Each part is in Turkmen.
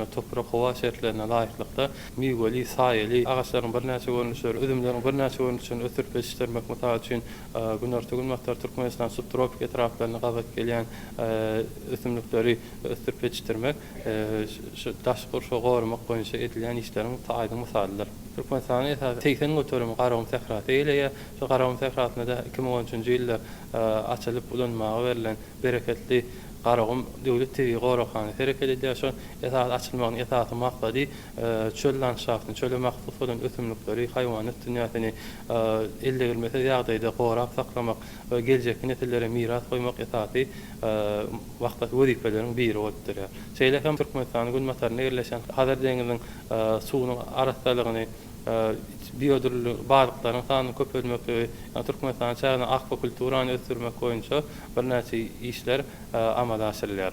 Toprak hava şertlerine laýyklykda meweli, saýely agaçlaryň bir näçe görnüşleri, üzümleriň bir näçe görnüşlerini ötürip yetişdirmek mysal üçin günorta günmaktar Türkmenistan subtropik etraflaryna gabat gelýän ösümlikleri ötürip yetişdirmek şu daşgurşa gorumak boýunça edilýän işleriň taýdyň misalydyr. Türkmenistanyň esas 80 götürümi garawum tehraty eýleýär. Şu garawum tehratyna da 2013-nji ýylda açylyp ulanmagy berilen bereketli Garawum döwlet TV gorakany hereket edýär. Şu esas açylmagyň esasy maksady çöl landşaftyny, çöle mahsus bolan ösümlikleri, haýwanat dünýäsini elde gelmese ýagdaýda gorap saklamak we geljek nesillere miras goýmak esasy wagtda wezipeleriň biri bolupdyr. Şeýle hem Türkmenistanyň günmataryna yerleşen Hazar deňiziň suwunyň arastalygyny biyodürlü balıkların sanyny köpeltmek, Türkmenistan çägine akvakulturany ösdürmek boýunça bir näçe işler amal aşyrylýar.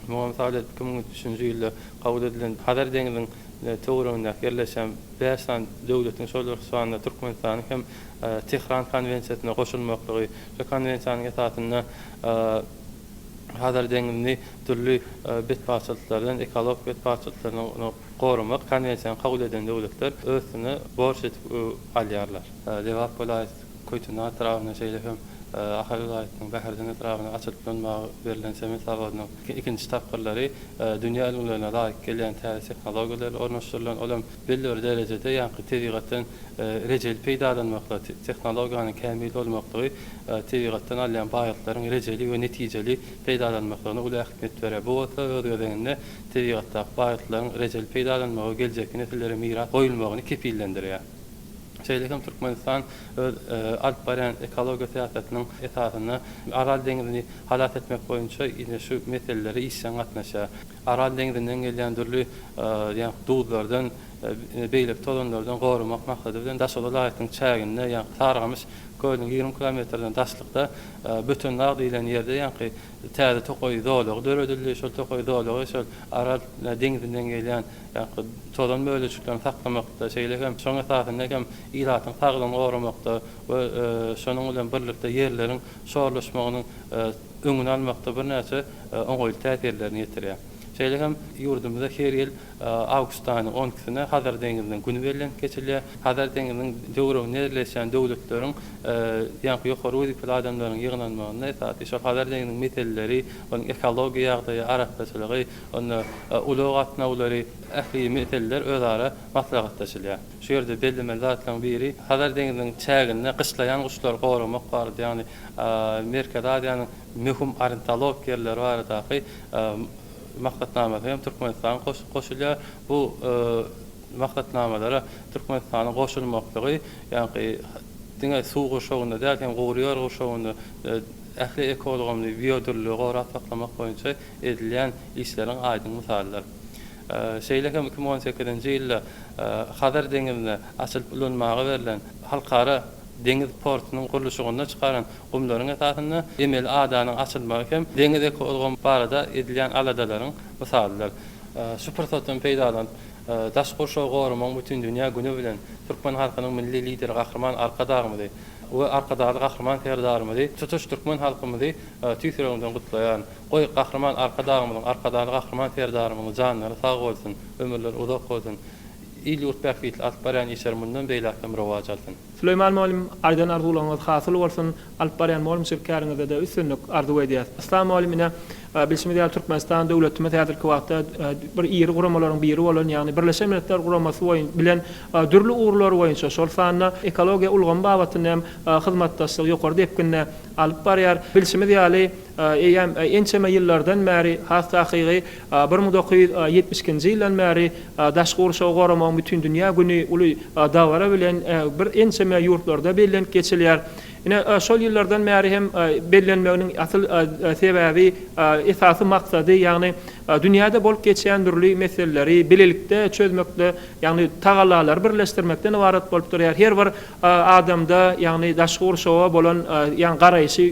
Muhammed 2003-nji ýylda kabul edilen Hazar deňiziň töwereginde yerleşen 5 san döwletiň şolary sanyna Türkmenistanyň hem Tehran konwensiýasyna goşulmaklygy, şu konwensiýanyň esasyna Hazar deňizini türlü betbaçylyklardan, ekologik betbaçylyklardan gorumak konwensiýany kabul eden döwletler özüne borç etip alýarlar. Dewap bolar Koytuna etrawyna şeýle ahali vilayatynyň Bäherden etrawyna açylyplanmagy berilen semet zawadynyň ikinji tapgyrlary dünýä ilmlerine laýyk gelýän täze tehnologiýalar ornaşdyrylan olam belli bir derejede ýa-ni tedbigatdan rejeli peýdalanmakda tehnologiýanyň kämil bolmaklygy tedbigatdan alýan baýaklaryň rejeli we netijeli peýdalanmaklaryna uly ähmiýet berer. Bu öňünde tedbigatda baýaklaryň rejeli peýdalanmagy geljek nesillere miras goýulmagyny kepillendirýär. Şeýlekem Türkmenistan Alp-Baryan ekologiýa syýasatynyň esasyny Aral deňizini halat etmek boýunça ýene şu meseleleri işden gatnaşýar. Aral deňizinden gelýän türlü ýa-ni duzlardan beýlek tolanlardan gorumak maksady bilen Daşola laýytyň çäginde ýa-ni Sargamyş gölüň 20 kilometrden daşlykda bütün nagdy diýilen ýerde ýa-ni täze tokoý zolagy döredildi. Şol tokoý zolagy şol Aral deňizinden gelýän ýa-ni tolan möleçiklerini saklamakda şeýlekem şoň esasyna hem ilatyň saglygyny goramakda we şonuň bilen birlikde ýerleriň şorlaşmagynyň öňüni almakda bir näçe oňoýly täsirlerini ýetirýär. Şeýlekem ýurdumyzda her ýyl awgust aýynyň 10-sine Hazar deňizinden günü berilen geçilýär. Hazar deňizining döwreginde yerleşen döwletleriň ýa-ni ýokary wezipeli adamlaryň ýygnanmagyna esasy şu Hazar deňizining meseleleri, onuň ekologiýa ýagdaýy, araşdyrmaçylygy, onu ulug atnawlary, ähli meseleler özara maslahatdaşylýar. Şu ýerde belli zatlaryň biri Hazar deňizining çägine gyşlaýan guşlar goramak bar, ýa-ni Merkez Aziýanyň möhüm ornitolog ýerleri bar dahy maksatnamada hem Türkmenistan goşulýar. Bu maksatnamalara Türkmenistanyň goşulmaklygy ýa-ni diňe suw goşugyna däl hem gowrýar goşugyna ähli ekologamy biyodürlügi gorap saklamak boýunça edilýän işleriň aýdyň misalları. Şeýlekem 2018-nji ýylda Hazar deňizine açylyp ulanmagy berilen halkara deňiz portunyň gurulşygyna çykaran gumlaryň esasyna emel adanyň açylmagy hem deňiz ekology barada edilýän aladalaryň misalydyr. Şu pursatdan peýdalan daşgurşa gorumak bütün dünýä güni bilen Türkmen halkynyň milli lideri Gahrman Arkadagymydy. We Arkadagy Gahrman terdarymydy. Tutuş Türkmen halkymyzy tüýsüreginden gutlaýan. Goý Gahrman Arkadagymyň, Arkadagy Gahrman terdarymyň janlary sag bolsun, ömürleri uzak bolsun. İlyurt Bähfit Alp-Baryan ýeşerminden beýlekem rowaj alsyn. Süleyman Molim ardan arzuwlaryňyz hasyl bolsun. Alp-Baryan Molim şirkäriniňizde de üstünlük arzu edýär. Assalamu alaykum. Bilşimde Türkmenistan döwletimiz häzirki wagtda bir ýeri guramalaryň biri bolan, ýagny Birleşen Milletler guramasy bilen dürli uğurlar boýunça şol sanyna ekologiýa ulgan babatyny hem hyzmatdaşlyk ýokary depkinne alyp barýar. Bilşimde ýaly ençeme ýyllardan bäri hasy hakyky 1970-nji ýyldan bäri daşgurşa goramak bütün dünýä güni uly dawara bilen bir ençeme ýurtlarda bellenip geçilýär. Ine şol ýyllardan bäri hem bellenmeginiň asyl sebäbi esasy maksady ýagny dünýäde bolup geçýän türli meseleleri bilelikde çözmekde ýagny tagalalar birleşdirmekden ibaret bolup durýar. Her bir adamda ýagny daşgurşawa bolan ýagny garaýşy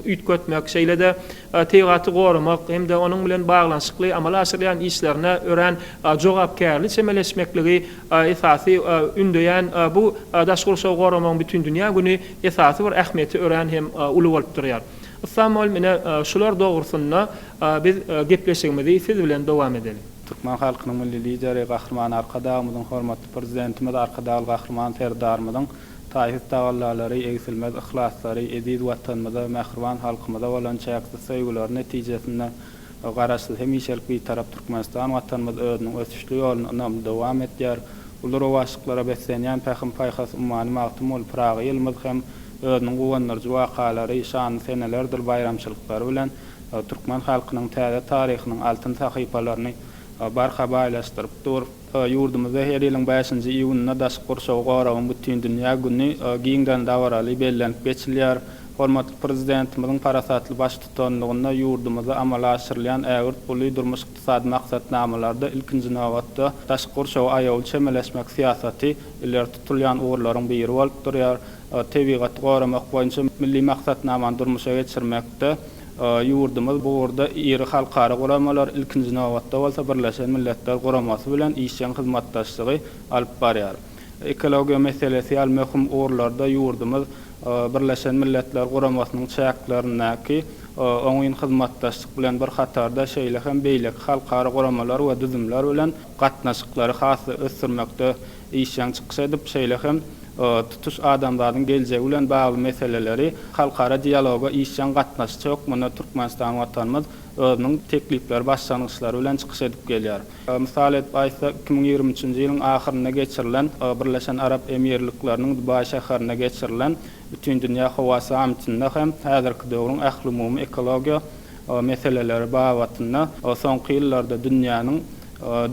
üýtgetmek, şeýlede teýgaty goramak hem de onuň bilen baglanşykly amal aşyrýan işlerine ören jogapkärlik semeleşmekligi esasy ündeýän bu daşgurşawa goramak bütün dünýä güni esasy bir ähmiýeti ören hem uly bolup durýar. Assalamu alaykum. Şular dogrusyna biz gepleşigimizi siz bilen dowam edelim. Türkmen halkynyň milli lideri Gahrman Arkadağymyzyň hormatly prezidentimiz Arkadağı Gahrman Serdarmyzyň taýyp dagallary, egsilmez ihlaslary, ediz watanymyza, mähriban halkymyza bolan çäksiz söýgüler netijesinde garaşsyz hemişelik bir tarap Türkmenistan watanymyz özüniň ösüşli ýoluna dowam etýär. Ular o waşyklara beslenýän pähim paýhas ummany magtym ol Praga ýylmyz hem özüniň gowannyrjy wakalary, şan senelerdir bayramçylyklary bilen Türkmen halkynyň täze taryhynyň altyn sahypalaryny barha baýlaşdyryp dur. Ýurdumyzda her ýylyň 5-nji iýunyna daş gurşaw garawyň bütün dünýä güni giňden dawraly bellenip geçilýär. Hormatly prezidentimiziň parasatly baş tutanlygyna ýurdumyzda amala aşyrylýan ägirt puly durmuş ykdysady maksatnamalarda ilkinji nawatda daş gurşaw aýawl çemeleşmek siýasaty iller tutulýan uğurlaryň biri bolup durýar. Tebigat garamak boýunça milli maksatnamany durmuşa geçirmekde ýurdumyz bu urda iri halkara guramalar ilkinji nawatda bolsa Birleşen Milletler Guramasy bilen işçiň hyzmatdaşlygy alyp barýar. Ekologiýa meselesi ýa möhüm uğurlarda ýurdumyz Birleşen Milletler Guramasynyň çäklerindäki oňyn hyzmatdaşlyk bilen bir hatarda şeýle hem beýlek halkara guramalar we düzümler bilen gatnaşyklary hasy ösürmekde işçiň çykyş edip şeýle hem tutuş adamlaryň geljegi bilen bagly meseleleri halkara dialoga işçiň gatnaşjak. Muna Türkmenistan watanymyz özüniň teklipler, başlangyçlary bilen çykyş edip gelýär. Misal etip aýtsa 2023-nji ýylyň ahyryna geçirilen Birleşen Arap Emirlikleriniň Dubai şäherine geçirilen bütün dünýä hawa sammitinde hem häzirki döwrüň ähli ekologiýa meseleleri bagatynda soňky ýyllarda dünýäniň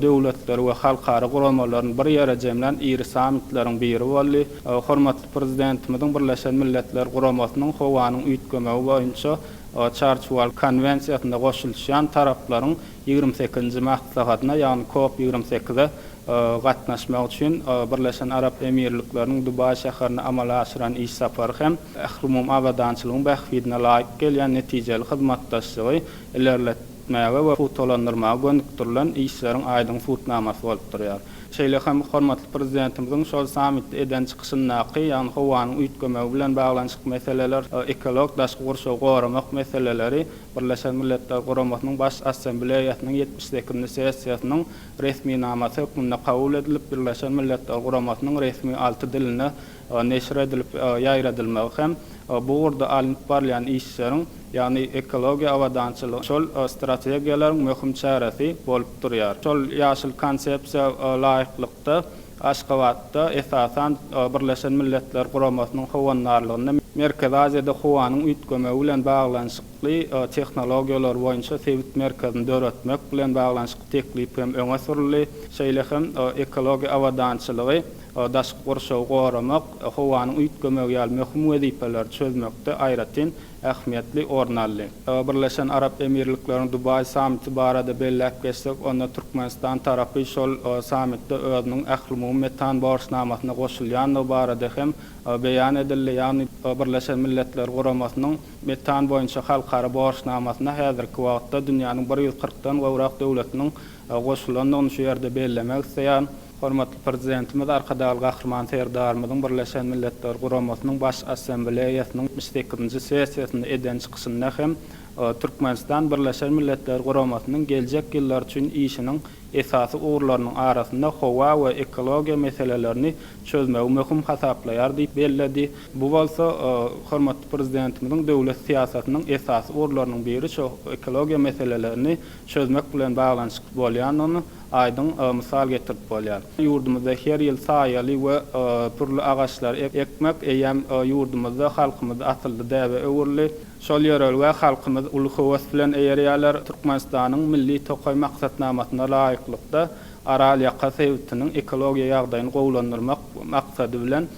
döwletleri we halkara guramalaryň bir ýere jemlen iri sammitleriň biri boldy. Hormatly prezidentimiziň Birleşen Milletler Guramasynyň howanyň üýtgemegi boýunça Çarçuval konvensiýasyna goşulýan taraplaryň 28-nji maksatatyna ýagny COP28-de gatnaşmak üçin Birleşen Arap Emirlikleriniň Dubai şäherine amala aşyran iş sapary hem ähli awadançylygyň bähwidine laýyk gelýän netijeli hyzmatdaşlygy ilerletmäge we futolandyrmaga gönükdirilen işleriň aýdyň futnamasy bolup durýar. Şeýle hem hormatly prezidentimiziň şol sammitde eden çykyşyndaky ýani howanyň üýtgemegi bilen baglanyşyk meseleler, ekolog daşky gurşaw garamak meseleleri Birleşen Milletler Guramasynyň baş assambleýasynyň 72-nji sessiýasynyň resmi namasy hökmünde kabul edilip Birleşen Milletler Guramasynyň resmi 6 diline neşr edilip ýaýradylmagy hem bu urda alynyp barýan işleriň ýani ekologiýa awadançylygy şol strategiýalaryň möhüm çäresi bolup durýar. Şol ýaşyl konsepsiýa laýyklykda Aşgabatda esasan Birleşen Milletler Guramasynyň howannarlygyna Merkez Aziýada howanyň üýtgemegi bilen baglanyşykly tehnologiýalar boýunça sebit merkezini döretmek bilen baglanyşyk teklip hem öňe sürildi. Şeýle hem ekologiýa awadançylygy daşky gurşaw garamak howanyň üýtgemegi ýaly möhüm wezipeler çözmekde aýratyn ähmiýetli orun aldy. Birleşen Arap Emirlikleriniň Dubai sammiti barada belläp geçsek, onda Türkmenistan tarapy şol sammitde özüniň ähli metan barşnamasyna goşulýan barada hem beýan edildi. Ýani Birleşen Milletler Guramasynyň metan boýunça halkara barşnamasyna häzirki wagtda dünýäniň 140-dan gowrak döwletiniň goşulandygyny şu ýerde bellemek isleýän hormatly prezidentimiz Arkadağı Gahrman Serdarmyzyň Birleşen Milletler Guramasynyň baş assambleýasynyň 78-nji sessiýasynda eden çykyşynda hem Türkmenistan Birleşen Milletler Guramasynyň geljek ýyllar üçin işiniň esasy uğurlarynyň arasynda howa we ekologiýa meselelerini çözmegi möhüm hasaplaýar diýip belledi. Bu bolsa hormatly prezidentimiziň döwlet siýasatynyň esasy uğurlarynyň biri şu ekologiýa meselelerini çözmek bilen baglanyşyk bolýanyny aýdyň mysal getirip bolýar. Ýurdumyzda her ýyl saýaly we turly agaçlar ekmek eýem ýurdumyzda halkymyz atyldy däwe öwürli. Şol ýörelige halkymyz uly höwes bilen eýerýärler. Türkmenistanyň milli tokoy maksatnamasyna laýyklykda aral ýaka sebitiniň ekologiýa ýagdaýyny gowlandyrmak maksady bilen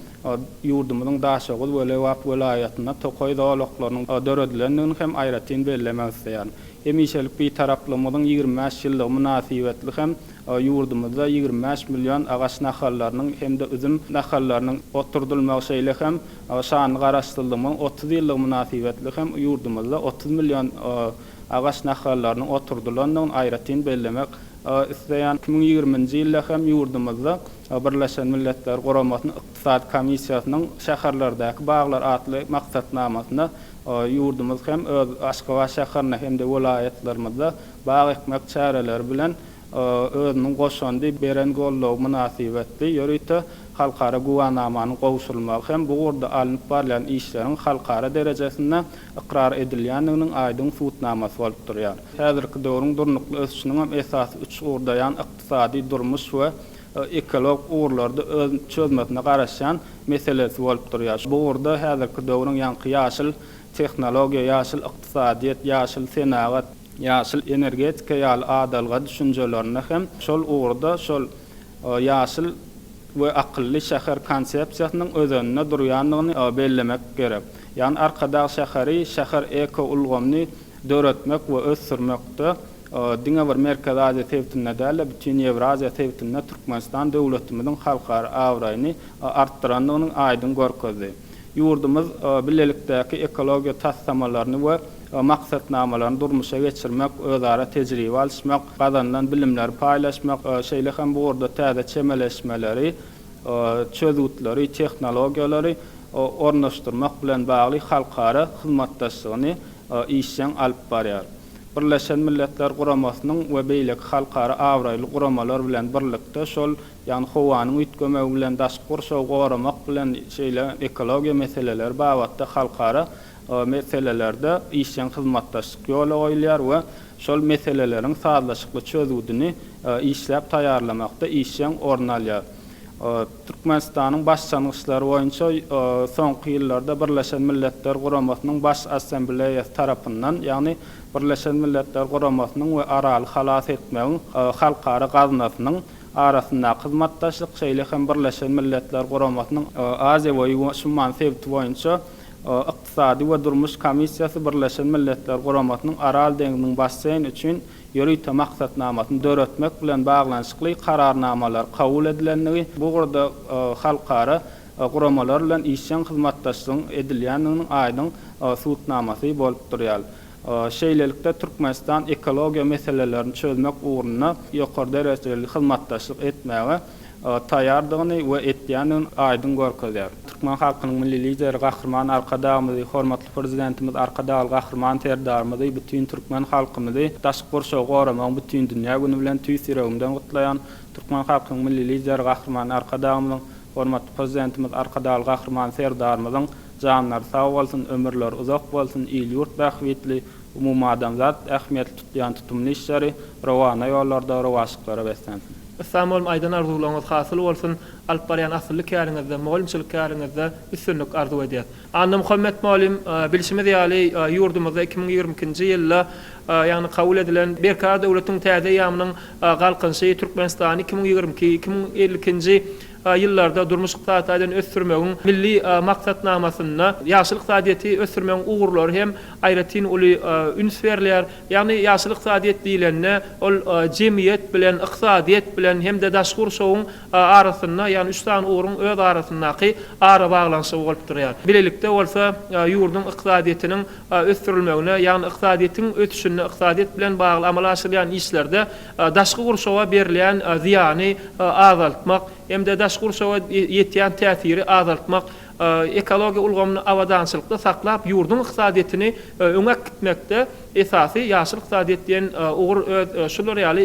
ýurdumyzyň daşagyl we Lewap welaýatyna tokoy dowlaklarynyň döredilendigini hem aýratyn bellemek isleýär. Hemişelik bir taraplamyň 25 ýyllyk münasibetli hem ýurdumyzda 25 million agaç nahallarynyň hem de üzüm nahallarynyň oturdylmagy şeýle hem şany garaşdyrylmagy 30 ýyllyk münasibetli hem ýurdumyzda 30 million agaç nahallarynyň oturdylandygyny aýratyn bellemek isleýän. 2020-nji ýylda hem ýurdumyzda Birleşen Milletler Guramasynyň ykdysady komissiýasynyň şäherlerdäki baglar atly maksatnamasyna ýurdumyz hem öz Aşgabat şäherine hem de welaýatlarymyzda bag ekmek çäreleri bilen özüniň goşandy beren gollagy münasibetli ýöreýte halkara guwanamanyň gowşulmagy hem bu urda alınıp barlan işleriň halkara derejesinde ikrar edilýändiginiň aýdyň suwtnamasy bolup durýar. Häzirki döwrüň durnukly ösüşiniň hem esasy üç urdaýan ykdysady durmuş we ekolog uğurlarda çözmesine garaşan meselesi bolup durýar. Bu urda häzirki döwrüň ýanky ýaşyl tehnologiýa, ýaşyl ykdysadyýet, ýaşyl senagat, ýaşyl energetika ýaly adalga düşünjelerini hem şol uğurda şol ýaşyl we akylly şäher konsepsiýasynyň özünde durýandygyny bellemek gerek. Ýani arkada şäheri, şäher eko ulgamny döretmek we ösürmekde diňe bir merkez Aziýa tebitinde däl, bütün Ewraziýa tebitinde Türkmenistan döwletimiziň halkara awraýyny artdyrandygynyň aýdyn görkezdi. Ýurdumyz bilelikdäki ekologiýa tassamalaryny we maksatnamalaryny durmuşa geçirmek, özara tejribe alşmak, gazandan bilimleri paýlaşmak, şeýle hem bu urda täze çemeleşmeleri, çözütleri, tehnologiýalary ornaşdyrmak bilen bagly halkara hyzmatdaşlygyny işden alyp barýar. Birleşen Milletler Guramasynyň we beýleki halkara awraýly guramalar bilen birlikde şol ýani howanyň üýtgemi bilen daşgurşaw goramak bilen şeýle ekologiýa meseleleri bagatda halkara meselelerde işden hyzmatdaşlyk ýoly goýulýar we şol meseleleriň sazlaşykly çözüdini işläp taýýarlamakda işden orun alýar. Türkmenistanyň başçanyşlary boýunça soňky ýyllarda Birleşen Milletler Guramasynyň baş assambleýasy tarapyndan, ýagny Birleşen Milletler Guramasynyň we araly halas etmegiň halkara gaznasynyň arasynda hyzmatdaşlyk şeýle hem Birleşen Milletler Guramasynyň Aziýa we Şuman sebti boýunça ykdysady we durmuş komissiýasy Birleşen Milletler Guramasynyň Aral deňiziniň basseýni üçin ýöreýte maksatnamasyny döretmek bilen baglanyşykly kararnamalar kabul edilendigi, bu urda halkara guramalar bilen işden hyzmatdaşlygyň edilýändiginiň aýdyň suwtnamasy bolup durýar. Şeýlelikde Türkmenistan ekologiýa meselelerini çözmek uğruna ýokary derejeli hyzmatdaşlyk etmäge taýardygyny we etýändigini aýdyn görkezýär. Türkmen halkynyň milli lideri Gahrman Arkadağymyzy, hormatly prezidentimiz Arkadağı Gahrman Terdarymyzy, bütün Türkmen halkymyzy daşgurşaw goramak bütün dünýä güni bilen tüýsirewimden gutlaýan Türkmen halkynyň milli lideri Gahrman Arkadağymyzyň, hormatly prezidentimiz Arkadağı Gahrman Terdarymyzyň janlar sag bolsun, ömürler uzak bolsun, il ýurt bähwetli, umumy adamzat ähmiýetli tutýan tutumly işleri rowana ýollarda rowaşyklara beslensin. Samol aýdan arzularyňyz hasyl bolsun, alyp barýan asylly käriňizde, mugallimçilik käriňizde üstünlük arzu edýär. Anna Muhammed Muallim bilişimiz ýaly ýurdumyzda 2022-nji ýylda ýagny kabul edilen Berka döwletiň täze ýamynyň galkynşy Türkmenistan 2022-2052-nji ýyllarda durmuş ykdysadyny ösürmegiň milli maksatnamasyna ýaşyl ykdysadyety ösürmegiň ugurlary hem aýratyn uly üns berilýär. Ýagny ýaşyl ykdysadyet diýilende ol jemgyýet bilen ykdysadyet bilen hem de daşgurşawyň arasynda ýagny üç tane ugurun öz arasyndaky ara baglanşygy bolup durýar. Bilelikde bolsa ýurdun ykdysadyetiniň ösürilmegine ýagny ykdysadyetiň ötüşine ykdysadyet bilen bagly amalaşylýan işlerde daşgy gurşawa berilýän ziýany azaltmak hem de daşgurşawa ýetýän täsiri azaltmak, ekologiýa ulgamyny awadançylykda saklap ýurdun ykdysadyetini öňe gitmekde esasy ýaşyl ykdysadyet diýen ugur şular ýaly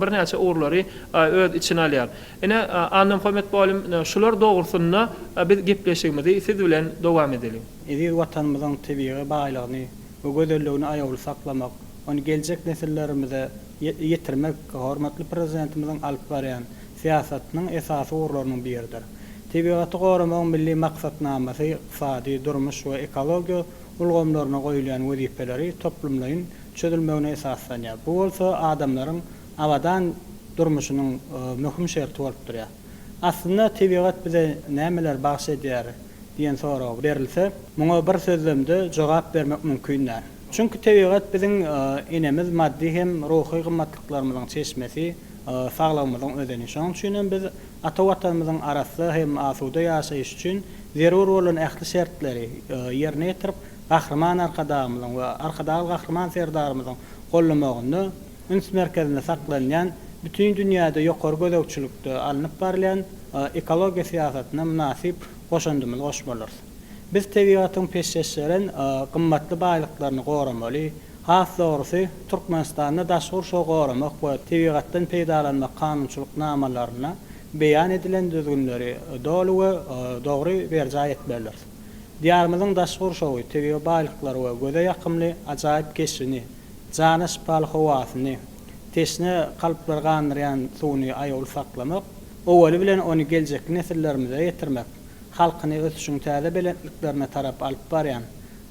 bir näçe ugurlary öz içine alýar. Ene Anna Muhammed Muallim şular dogrusyna biz gepleşigimizi siz bilen dowam edelim. Edir watanymyzyň tebiği baýlygyny we gözelligini aýaly saklamak, onu geljek nesillerimize ýetirmek hormatly prezidentimiziň alyp barýan siýasatynyň esasy ugurlarynyň biridir. Tebigaty goramak milli maksatnamasy ykdysady durmuş we ekologiýa ulgamlaryna goýulan wezipeleri toplumlaryň çözülmegine esaslanýar. Bu bolsa adamlaryň awadan durmuşynyň möhüm şerti bolup durýar. Aslynda tebigat bize nämeler bagş edýär diýen soraw berilse, muňa bir sözlemde jogap bermek mümkin däl. Çünki tebigat biziň enemiz maddi hem ruhy gymmatlyklarynyň çeşmesi, sağlamyzyň özeni. Şoň üçin biz ata watanymyzyň arasy hem asuda ýaşaýyş üçin zerur bolan ähli şertleri ýerine ýetirip Gahrman Arkadağymyzyň we Arkadağı Gahrman Terdarymyzyň gollamagyny üns merkezinde saklanýan bütün dünýäde ýokary gözegçilikde alınıp barýan ekologiýa siýasatyna münasip goşandymyz goşmalar. Biz tebigatyň peşkeşlerin gymmatly baýlyklaryny goramaly, Has doğrusu Türkmenistan'da daşgur şow goramak we tebigatdan peýdalanmak kanunçylyk namalarına beýan edilen düzgünleri dolu we dogry berja etmerler. Diyarmyzyň daşgur şowy tebigat baýlyklary we göze ýakymly ajaýyp geçini, jana şypaly hawasyny, tesne kalplar ganyryan suwny aýaly saklamak, owaly bilen onu geljek nesillerimize ýetirmek, halkyny öz üçin täze belentliklerine tarap alyp barýan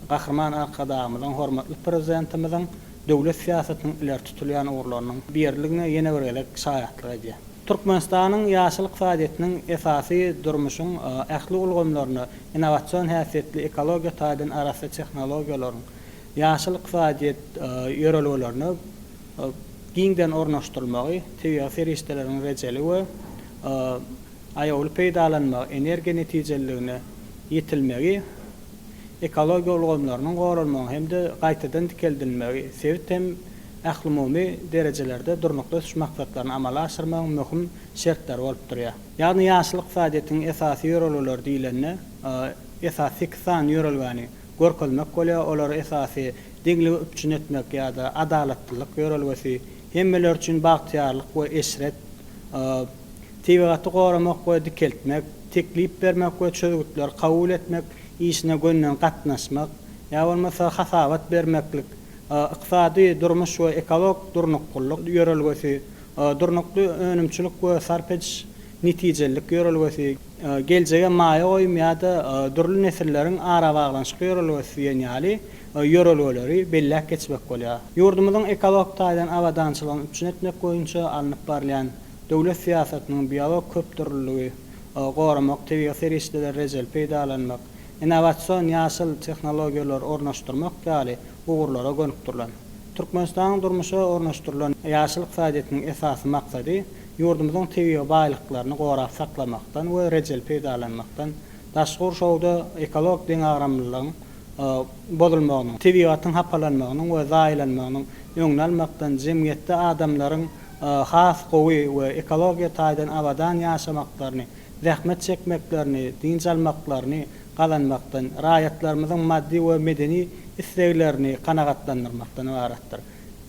Gahrman Arkadaýymyzyň hormatly prezidentimiziň döwlet siýasatynyň iler tutulýan uğurlarynyň birligine ýene bir gelek şaýatlyk edýär. Türkmenistanyň ýaşylyk faaliýetiniň esasy durmuşyň ähli ulgamlaryny innowasion häsiýetli ekologiýa taýdan arasy tehnologiýalaryň ýaşylyk faaliýet ýörelgelerini giňden ornaşdyrmagy, tebigat ferişteleriň rejeli we aýaly peýdalanma energiýa netijelerine ýetilmegi ekologiýa ulgamlarynyň goralmagy hem de gaýtadan dikeldilmegi sebäp hem ähli derejelerde durnukda şu maksatlaryny amala aşyrmagyň möhüm şertler bolup durýar. Ýagny ýaşylyk faaliýetiniň esasy ýörelgeleri diýilende esasy kısan ýörelgäni görkezmek bolýar, olar esasy deňligi üçin etmek ýa-da adalatlylyk ýörelgesi, hemmeler üçin bagtyarlyk we eşret, tebigaty goramak we dikeltmek, teklip bermek we çözgütler kabul etmek, işine gönnen gatnaşmak, ýa bolmasa hasabat bermeklik, iqtisadi durmuş we ekolog durnuklyk ýörelgesi, durnukly önümçilik we sarp ediş netijelik ýörelgesi, geljege maýa goýum ýa-da durly nesilleriň ara baglanşyk ýörelgesi ýaly ýörelgeleri bellek geçmek bolýar. Ýurdumyzyň ekolog taýdan awadançylygyny üçin etmek goýunça alınıp barlayan döwlet siýasatynyň biolog köpdürlügi, goramak, tebigat ferişteler rejel peýdalanmak, innowasion ýaşyl tehnologiýalar ornaşdyrmak ýaly uğurlara gönükdirler. Türkmenistanyň durmuşa ornaşdyrylan ýaşylyk faaliýetiniň esasy maksady ýurdumyzyň tebigat baýlyklaryny gorap saklamakdan we rejel peýdalanmakdan, daşgur şowda ekolog deňagramlygyň bozulmagyny, tebigatyň hapalanmagyny we zaýlanmagyny öňüne almakdan jemgyýetde adamlaryň has gowy we ekologiýa taýdan awadan ýaşamaklaryny, zähmet çekmeklerini, dinç almaklaryny galanmakdan, raýatlarymyzyň maddi we medeni isleglerini kanagatlandyrmakdan ibaratdyr.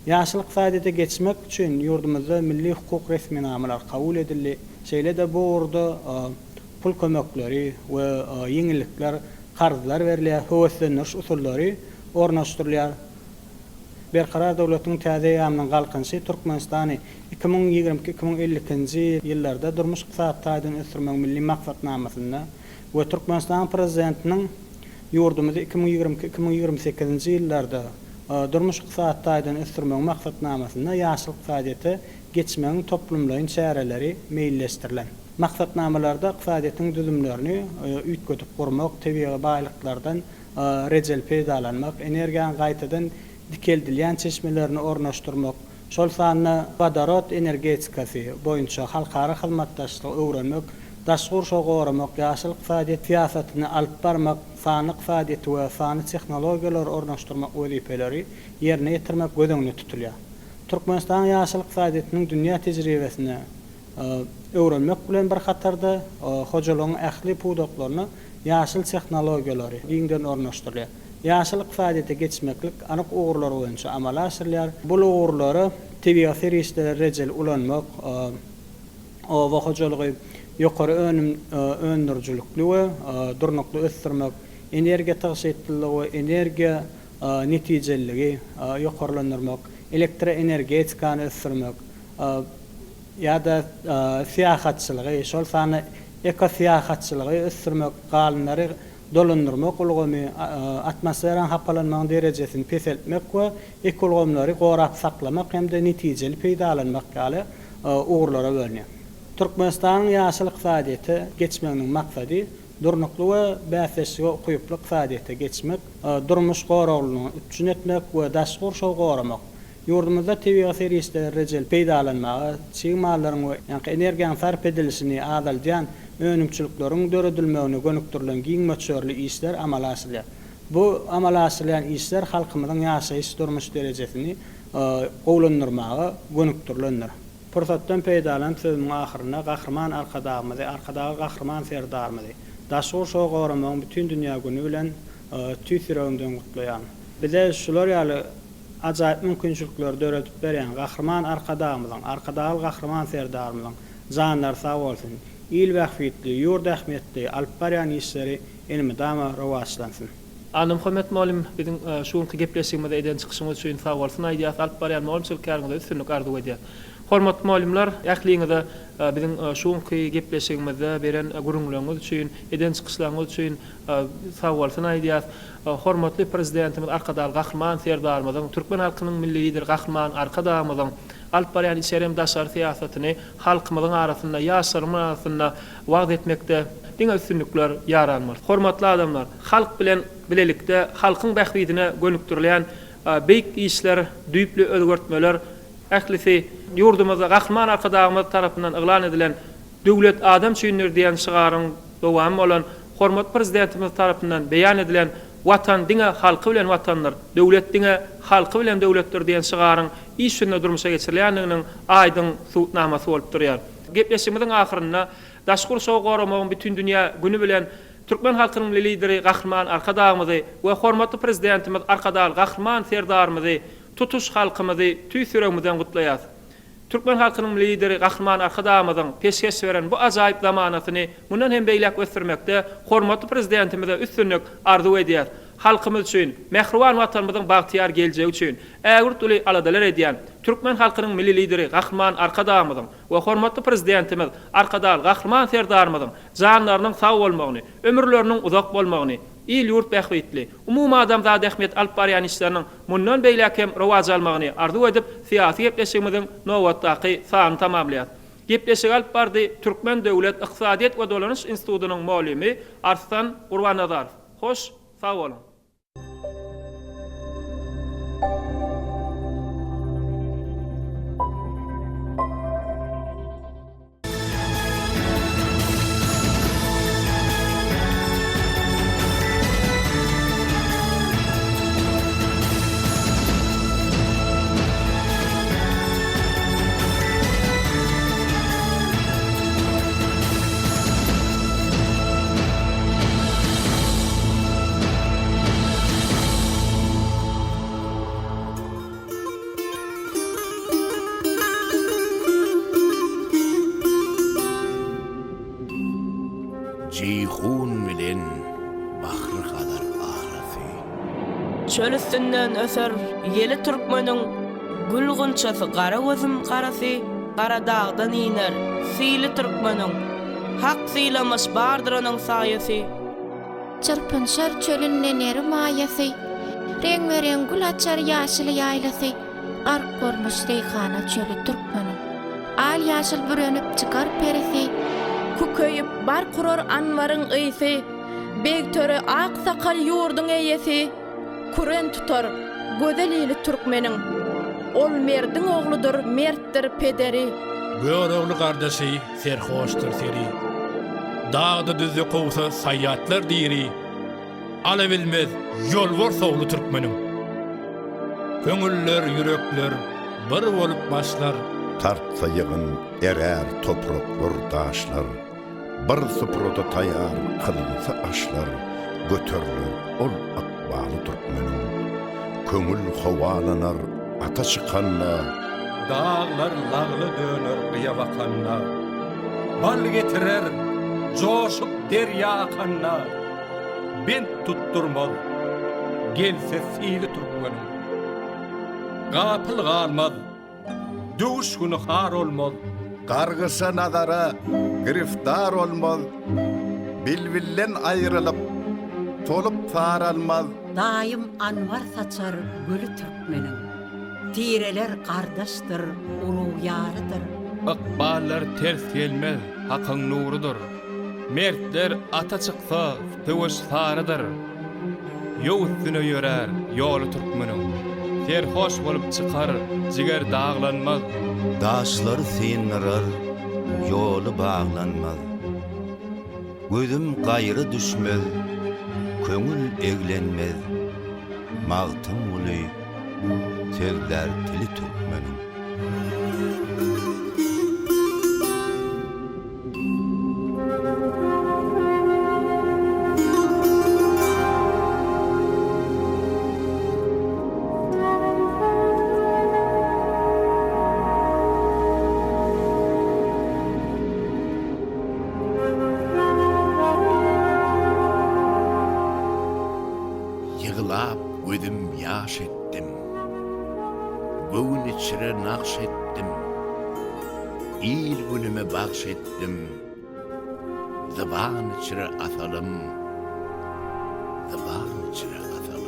Ýaşylyk faaliýete geçmek üçin ýurdumyzda milli hukuk resminamalar kabul edildi. Şeýle de bu urda pul kömekleri we ýeňillikler, karzlar berilýär, höwetleniriş usullary ornaşdyrylýar. Berkarar döwletiň täze ýamynyň galkynşy Türkmenistany 2022-2052-nji ýyllarda durmuş iqtisat taýdan ösürmek milli maksatnamasyna we Türkmenistan prezidentiniň ýurdumyzda 2020-2028-nji ýyllarda durmuş iqtisat taýdan ösürmek maksatnamasyna ýaşylyk faaliýete geçmegiň toplumlaryň çäreleri meýilleşdirilen. Maksatnamalarda iqtisadiýetiň düzümlerini üýtgötüp gurmak, tebigat baýlyklardan rejel peýdalanmak, energiýany gaýtadan dikeldilýän çeşmelerini ornaşdyrmak, şol sanyny vodorod energetikasy boýunça halkara hyzmatdaşlyk öwrenmek, daşgur şow goramak, ýaşylyk faaliýet siýasatyny alyp barmak, sanyk faaliýet we sany tehnologiýalar ornaşdyrmak wezipeleri ýerine ýetirmek gözeňde tutulýar. Türkmenistan ýaşylyk faaliýetiniň dünýä tejribesine öwrenmek bilen bir hatarda hojalygyň ähli pudaklaryny ýaşyl tehnologiýalary giňden ornaşdyrýar. Ýaşylyk faaliýete geçmeklik anyk uğurlar boýunça amala aşyrylýar. Bu uğurlary tebigat ferişteler rejel ulanmak, o hojalygy ýokary öndürjülükli we durnukly ösdürmek, energiýa taşyýatlyligi we energiýa netijeligi ýokarylandyrmak, elektroenergetikany ösdürmek, ýa-da siýahatçylygy, şol sany ekosiýahatçylygy ösdürmek, galynlary dolandyrmak ulgamy, atmosferaň hapalanmagyň derejesini peseltmek we ekologymlary gorap saklamak hem-de netijeli peýdalanmak ýaly uğurlara bölünýär. Türkmenistanyň ýaşylyk faaliýete geçmegiň maksady durnukly we bäsleşige okuyuplyk faaliýete geçmek, durmuş goraglygyny üçin etmek we daşgur şow goramak. Ýurdumyzda tebigat ferişteler rejel peýdalanmagy, çyýmallaryň we energiýanyň sarp edilişini adaljan önümçilikleriň döredilmegine gönükdirilen giň möçörli işler amala aşyrylýar. Bu amala aşyrılan işler halkymyzyň ýaşaýyş durmuş derejesini gowlandyrmagy gönükdirilendir. Pursatdan peýdalan sözüň ahyryna Gahrman Arkadaýymyzy, arkadagy Gahrman Serdarmyzy, daşgur şow goramyň bütün dünýä güni bilen tüýsüregimden gutlaýan. Bize şular ýaly ajaýyp mümkinçilikler döretip beren gahrman arkadağymyzyň, arkadagal gahrman serdarmyzyň janlar sag bolsun. İl wagtly, ýurt ähmiýetli alyp barýan işleri elimi dama rowaçlansyn. Anam Muhammed Malim bizim şuňky gepleşigimizde eden çykyşyňyz üçin sag bolsun. Aýdýas alyp barýan molimçylyklarynda üstünlik ardy edýär. Hormatly malimler, ähliňizde bizim şuňky gepleşigimizde beren gurunlaryňyz üçin, eden çykyşlaryňyz üçin sag bolsun. Aýdýas hormatly prezidentimiz arkadagal gahrman serdarmyzyň, türkmen halkynyň milli lider gahrman arkadağymyzyň alyp barýan işerem daşary siýasatyny halkymyzyň arasynda, ýaşlarymyň arasynda wagt etmekde diňe üstünlikler ýaranmaly. Hormatly adamlar, halk bilen bilelikde halkyň bähwidine gönükdirilen beýik işler, düýpli özgörtmeler ählisi ýurdumyzda gahrman arkadağymyz tarapyndan yglan edilen döwlet adam süýünler diýen şygaryň dowam bolan hormat prezidentimiz tarapyndan beýan edilen watan diňe halky bilen watanlar, döwlet diňe halky bilen döwletdir diýen şygaryň işinde durmuşa geçirilendiginiň aýdyň suwtnamasy bolup durýar. Gepleşigimiziň ahyrynda daşgur şow goramagyň bütün dünýä günü bilen türkmen halkynyň lideri gahrman arkadağymyzy we hormatly prezidentimiz arkadagal gahrman serdarmyzy tutuş halkymyzy tüýsüregimizden gutlaýar. Türkmen halkynyň lideri gahrman arkadağymyzyň peşkeş beren bu ajaýyp zamanatyny mundan hem beýlek ösdürmekde hormatly prezidentimize üstünlik ardy edýär. Halkymyz üçin, mehriban watanymyzyň bagtyar geljegi üçin ägürt uly aladalar edýän türkmen halkynyň milli lideri gahrman arkadağymyzyň we hormatly prezidentimiz arkadagal gahrman serdarmyzyň janlarynyň sag bolmagyny, ömürleriniň uzak bolmagyny, il ýurt bähwitli, umumy adamzat ähmiýet alyp barýan işleriniň mundan beýlek hem rowaj almagyny ardy edip syýasy gepleşigimiziň nowatdaky sany tamamlaýar. Gepleşik alyp bardy Türkmen Döwlet Iqtisadiýet we Dolanyş Institutynyň molimi Arslan Urbanazarov. Hoş, sag bolun. Ceyhun bilen bahry kadar arasy. Çöl üstünden öser yeli türkmeniň gül gunçasy gara gözüm garasy, gara dağdan iner sili türkmeniň hak silamış bardyranyň saýasy. Çırpınşar çölün neneri mayasy, reňmereň gül açar ýaşyl ýaýlasy, ark görmüş reýhana çölü türkmeniň. Al ýaşyl bürenip çykar perisi, kuköýüp bar kurar anwaryň ysy, beg töre ak sakal ýurduň eýesi, kuren tutar gözel eli türkmeniň. Ol merdiň ogludur, mertdir pederi. Gör oglu gardaşy, serhoşdur seri. Dağda düzü kowsa sayyatlar diri. Ala bilmez, yol var sowlu türkmeniň. Köngüller, yürekler bir bolup başlar. Tartsa ýygyn erer topraklar daşlar. Bir suproda taýar kılınsa aşlar. Götürler ol akbaly türkmeniň. Köngül howalanar ata çykanna. Dağlar lağlı döner ýa wakanna. Bal getirer joşup derýa akanna. Ben tutturmaz gelse sili türkmeniň. Gapyl galmaz duşguny har olmaz. Gargysa nazara giriftar olmaz. Bilbillen aýrylyp tolup saralmaz. Daim anwar saçar gülü türkmeniň. Tireler gardaşdyr, uluw ýarydyr. Akballar ters gelmez, hakyň nurudur. Mertler ata çyksa, töweş sarıdyr. Ýol üstüne ýörer, ýoly türkmeniň. Serhoş bolup çykar, jiger dağlanmaz. Daşlar senlerer, ýoly baglanmaz. Gözüm gaýry düşmez, köňül eglenmez. Magtym uly, sözler tili türkmeniň. Gözüm yaş etdim. Göğün içire nakş etdim. İl gülüme bakş ettim. Zıban içire atalım. Zıban içire atalım.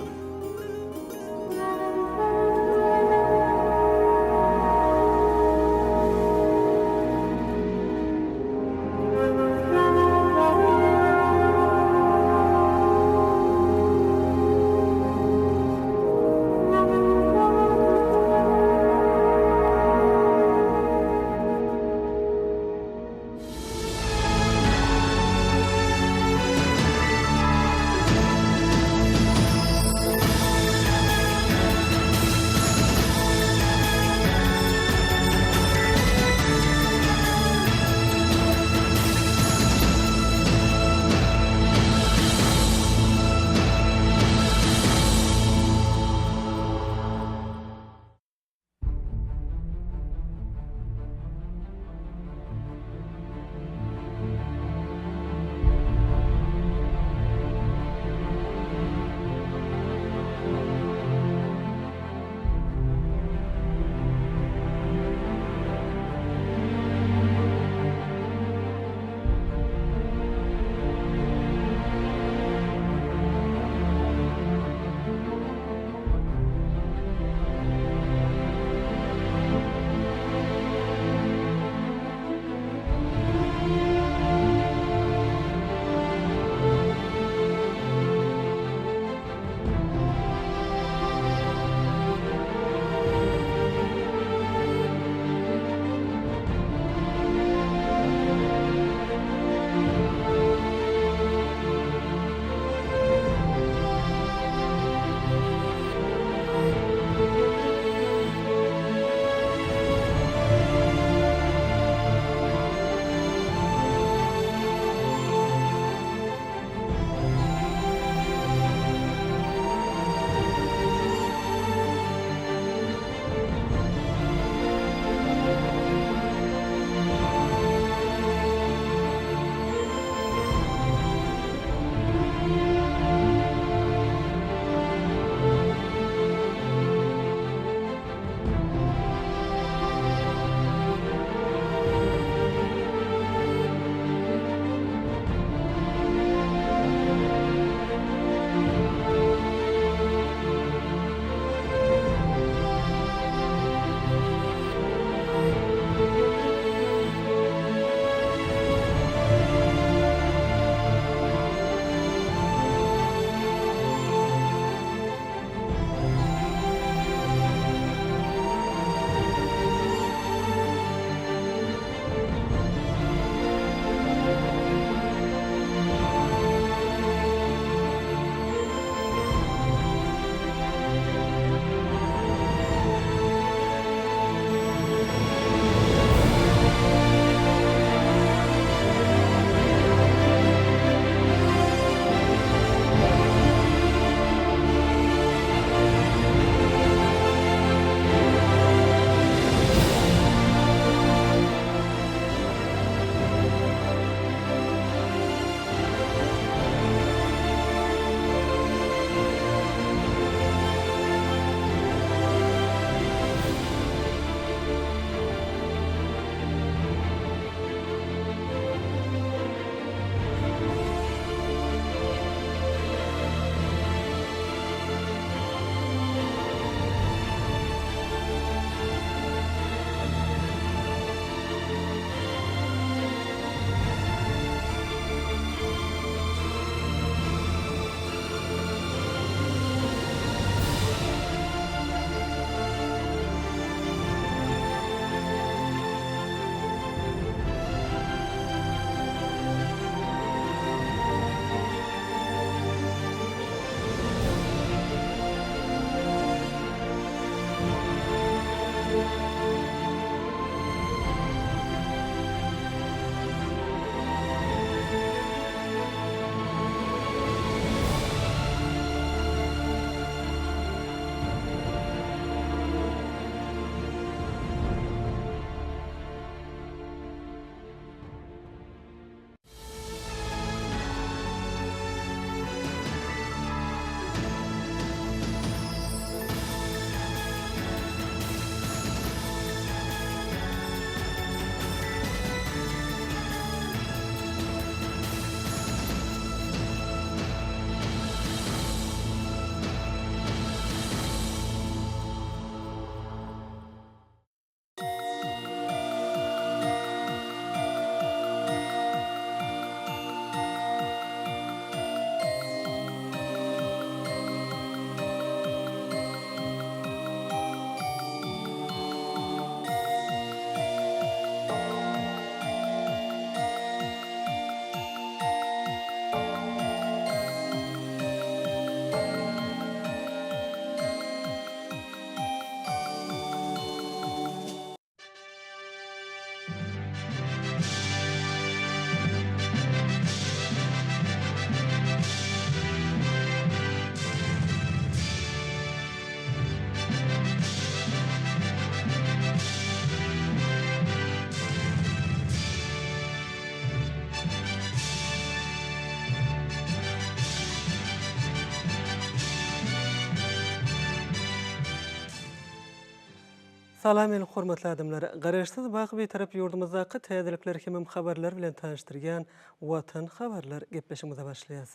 Salam el hormatly adamlar. Garaşsyz baky bir tarap ýurdumyzdaky täzelikler hemem habarlar bilen tanıştyrýan Watan habarlar gepleşigimize başlaýas.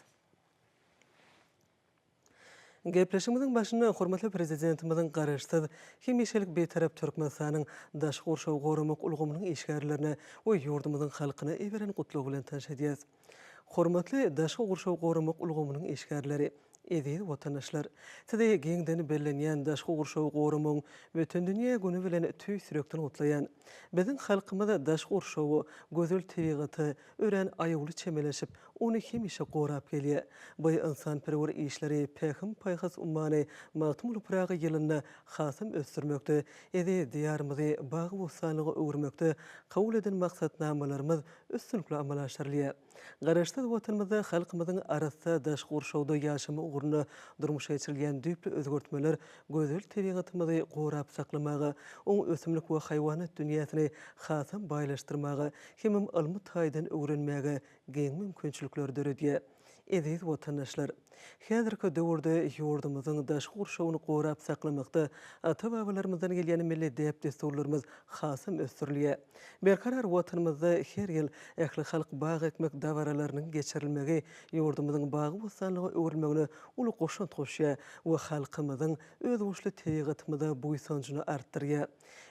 Gepleşigimiziň başynda hormatly prezidentimiziň garaşsyz hemişelik bir tarap Türkmenistanyň daşky gurşaw goramak ulgamynyň işgärlerine we ýurdumyzyň halkyna eberen gutlugy bilen tanışdyrýas. Hormatly daşky gurşaw goramak ulgamynyň işgärleri Eziz vatandaşlar, size geňden bellenýän daşky gurşaw goramagyň bütün dünýä güni bilen tüý sürekden gutlaýan. Biziň halkymyzda daşky gurşawy gözül tebigaty ören aýagly çemeleşip, ony hemişe gorap gelýär. Bu insanperwer işleri pehim paýhas ummany magtymly pragy ýylynda hasym ösdürmekde, eziz diýarymyzy bagy bosanlygy öwürmekde kabul eden maksatnamalarymyz üstünlikle amala aşyrylýar. Garaşsyz watanymyzda halkymyzyň arasynda daşky gurşawda ýaşamy ugruny durmuşa geçirilýän düýpli özgörtmeler gözül tebigatymyzy gorap saklamagy, oň ösümlik we haýwanat dünýäsini hasam baýlaşdyrmagy, hemem ilmi taýdan öwrenmäge geň mümkinçilikler döredýär. Eziz vatandaşlar, häzirki döwürde ýurdumyzyň daşky gurşawyny gorap saklamakda ata-babalarymyzdan gelýän milli däp desturlarymyz hasam ösdürilýär. Berkarar watanymyzda her ýyl ähli halk bag ekmek dawaralarynyň geçirilmegi ýurdumyzyň bagy bosanlygy öwrülmegine uly goşun toşýar we halkymyzyň öz uşly tebigatymyza buýsanjyny artdyrýar.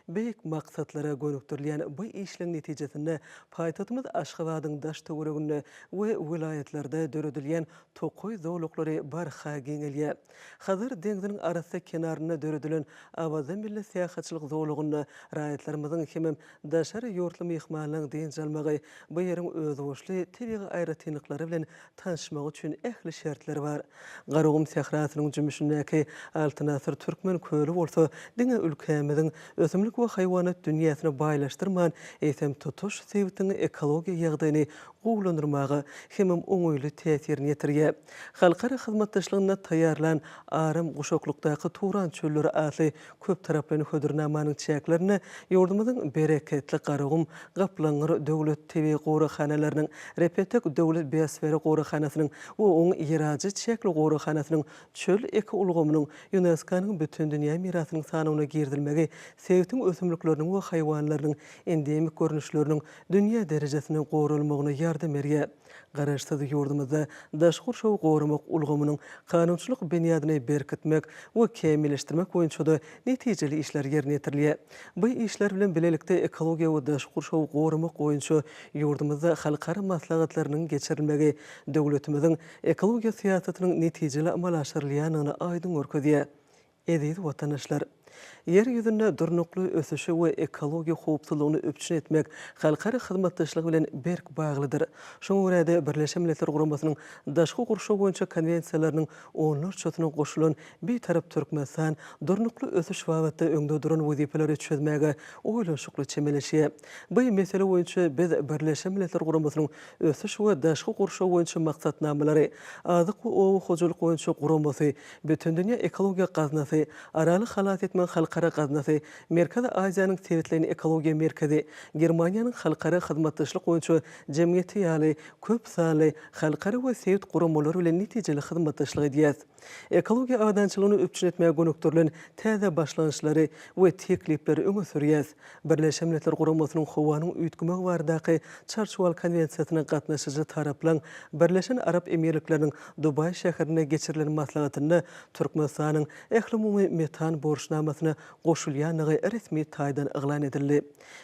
Beýik maksatlara gönükdirilýän bu işleň netijesinde paýtatymyz Aşgabatyň daş töwereginde we vilayetlerde döredilýän tokoy zowluklary barha geňelýär. Hazır deňziň arasy kenaryna döredilen Awaza milli syýahatçylyk zowlugyny raýatlarymyzyň hemem daşary ýurtly mehmanlaryň deňjalmagy bu ýeriň öz uşly tebigy aýratynlyklary bilen tanışmak üçin ähli şertler bar. Garagum sahrasynyň jümüşindäki Altynasır Türkmen köli bolsa, diňe ülkemiziň ösümlik we haýwanat dünýäsini baýlaşdyrman eýsem tutuş sebitini ekologiýa ýagdaýyny gowlandyrmagy hemem oňuýly täsirini ýetirýär. Halkara hyzmatdaşlygyna taýýarlan arym guşoklukdaky Turan çölleri atly köp taraply hödürnamanyň çäklerini ýurdumyzyň bereketli Garagum Gaplangyr döwlet tebi gorakhanalarynyň Repetek döwlet biosfera gorakhanasynyň we oň ýeraji çäkli gorakhanasynyň çöl eki ulgamynyň UNESCO-nyň bütün dünýä mirasynyň sanawyna girdilmegi sebitiň ösümlikleriniň we haýwanlarynyň endemik görnüşleriniň dünýä derejesine gorulmagyna ýardam berýär. Garaşsyz ýurdumyzda daşky gurşaw goramak ulgamynyň kanunçylyk benýadyny berkitmek we kemilleşdirmek boýunça da netijeli işler ýerine ýetirilýär. Bu işler bilen bilelikde ekologiýa we daşky gurşaw goramak boýunça ýurdumyzda halkara maslahatlarynyň geçirilmegi döwletimiziň ekologiýa syýasatynyň netijeli amala aşyrylýanyny aýdyn görkezýär. Eziz vatandaşlar, yer ýüzünde durnukly ösüşi we ekologiýa howpsuzlygyny öpçün etmek halkara hyzmatdaşlygy bilen berk baglydyr. Şoňa görä Birleşen Milletler Guramasynyň daşky gurşaw boýunça konwensiýalarynyň 10-çysyna goşulan bir tarap Türkmenistan durnukly ösüş wagtynda öňde duran wazipeleri çözmäge oýlanşykly çemeleşýär. Bu mesele boýunça biz Birleşen Milletler Guramasynyň ösüş we daşky gurşaw boýunça maksatnamalary, azyk we owu hojulyk boýunça guramasy, bütün dünýä ekologiýa gaznasy, aralyk halat etmek halkara gaznasy, Merkez Aziýanyň Sewitlerini ekologiýa merkezi, Germaniýanyň halkara hyzmatdaşlyk boýunça jemgyýeti ýaly köp sanly halkara we sewit guramalary bilen netijeli hyzmatdaşlyk edýär. Ekologiýa awdançylygyny öpçün etmäge gönükdirilen täze başlanýşlary we teklipleri öňe sürýär. Birleşen Milletler Guramasynyň howanyň üýtgümegi bardaky Çarşwal konwensiýasyna gatnaşyjy taraplan Birleşen Arap Emirlikläriniň Dubai şäherine geçirilen maslahatynda Türkmenistanyň ähli metan borçnamasyna goşulýanyny resmi taýdan eglan edildi.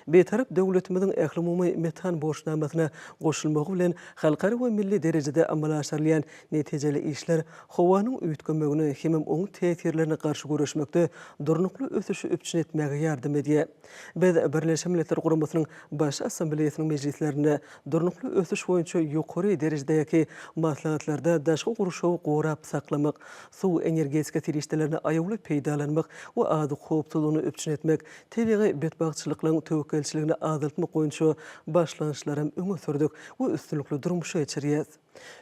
Betarap döwletimiziň ähli metan borçnamasyna goşulmagy bilen halkara we milli derejede amala aşyrylýan netijeli işler howanyň üýtgümegini hemem oň täsirlerine garşy görüşmekde durnukly ösüşi öpçün etmäge ýardam edýär. Biz Birleşen Milletler Guramasynyň baş assambleýasynyň mejlislerinde durnukly ösüş boýunça ýokary derejedäki maslahatlarda daşky gurşaw gorap saklamak, suw energetika tirişdelerini aýagly peýdalanmak we ady howpsuzlygyny öpçün etmek, tebigy betbagçylyklaryň töwekelçiligini azaltmak boýunça başlanýşlarym öňe sürdük we üstünlikli durmuşa geçirýär.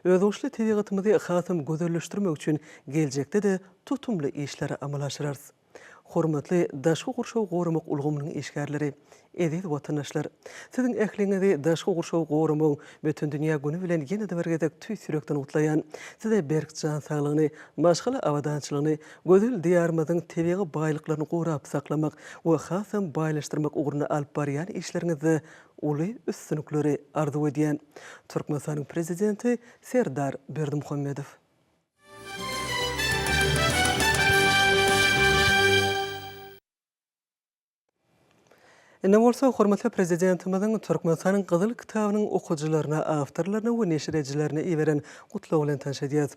Öz uşly tebigatymyzy hasam gözelleşdirmek üçin geljekde de tutumly işlere amala aşyrarys. hormatly daşky gurşaw gorumyk ulgamynyň eşgärleri, edil watandaşlar. Siziň ähliňizi daşky gurşaw gorumyň bütün dünýä güni bilen ýene-de bergedek tüý sürekden utlayan, size berk jan saglygyny, maşgala awadançylygyny, gözel diýarymyzyň tebigy baýlyklaryny gorap saklamak we hasam baýlaşdyrmak ugruna alyp barýan işleriňizde uly üstünlikleri arzu edýän Türkmenistanyň prezidenti Serdar Berdimuhammedow. Ene bolsa hormatly prezidentimiziň Türkmenistanyň Gyzyl kitabynyň okuwçylaryna, awtorlaryna we neşirejilerine iberen gutlaw bilen tanşadýas.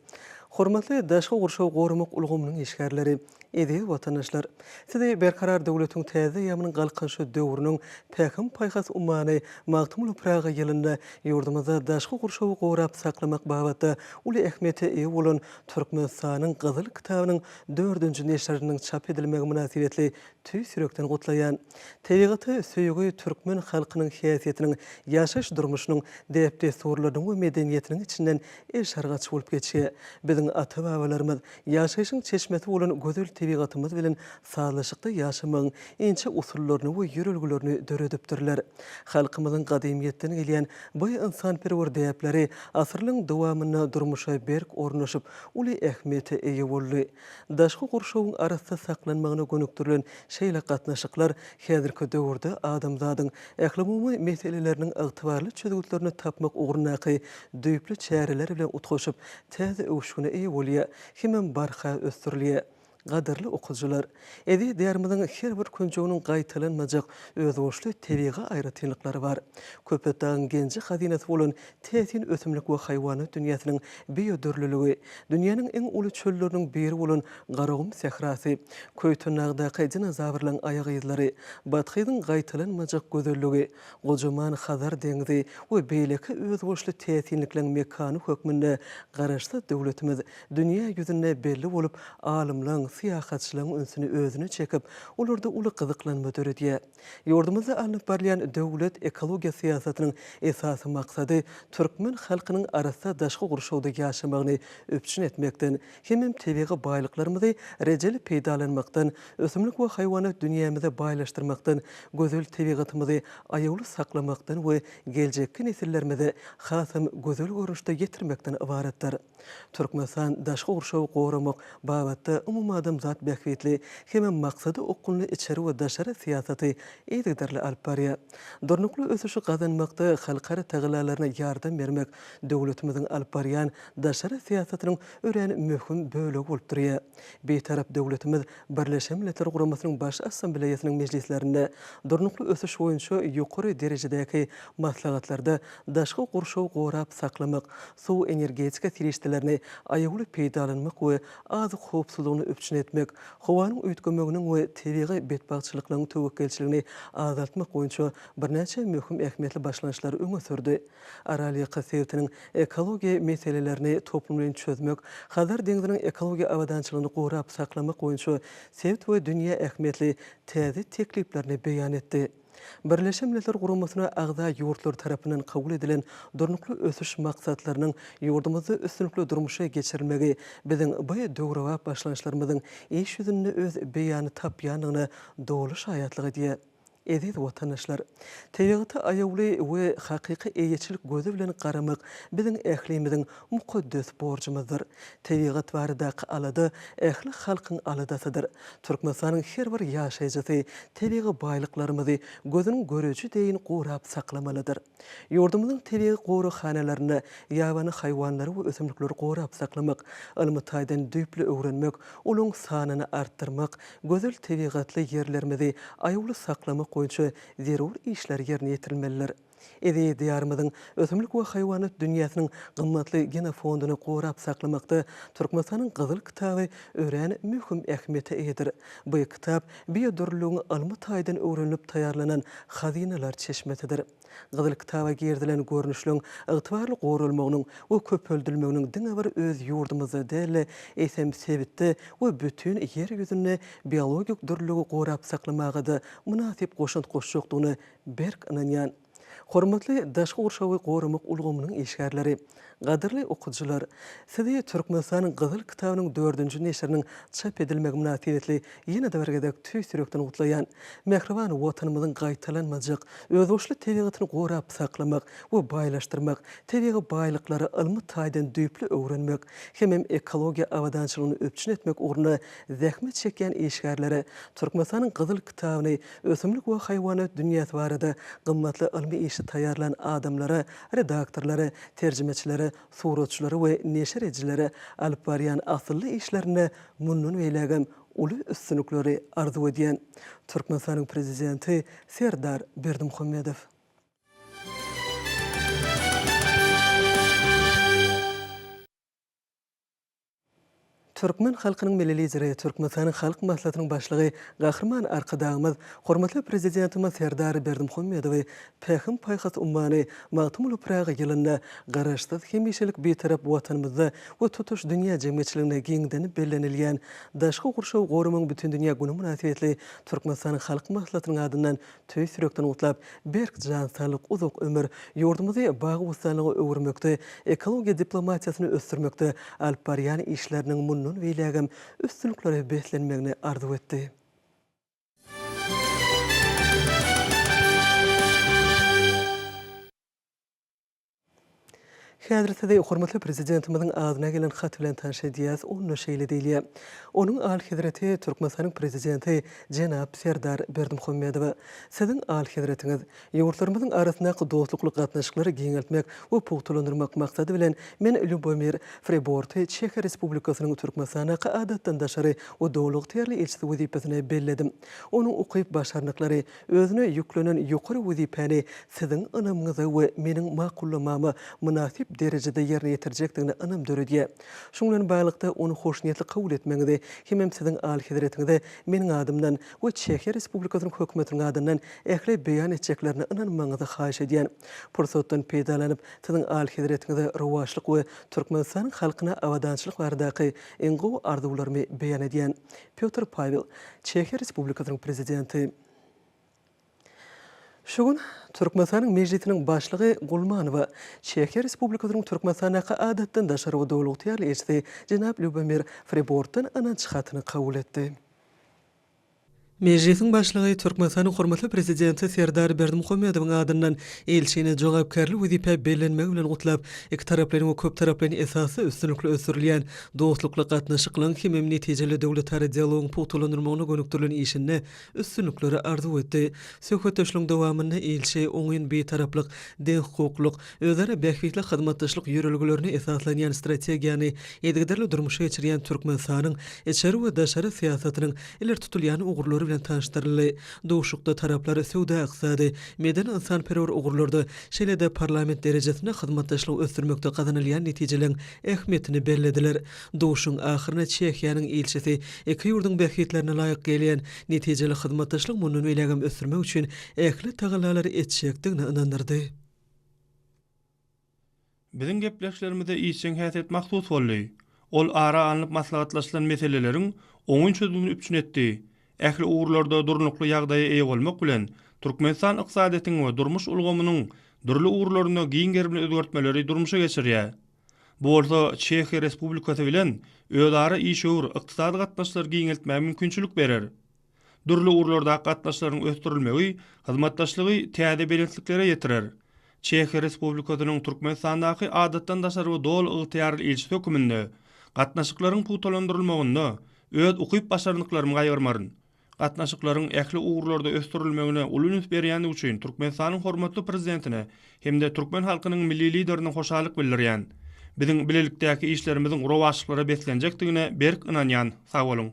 Hormatly daşky gurşaw gorumyk ulgamynyň eşgärleri, edil watandaşlar. Size berkarar döwletiň täze ýamynyň galkan şu döwrüniň pähim paýhas ummany magtymly praga ýylynda ýurdumyzda daşky gurşaw gorap saklamak babatda uly ähmiýete eýe bolan Türkmenistanyň Gyzyl kitabynyň 4-nji neşriniň çap edilmegi münasibetli tüý sürekden gutlayan, tebigaty söýgü türkmen halkynyň häsiýetiniň, ýaşaş durmuşynyň, depde sorlarynyň we medeniýetiniň içinden eşargaç bolup geçýär. Biziň ata-babalarymyz ýaşaşyň çeşmeti bolan gözel tebigatymyz bilen sazlaşykda ýaşamagyň ençe usullaryny we ýörelgilerini döredipdirler. Halkymyzyň gadymiyetden gelýän bu insanperwer däpleri asyrlyň dowamyna durmuşa berk ornaşyp uly ähmiýete eýe boldy. Daşky gurşawyň arasynda saklanmagyna gönükdirilen şeýle gatnaşyklar häzirki döwürde adamzadyň ähli meseleleriniň ygtybarly çözgütlerini tapmak ugrundaky düýpli çäreler bilen utgaşyp täze öwüşgüne eýe bolýar, hemem barha ösdürilýär. Gaderli okuwçylar, edi diýärimiziň her bir künjeginiň gaýtalanmajak özboşly tebigy aýratynlyklary bar. Köpetdaň genji hazinesi bolan täsin ösümlik we haýwanat dünýäsiniň biýodürlüligi, dünýäniň eň uly çölleriniň biri bolan Garagum sehrasy, Köýtünagdaky dinozawrlaryň aýagy ýyzlary, Bathyň gaýtalanmajak gözelligi, gojaman Hazar deňizi we beýleki özboşly täsinlikleň mekany hökmünde garaşsa döwletimiz dünýä ýüzünde belli bolup alymlaryň siýasatçylaryň ünsüni özüne çekip, ularda uly gyzyklanma döredýär. Ýurdumyzda alınıp barýan döwlet ekologiýa siýasatynyň esasy maksady türkmen halkynyň arasynda daşky gurşawda ýaşamagyny öpçün etmekden, hemem tebigy baýlyklarymyzy rejeli peýdalanmakdan, ösümlik we haýwanat dünýämize baýlaşdyrmakdan, gözel tebigatymyzy aýawly saklamakdan we geljekki nesillerimize hasam gözel görünüşde getirmekden ibaretdir. Türkmenistan daşky gurşaw goramak babatda adam zat bähwetli, hemem maksady okunly içeri we daşary siýasaty eýdigderli alyp barýar. Durnukly ösüşi gazanmakda halkara tagylaryna ýardam bermek döwletimiziň alyp barýan daşary siýasatynyň ören möhüm bölegi bolup durýar. Beýtarap döwletimiz Birleşen Milletler Guramasynyň baş assambleýasynyň mejlislerinde durnukly ösüş boýunça ýokary derejedäki maslahatlarda daşky gurşaw gorap saklamak, suw energetika tirişdelerini aýawly peýdalanmak we azyk howpsuzlygyny öpçün etmek, howanyň öýtgemeginiň we tebigy betbagçylyklaryň töwekelçiligini azaltmak boýunça birnäçe möhüm ähmiýetli başlanýşlar öňe sürdi. Araly Kasewtiniň ekologiýa meselelerini toplum bilen çözmek, Hazar deňiziniň ekologiýa awadançylygyny gorap saklamak boýunça Sewt we dünýä ähmiýetli täze tekliplerini beýan etdi. Birleşen Milletler Guramasyna agza ýurtlar tarapyndan kabul edilen durnukly ösüş maksatlarynyň ýurdumyzda üstünlikli durmuşa geçirilmegi biziň bu döwre başlanýşlarymyzyň iş ýüzünde öz beýany tapýanyny dogry şaýatlyk edýär. Edil watandaşlar, tebigaty aýawly we hakyky eýeçilik gözi bilen garamak biziň ählimiziň mukaddes borjumyzdyr. Tebigat baradaky alada ähli halkyň aladasydyr. Türkmenistanyň her bir ýaşaýjysy tebigi baýlyklarymyzy gözüniň görüji deýin gorap saklamalydyr. Ýurdumyzyň tebigi gorakhanalarynda ýabany haýwanlary we ösümlikleri gorap saklamak, ylmy-taýdan düýpli öwrenmek, olaň sanyny artdyrmak, gözel tebigatly ýerlerimizi aýawly saklamak boýunça zerur işler ýerine ýetirilmelidir. Edi diýarymyzyň ösümlik we haýwanat dünýäsiniň gymmatly genofonduny gorap saklamakda Türkmenistanyň Gyzyl kitaby ören möhüm ähmiýete eýdir. Bu kitap biýodürlügiň almy-taýdan öwrenilip taýýarlanan hazineler çeşmetidir. Gyzyl kitaba gerdilen görnüşlüň ygtybarly gorulmagynyň we köpöldürmeginiň diňe bir öz ýurdumyzda däle esem sebitde we bütün ýer ýüzünde biologik dürlügi gorap saklamagyda münasip goşunt goşjokdugyny berk ananýan. Hormatly daşky gurşawy gorumak ulgamynyň işgärleri, gaderli okudyjylar, sizi Türkmenistanyň Gyzyl kitabynyň 4-nji neşriniň çap edilmegi münasibetli ýene de bergedek tüýsürekden utlaýan, mehriban watanymyzyň gaýtalanmajak, özüňçli tebigatyny gorap saklamak we baýlaşdyrmak, tebiga baýlyklary ilmi taýdan düýpli öwrenmek, hem ekologiýa awadançylygyny öpçün etmek ugruna zähmet çekýän işgärlere Türkmenistanyň Gyzyl kitabyny ösümlik we haýwanat dünýäsi barada gymmatly ilmi işi taýýarlan adamlara, redaktorlara, terjimechilere, suratçylary we neşir edijilere alyp barýan asylly işlerine mundun beýlegem uly üstünlikleri arzu edýän Türkmenistanyň prezidenti Serdar Berdimuhammedow. Türkmen halkynyň milli lideri, Türkmenistanyň halk maslahatynyň başlygy Gahrman Arkadagymyz, hormatly prezidentimiz Serdar Berdimuhammedow Pähim paýhas ummany magtymly Praga ýylynda garaşsyz hemişelik betarap watanymyzda we tutuş dünýä jemgyýetçiligine giňden bellenilýän daşky gurşaw gorumyň bütün dünýä güni münasibetli Türkmenistanyň halk maslahatynyň adyndan tüýsürekden utlap berk jan sağlyk uzak ömür ýurdumyzy bagy ustanlygy öwürmekde, ekologiýa diplomatiýasyny ösdürmekde alyp barýan işleriniň mundun beýlegem üstünlikleri behlenmegini arzu etdi. Häzirde hormatly prezidentimiziň adyna gelen hat bilen tanşydýas, onu şeýle diýilýär. Onuň al Hazreti Türkmenistanyň prezidenti Jenap Serdar Berdimuhammedow, siziň al Hazretiňiz ýurtlarymyzyň arasyndaky dostlukly gatnaşyklary giňeltmek we pugtulandyrmak maksady bilen men Lubomir Freborty Çeх Respublikasynyň Türkmenistanyň adatdan daşary we dowluk terli elçisi wezipesine belledim. Onuň ukyp başarnyklary özüne ýüklenen ýokary wezipäni siziň anamyňyza we meniň makullamama münasip derecede yerine yetirjekdigine anam döredýär. Şoň bilen baýlykda onu hoşnýetli kabul etmeňizi hem siziň al Hazretiňizde meniň adymdan we Çeх Respublikasynyň hökümetiniň adyndan ähli beýan etjeklerini inanmaňyzy haýyş edýän. Pursatdan peýdalanyp siziň al Hazretiňizde rowaşlyk we Türkmenistanyň halkyna awadançylyk baradaky eň gowy arzuwlarymy beýan edýän Piotr Pavel, Çeх Respublikasynyň prezidenti. Şoň Türkmenistanyň mejlisiniň başlygy Gulmanowa, Çeх Respublikasynyň Türkmenistanyň adatdan daşary we dowluk terli elçisi Jenap Lubomir Frebortdan ananç hatyny kabul etdi. Mejlisiň başlygy Türkmenistanyň hormatly prezidenti Serdar Berdimuhammedowyň adyndan elçini jogapkärlik wezipä bellenmegi bilen gutlap, iki taraplaryň we köp taraplaryň esasy üstünlikli ösdürilýän dostlukly gatnaşyklaryň hem netijeli dowlatary dialogyň pugtulandyrmagyna gönükdirilen işine üstünlikleri arzu etdi. Söhbetdeşligiň dowamynda elçi oňyn betaraplyk, deň hukuklyk, özara bähwitlik hyzmatdaşlyk ýörelgilerini esaslanýan strategiýany edegderli durmuşa geçirýän Türkmenistanyň içeri we daşary siýasatynyň iler tutulýan ugurlary bilen tanıştyryldy. Dowşukda taraplar söwda iqtisady, meden insanperwer ugurlarda şeýle-de parlament derejesinde hyzmatdaşlyk ösdürmekde gazanylýan netijeleň ähmiýetini bellediler. Dowşuň ahyryna Çehiýanyň elçisi iki ýurduň bähwitlerine laýyk gelýän netijeli hyzmatdaşlyk munun beýlegem ösdürmek üçin ähli tagalary etjekdigine inandyrdy. Biziň gepleşlerimizde işçiň häsiýet maksud boldy. Ol ara alınıp maslahatlaşylan meseleleriň oňun çözümini üpçün etdi. Ähli ugurlarda durnukly ýagdaýa eýe bolmak bilen Türkmenistan ykdysadynyň we durmuş ulgamynyň dürli ugurlaryna giňger bilen özgertmeleri durmuşa geçirýär. Bu bolsa Çeх Respublikasy bilen özara işöwür ykdysady gatnaşlar giňeltmäge mümkinçilik berer. Dürli ugurlarda gatnaşlaryň ösdürilmegi hyzmatdaşlygy täze belentliklere ýetirer. Çeх Respublikasynyň Türkmenistandaky adatdan daşary we dol ygtyýarly elçisi höküminde gatnaşyklaryň pugtulandyrylmagynda öz ukyp başarnyklarymy gaýyrmaryn. Gatnaşyklaryň ähli ugurlarda ösdürilmegine ulunus berýäni üçin Türkmenistanyň hormatly prezidentine hemde türkmen halkynyň milli liderine hoşalyk bildirýän. Biziň bilelikdäki işlerimiziň rowaşlyklary beslenjekdigine berk inanýan. Sag bolun.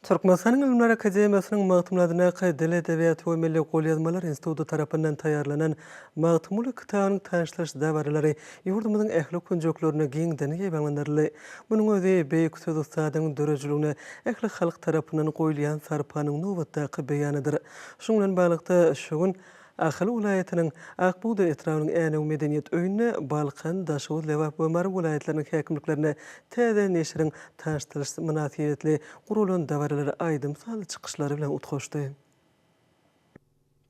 Türkmenistanyň Ilimler Akademiýasynyň magtymladyna Dil Edebiýaty we Milli Golýazmalar Instituty tarapyndan taýýarlanan magtymly kitabynyň tanışlaş dabarlary ýurdumyzyň ähli künjeklerini giňden ýeňlendirdi. Munyň özi beýik söz ustadynyň dörejiligine ähli halk tarapyndan goýulýan sarpanyň nowatdaky beýanydyr. Şoň bilen baglykda şu gün Ahly vilayatynyň Akbuğda etrawynyň äne medeniýet öýüne Balkan, Daşow, Lewap we Mar vilayatlarynyň häkimliklerine täze neşiriň tanıştyryş münasibetli gurulan dawarlary aýdym saly çykyşlary bilen utgaşdy.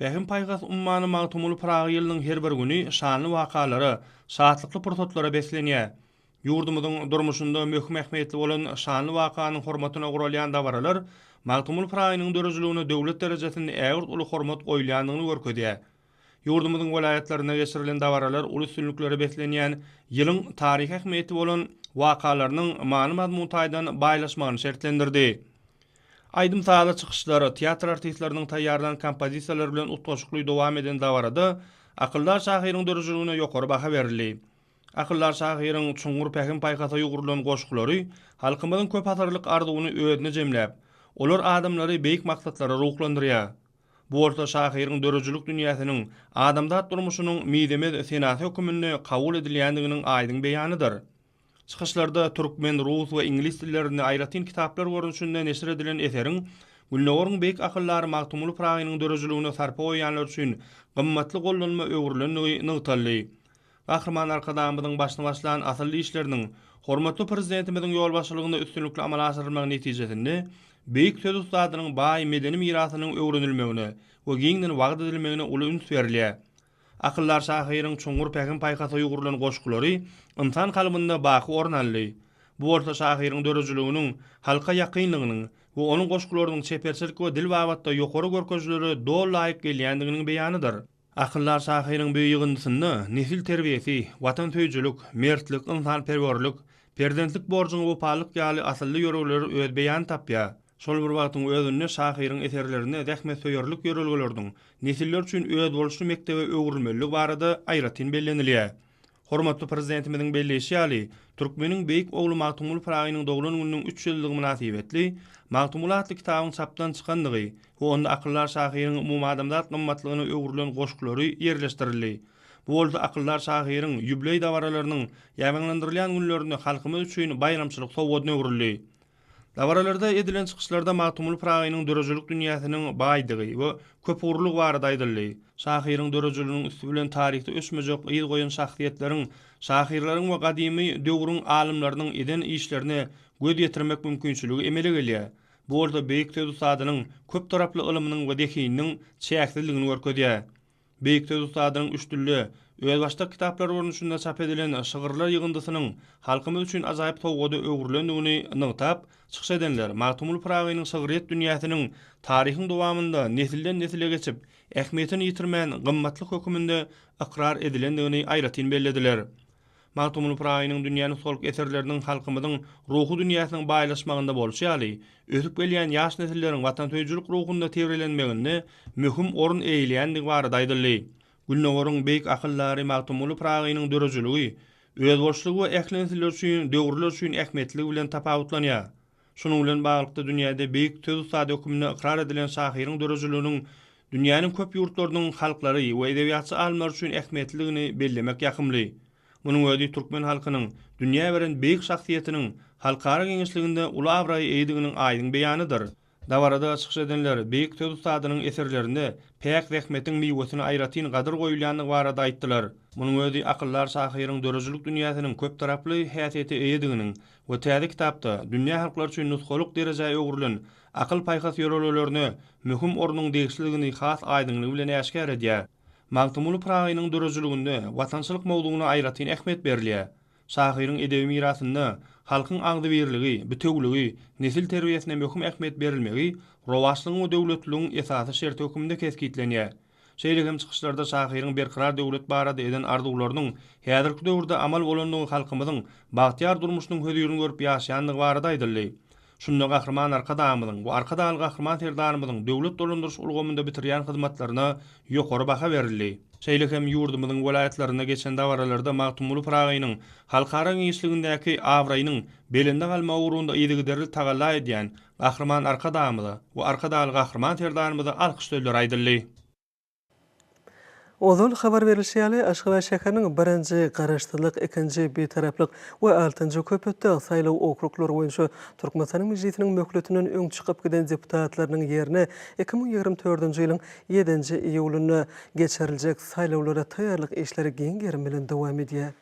Bähim paýgas ummany magtumul Praga ýylynyň her bir güni şanly wakalary, şatlykly pursatlara beslenýär. Yurdumyzyň durmuşynda möhüm ähmiýetli bolan şanly wakanyň hormatyna guralýan dabaralar magtumul Praganyň dörejiligine döwlet derejesinde ägirt uly hormat goýulýandygyny görkezýär. Yurdumyzyň welaýatlaryna geçirilen dabaralar uly üstünlükleri beslenýän ýylyň taryh ähmiýeti bolan wakalarynyň many mazmun taýdan baýlaşmagyny şertlendirdi. Aýdym taýda çykyşlary teatr artistleriniň taýýarlanan kompozisiýalary bilen utgaşykly dowam eden dabarada akyllar şahyryň dörejiligine ýokary baha berildi. Akyllar şahyryň çuňgur pähim paýkata ýugurulan goşguklary halkymyzyň köp hasarlyk arzuwyny ödüne jemläp, olar adamlary beýik maksatlara ruhlandyrýar. Bu orta şahyryň dörejilik dünýäsiniň adamzat durmuşynyň midemez senasy hökümine kabul edilýändiginiň aýdyň beýanydyr. Çıkışlarda Türkmen, Rus we İnglis dillerinde aýratyn kitaplar görünüşinde neşir edilen eseriň Gülnogorun beýik akyllary magtumul Praganyň dörejiligine sarpa goýanlar üçin gymmatly gollanma öwrülenligi nygtally. Gahrman arkadamyzyň başyna başlanan asylly işleriniň hormatly prezidentimiziň ýol başçylygynda üstünlikli amal asyrylmagy netijesinde beýik söz ustadynyň baý medeni mirasynyň öwrenilmegine we giňden wagt edilmegine uly üns berilýär. Akyllar şahyryň çuňgur pähim paýkata ýugurulan goşgulary insan kalbynda baky orn aldy. Bu orta şahyryň dörejiliginiň halka ýakynlygynyň we onuň goşgularynyň çeperçilik we dil wagtda ýokary görkezleri dol laýyk gelýändiginiň beýanydyr. Akyllar şahyryň bu ýygyndysynda nesil terbiýesi, watan söýjülük, mertlik, insanperwerlik, prezidentlik borjuny wepalyk ýaly asylly ýöregleri öz beýan tapýar. Şol bir wagtyň özünde şahyryň eserlerine dähme söýerlik ýöregeleriň nesiller üçin öz bolşy mektebe öwrülmeligi barada aýratyn bellenilýär. Hormatly prezidentimiziň belleşi ýaly Türkmeniň beýik ogly Magtumul Praganyň doglan gününiň 3 ýyllygy münasibetli Magtumul atly kitabyň çapdan çykandygy we onda akyllar şahyryň umumy adamzat gymmatlygyny öwrülen goşgulary ýerleşdirildi. Bu bolsa akyllar şahyryň ýübiley dawaralarynyň ýaňlandyrylýan günlerinde halkymyz üçin bayramçylyk sowgadyny öwrüldi. Dabaralarda edilen çıkışlarda Magtumul Praganyň dörejilik dünýäsiniň baýdygy we köp uğurluk barada aýdyldy. Şahyryň dörejiliginiň üstü bilen tarihde ösmejek ýyl goýan şahsiýetleriň, şahyrlaryň we gadymy döwrüň alimlarynyň eden işlerine göz ýetirmek mümkinçiligi emele gelýär. Bu orada beýik söz ustadynyň köp taraply ilminiň we dehynyň çäksizligini görkezýär. Beýik söz ustadynyň üstünlüği öz başda kitaplar görünüşinde çap edilen şygyrlar ýygyndysynyň halkymyz üçin ajaýyp sowgady öwrülendigini nygtap çykyş edenler Magtumul Praganyň şygyryet dünýäsiniň taryhyň dowamında nesilden nesile geçip ähmiýetini ýitirmän gymmatly höküminde ikrar edilendigini aýratyn bellediler. Magtumul Praganyň dünýäni solk eserleriniň halkymyzyň ruhy dünýäsiniň baýlaşmagynda bolşy ýaly ösüp gelýän ýaş nesilleriň watan söýjülük ruhunda tewrelenmeginde möhüm orun eýilýändigi barada aýdyldy. Gülnogorun beýik akyllary Magtumul Praganyň dörejiligi öz bolşulygy we ählensiler üçin döwürler üçin ähmiýetligi bilen tapawutlanýar. Şunuň bilen baglykda dünýäde beýik söz usady hökümine ikrar edilen şahyryň dörejiliginiň dünýäniň köp ýurtlarynyň halklary we edebiýatçy alimler üçin ähmiýetligini bellemek ýakymly. Munyň özi türkmen halkynyň dünýä beren beýik şahsiýetiniň halkara geňişliginde uly awraý eýdiginiň aýdyň beýanydyr. Dawarada çykyş edenler beýik söz ustadynyň eserlerinde päk rahmetiň miwesini aýratyn gadyr goýulýandygy barada aýtdylar. Munyň özi akyllar şahyryň dörejilik dünýäsiniň köp taraply häsiýeti eýdiginiň we täze kitapda dünýä halklary üçin nusgalyk derejäge öwrülen akyl paýgas ýöregelerini möhüm ornuň degişligini has aýdynlygy bilen äşkär edýär. Magtumul Praganyň dörejiliginde watançylyk mowdugyna aýratyn ähmiýet berilýär. Şahyryň edebi mirasynda halkyň aňdy birligi, bütünligi, nesil terbiýesine möhüm ähmiýet berilmegi rowaçlygyň we döwletligiň esasy şert höküminde kesgitlenýär. Şeýlegem çykyşlarda şahyryň berkirar döwlet barada eden arzuwlarynyň häzirki döwürde amal bolandygy halkymyzyň bagtyar durmuşynyň hödürini görüp ýaşaýandygy barada aýdyldy. Şunda gahrman arkadamyzyň we arkadaly gahrman terdarmyzyň döwlet dolandyryş ulgamynda bitirýän hyzmatlaryna ýokary baha berildi. Şeýlegem ýurdumyzyň welaýatlaryna geçen dawaralarda Magtumul Praganyň halkara geňişligindäki awraýynyň belinde galma ugrunda ýydygy deril tagalla edýän gahrman arkadamyzy we arkadaly gahrman terdarmyzy alkyş söýler aýdyldy. Ozul habar berilýär, Aşgabat şäheriniň 1-nji garaşdyrlyk, 2-nji betaraplyk we 6-njy köpetde saýlaw okruglary boýunça Türkmenistanyň mejlisiniň möhletiniň öň çykyp giden deputatlarynyň ýerine 2024-nji ýylyň 7-nji iýulyna geçiriljek saýlawlara taýýarlyk işleri giň bilen dowam edýär.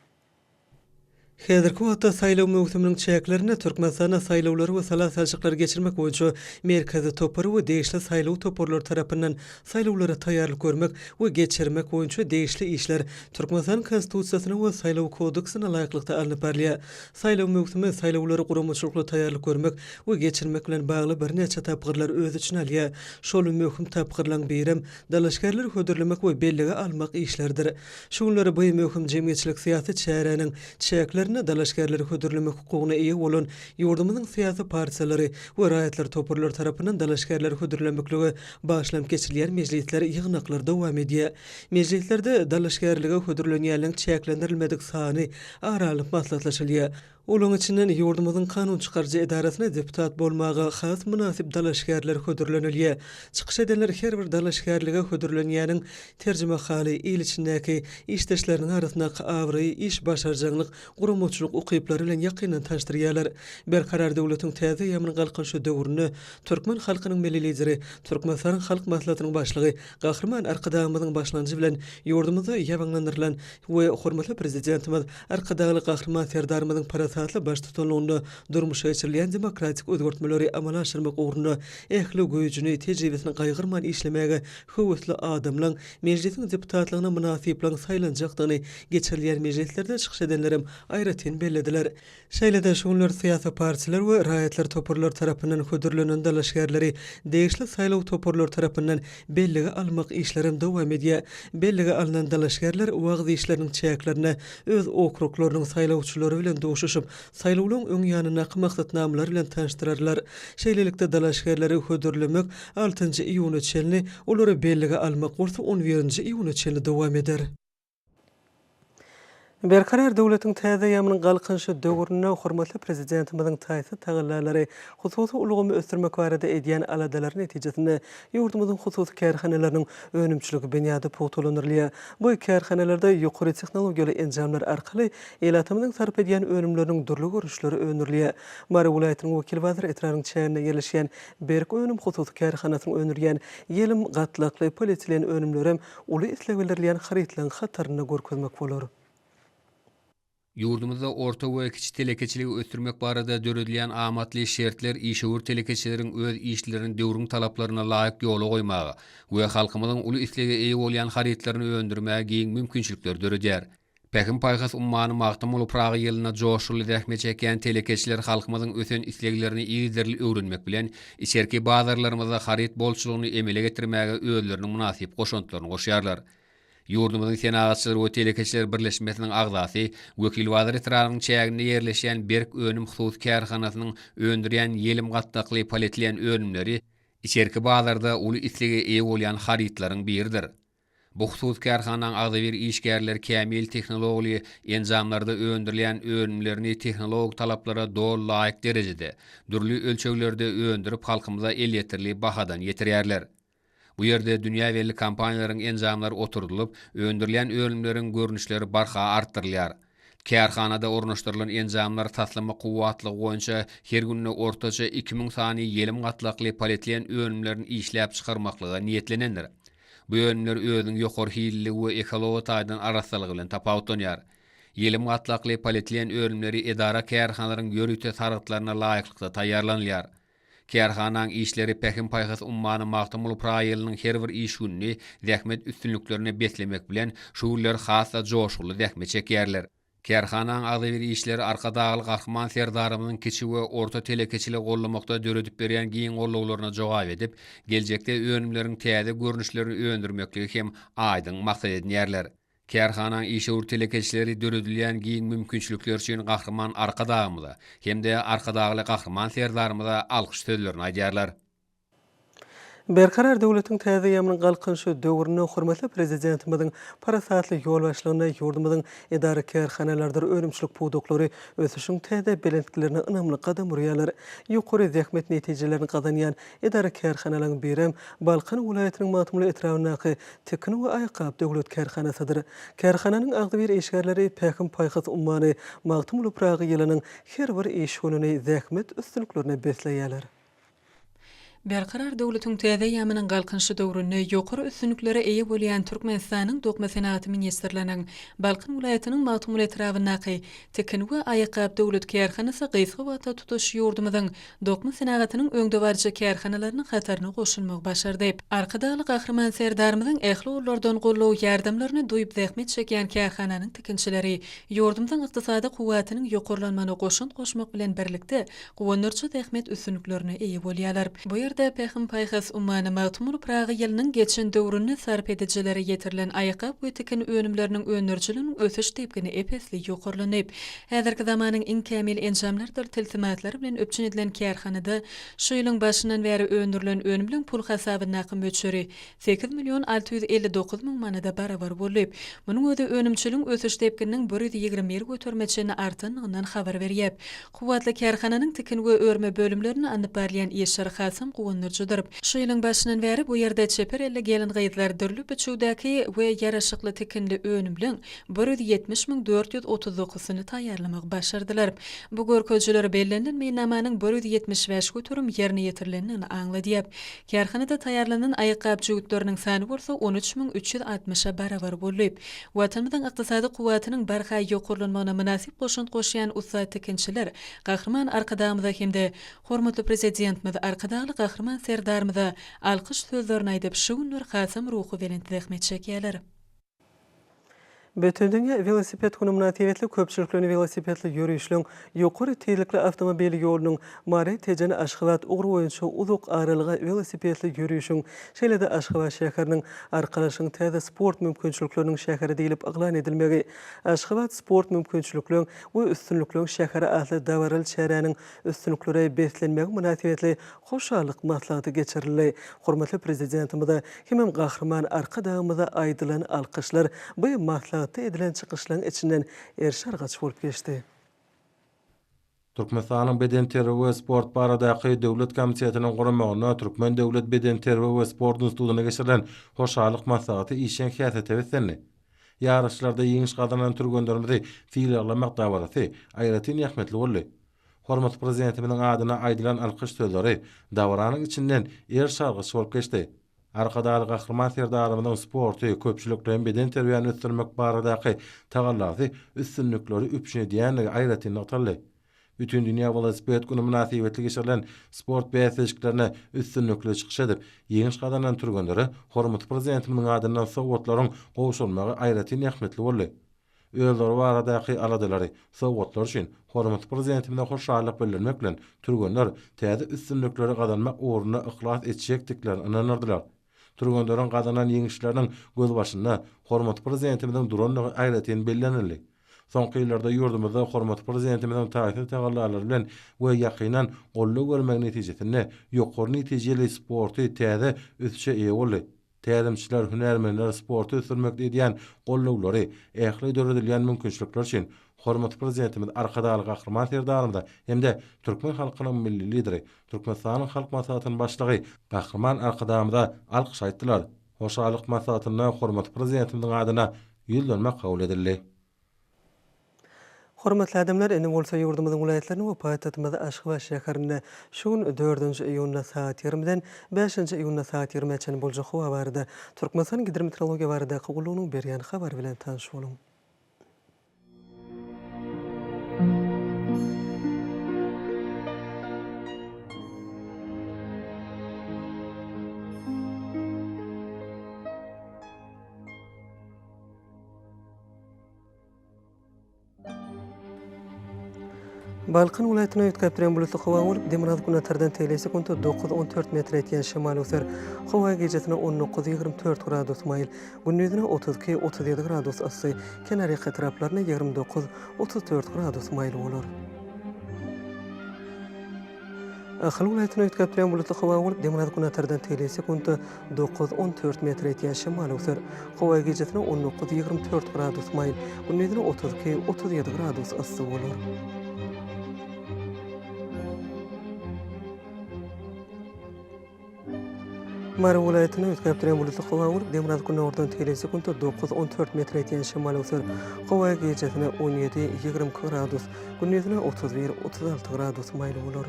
Häzirki wagtda saýlaw möhüminiň çäklerini Türkmenistana saýlawlary we salat-salçyklar geçirmek boýunça merkezi topary we degişli saýlaw toporlary tarapyndan saýlawlara taýýarlyk görmek we geçirmek boýunça degişli işler Türkmenistan konstitusiýasyna we saýlaw kodeksyna laýyklykda alınıp berýär. Saýlaw möhümi saýlawlary guramaçylykly taýýarlyk görmek we geçirmek bilen bagly bir neçe tapgyrlar öz içine alýar. Şol möhüm tapgyrlaryň birim dalaşgärleri hödürlemek we bellige almak işlerdir. Şunlary bu möhüm jemgyýetçilik syýasy çäreniň çäklerini dalaşgärleri hödürlemek hukugyna eýe bolan ýurdumyzyň syýasy partiýalary we raýatlar toporlary tarapyndan dalaşgärleri hödürlemekligi başlam geçirilýär mejlisler ýygnaklarda dowam edýär. Mejlislerde dalaşgärlige hödürlenýärligiň çäklendirilmedik sany aralyp maslahatlaşylýar. Olaň içinden ýurdumyzyň kanun çykarjy edarasyna deputat bolmagy has münasip dalaşgärler hödürlenilýär. Çykyş edenler her bir dalaşgärlige hödürlenýäniň terjime haly il içindäki işdeşleriniň arasynda awry iş başarjaglyk guramaçylyk ukyplary bilen ýakynan tanışdyrýarlar. Berkarar döwletiň täze ýamyny galkyn şu döwrüni Türkmen halkynyň milli lideri, Türkmenistan halk maslahatynyň başlygy Gahrman Arkadagymyzyň başlanjy bilen ýurdumyzda ýabanlandyrylan we hormatly prezidentimiz Arkadagy Gahrman Serdarymyzyň satly baş tutanlygyny durmuşa geçirilýän demokratik özgörtmeleri amala aşyrmak ugruna ähli güýjüni tejribesini gaýgyrman işlemege höwüsli adamlaryň mejlisiň deputatlygyna münasipleň saýlanjakdygyny geçirilýän mejlislerde çykyş edenlerim aýratyn bellediler. Şeýlede şunlar syýasy partiýalar we raýatlar toporlary tarapyndan hödürlenen dalaşgärleri degişli saýlaw toporlary tarapyndan belligi almak işlerim dowam edýär. Belligi alynan dalaşgärler wagty işleriniň çäklerini öz okruklarynyň saýlawçylary bilen doşuşyp saýlawlaryň öň ýanyna maksatnamalar bilen tanışdyrarlar. Şeýlelikde dalaşgärleri hödürlemek 6-njy iýuny çelni olary belligi almak bolsa 11-nji iýuny çelni dowam eder. Berkarar döwletiň täze ýamynyň galkynşy döwrüne hormatly prezidentimiziň taýsy tagallalary hususy ulgamy ösdürmek barada edýän aladalar netijesinde ýurdumyzyň hususy kärhanalarynyň önümçiligi beňada putulanyrlýar. Bu kärhanalarda ýokary tehnologiýaly enjamlar arkaly elatymyň sarp edýän önümleriniň durly görüşleri önürlýär. Mary welaýatynyň wekil wazir etraryň çäğine ýerleşýän Berk önüm hususy kärhanasynyň önürýän ýelim gatlakly polietilen önümlerim uly islegilerliýän haritlaryň hataryny görkezmek bolar. Yurdumuzda orta we kiçik telekeçiligi ösdürmek barada döredilýän amatly şertler işewür telekeçileriň öz işlerini döwrüň talaplaryna laýyk ýola goýmagy we halkymyzyň uly islege eýe bolýan haritlaryny öndürmäge giň mümkinçilikler döredýär. Pekin paýhas ummany magtymly Praga ýylyna joşuly dähme çekýän telekeçiler halkymyzyň ösen isleglerini ýyzderli öwrenmek bilen içerki bazarlarymyzda harit bolçulugyny emele getirmäge özleriniň münasip goşantlaryny goşýarlar. Yurdumyzyň senagatçylary we telekeçiler birleşmesiniň agzasy wekil wazir etrarynyň çäginde ýerleşýän Berk önüm hususy kärhanasynyň öndürýän ýelim gatlakly polietilen önümleri içerki bazarda uly islege eýe bolýan haritlaryň biridir. Bu hususy kärhananyň agzy bir işgärler kämil tehnologiýaly enjamlarda öndürilen önümlerini tehnologik talaplara dol laýyk derejede, dürli ölçeglerde öndürüp halkymyza el ýetirli bahadan ýetirýärler. Bu ýerde dünýä belli kompaniýalaryň enjamlary oturdulup, öndürilen önümleriň görnüşleri barha artdyrylýar. Kärhanada ornaşdyrylan enjamlar taslama kuwwatlygy boýunça her günne ortaça 2000 sany ýelim gatlakly polietilen önümlerini işläp çykarmaklyga niýetlenendir. Bu önümler özüň ýokary hilligi we ekologik taýdan araslygy bilen tapawutlanýar. Ýelim gatlakly polietilen önümleri edara kärhanalaryň ýörükde sargıtlaryna laýyklykda taýýarlanýar. Kärhananyň işleri pekin paýhas ummany magtymly Praga ýylynyň her bir iş günni zähmet üstünliklerini beslemek bilen şuwlar hasa joşuly zähmet çekýärler. Kärhananyň agzy bir işleri Arkadagy Gahrman Serdarymynyň kiçik we orta telekeçilik gollamakda döredip berýän giň gollawlaryna jogap edip, geljekde önümleriň täze görnüşlerini öndürmekligi hem aýdyň maksat edýärler. Kärhananyň işewür telekeçileri döredilýän giň mümkinçilikler üçin Gahrman Arkadagymyza hem-de Arkadagy Gahrman Serdarymyza alkyş sözlerini aýdýarlar. Berkarar döwletiň täze ýamynyň galkynşy döwrüne hormatly prezidentimiziň parasatly ýol başlygyna ýurdumyzyň edara kärhanalarda önümçilik pudoklary ösüşiň täze belentlerini ynamly gadam urýarlar. Ýokary zähmet netijelerini gazanýan edara kärhanalaryň birim Balkan welaýatynyň matymly etrawynaky Tekin we Aýkap döwlet kärhanasydyr. Kärhananyň agdy bir işgärleri pekin paýhas ummany magtymly Praga ýylynyň her bir iş gününi zähmet üstünliklerine besleýärler. Berqarar döwletiň täze ýamynyň galkynşy döwründe ýokary üstünliklere eýe bolýan Türkmenistanyň dokma senaty ministrleriniň Balkan vilayatynyň Matmul etrawynaky tekin we aýakap döwlet kärhanasy gysga wagtda tutuş ýurdumyň dokma senatynyň öňde barjy kärhanalarynyň hataryna goşulmak başardy. Arkadaly gahrman serdarymyň ähli ullardan gollaw ýardamlaryny duýup zähmet çekýän kärhananyň tekinçileri ýurdumyň ykdysady kuwatynyň ýokarlanmagyna goşun goşmak bilen birlikde gowunurça zähmet üstünliklerine eýe bolýarlar. Pähim paýhas ummany Matmul Praga ýylynyň geçen döwründe sarp edijileri ýetirilen aýakap we tekin önümleriniň önürçiliniň ösüş tepkini epesli ýokarlanyp, häzirki zamanyň iň kämil enjamlardyr tiltimatlary bilen öpçün edilen kärhanada şu ýylyň başyndan bäri öndürilen önümliň pul hasabyna möçeri 8.659.000 manada barabar bolup, munyň özi önümçiliň ösüş tepkiniň 121 götürmeçini artanyňdan habar berýär. Kuwatly kärhananyň tekin we örme bölümlerini anyp barýan Ýeşar Hasam gowunurçydyr. Şu ýylyň başyndan bäri bu ýerde çeper elle gelin gaýtlar dürlüp biçüwdäki we ýaraşykly tekinli önümliň 170.439-syny taýýarlamak başardylar. Bu görkezjiler bellenlen meýnamanyň 175 götürüm ýerine ýetirilenini aňladyp, kärhanada taýýarlanan aýakap jügütleriniň sany bolsa 13.360-a barabar bolup, watanymyň ykdysady kuwatynyň barha ýokarlanmagyna münasip goşun goşýan usta tekinçiler gahrman arkadamyda hemde hormatly prezidentimiz arkadaly gahrman serdarymyza alkyş sözlerini aýdyp şu günler Hasam ruhy bilen zähmet çekýärler. Bütün dünya velosiped günü münasibetli köpçülüklerini velosipedli yürüyüşlüğün yukarı teylikli avtomobil yolunyň Mary Tejeni Aşgabat uğru boyunça uzak aralyga velosipedli yürüyüşün şeýlede Aşgabat şäheriniň arkalaşyň täze sport mümkinçilikleriniň şäheri diýilip aglan edilmegi, Aşgabat sport mümkinçilikleriniň we üstünlikleriň şäheri ahly dawaryl şäheriniň üstünlikleri beslenmegi münasibetli hoşallyk maslahaty geçirildi. Hormatly prezidentimiz hem gahrman arkadamyza aýdylan alkyşlar bu maslahat edilen çıkışlaryň içinden erşargaç bolup geçdi. Türkmenistanyň Beden terbiýe we sport baradaky döwlet komitetiniň gurulmagyna Türkmen Döwlet Beden terbiýe we sport institutyna geçirilen hoşallyk maslahaty işen häsiýete besenli. Ýarışlarda ýeňiş gazanan türgenlerimizi fiýlamak dawarasy aýratyn ýahmetli boldy. Hormatly prezidentimiň adyna aýdylan alkyş sözleri dawaranyň içinden erşargaç bolup geçdi. Arkadaly gahrman serdarymyň sporty köpçülikden beden terbiýany ötürmek baradaky tagallazy üstünlikleri üpşine diýenligi aýratyn noktaly. Bütün dünýä velosiped günü münasibetli geçirilen sport bäsleşiklerine üstünlikli çykyş edip, ýeňiş gazanan türgenleri hormatly prezidentimiň adyndan sowgatlaryň gowşulmagy aýratyn ýahmetli boldy. Özleri baradaky aladylary sowgatlar üçin hormatly prezidentimiň hoşallyk bildirmek bilen türgenler täze üstünlikleri gazanmak uğruna ihlas etjekdiklerini inanyrdylar. Türgenlerin gazanan ýeňişleriniň göz başynda hormatly prezidentimiň duranlygy aýratyn bellenildi. Soňky ýyllarda ýurdumyzda hormatly prezidentimiň taýsir tegallalary bilen we ýakynan gollaw görmek netijesinde ýokary netijeli sporty täze ösüşe eýe boldy. Täzimçiler, hünärmenler sporty ösürmek diýen gollawlary ähli döredilýän mümkinçilikler üçin hormatly prezidentimiz arkadaly gahrman serdarymda hemde Türkmen halkynyň milli lideri, Türkmenistanyň halk maslahatynyň başlygy gahrman arkadamyza alkyş aýtdylar. Hoşallyk maslahatyna hormatly prezidentimiň adyna ýyldönmek kabul edildi. Hormatly adamlar, indi bolsa ýurdumyzyň vilayatlaryny we paýtagtymyzda Aşgabat şäherinde şu gün 4-nji iýunda saat 20-den 5-nji iýunda saat 20-çe boljak howa barada Türkmenistan hidrometeorologiýa baradaky gulunyň berýän habar bilen tanış boluň. Balkan vilayatyna ötkäpdiren bulutly howa bolup, Demiraz günetardan telesekunda 9-14 metr etýän şemal öser. Howa gecesine 19-24 gradus maýl, gündüzine 32-37 gradus asy, kenary etraplaryna 29-34 gradus maýl bolar. Ahal vilayatyna ötkäpdiren bulutly howa bolup, Demiraz günetardan telesekunda 9-14 metr etýän şemal öser. Howa gecesine 19-24 gradus maýl, gündüzine 32-37 gradus asy bolar. Mary vilayatyna ötkäpdiren bulutly howa bolup, Demiraz günetardan telesekunda 9-14 metr etýän şemal öser. Howa gecesine 17-20 gradus, gündüzine 31-36 gradus maýl bolar.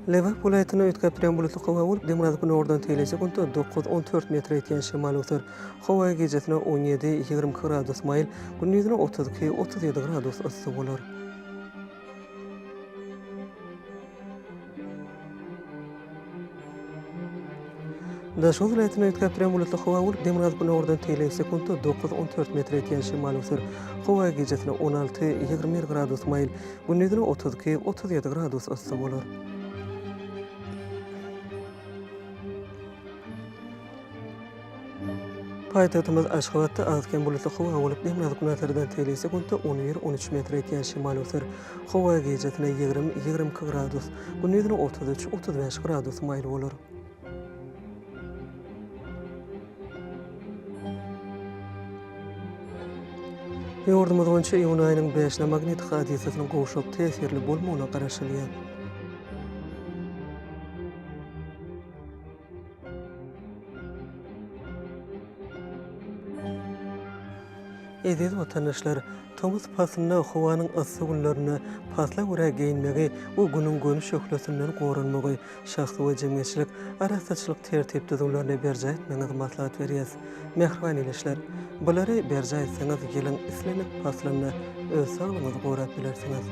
Lewap vilayatyna ötkäpdiren bulutly hawa bolup Demiraz güni ordan teýlese günde 9-14 metr ýetýän şemal öter. Hawa gejetine 17-20 gradus maýl, gündüzine 32-37 gradus ysy bolar. Daşol vilayatyna ötkäpdiren bulutly hawa bolup Demiraz güni ordan teýlese günde 9-14 metr ýetýän şemal öter. Hawa gejetine 16-21 gradus maýl, gündüzine 32-37 gradus ysy bolar. Paytahtymyz Aşgabatda azken bulutly hawa bolup Demiraz günatardan teýlese günde 11-13 metr ýetýän şemal öter. Hawa gejetine 20-22 gradus, gündüzine 33-35 gradus maýl bolar. Ýurdumyz boýunça iýun aýynyň 5-nä magnetik hadisasynyň gowşap täsirli bolmagyna garaşylýar. Eziz watandaşlar, Tomuz pasyna howanyň ysy günlerine pasla görä geýinmegi we günüň gönüş şöhlesinden gorunmagy, şahsy we jemgyýetçilik arasaçylyk tertip düzümlerine berja etmeňiz maslahat berýäs. Mehriban eleşler, bulary berja etseňiz gelen islenip paslanyny öz saglygyňyzy gorap bilersiňiz.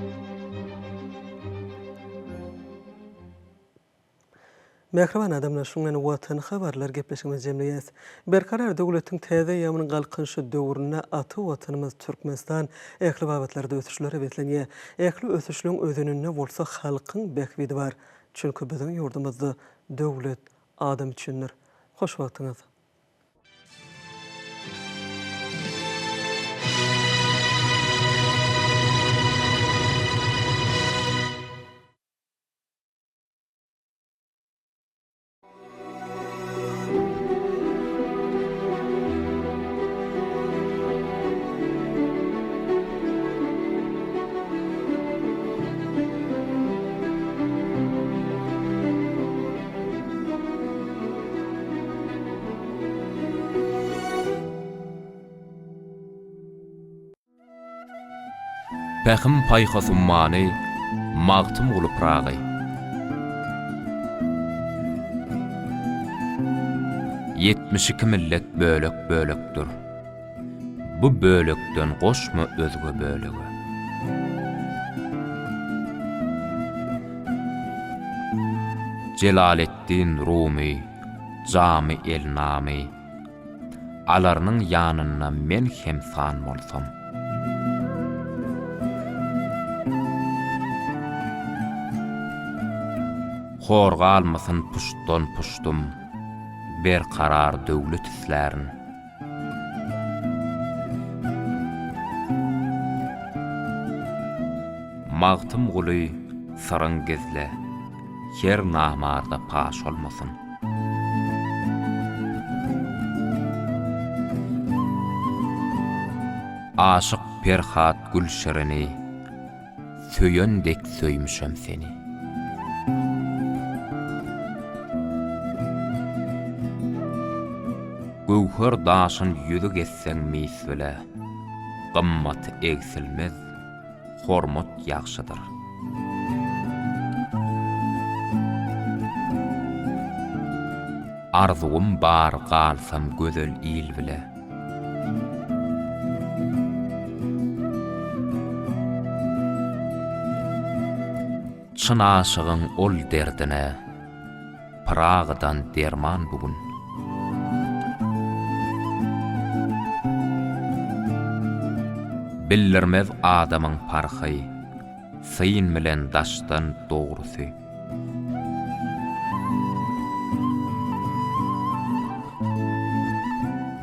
Mehriban adamlar şuňdan watan habarlar gepleşigimiz jemleýäs. Berkarar döwletiň täze ýamynyň galkynşy döwrüne aty watanymyz Türkmenistan ähli babatlarda ösüşlere betlenýär. Ähli ösüşlüň özününde bolsa halkyň bekbidi bar. Çünki biziň ýurdumyzda döwlet adam üçindir. Hoş wagtyňyz. Pähim paýhasymany magtym gulupragy. Yetmişiki millet bölek-bölekdir. Bu bölekden goşma özge bölegi. Celaleddin Rumi, Jami el-Nami, alarynyň ýanyna men hem san bolsam. Horga almasyn puştdan puştum, berkarar döwlet islärin. Magtym guly saryň gezle, her nahmarda paş olmasyn. Aşyk Perhat Gülşerini, söýendek söýmüşem seni. Gowher daşyn ýüzü geçseň misle, gymmat egsilmez, hormat ýagşydyr. Arzum bar galsam gözel il bile. Çyn aşygyň ol derdine, Pragadan derman bugun. Billermez adamyň parhy, syyn bilen daşdan dogrusy.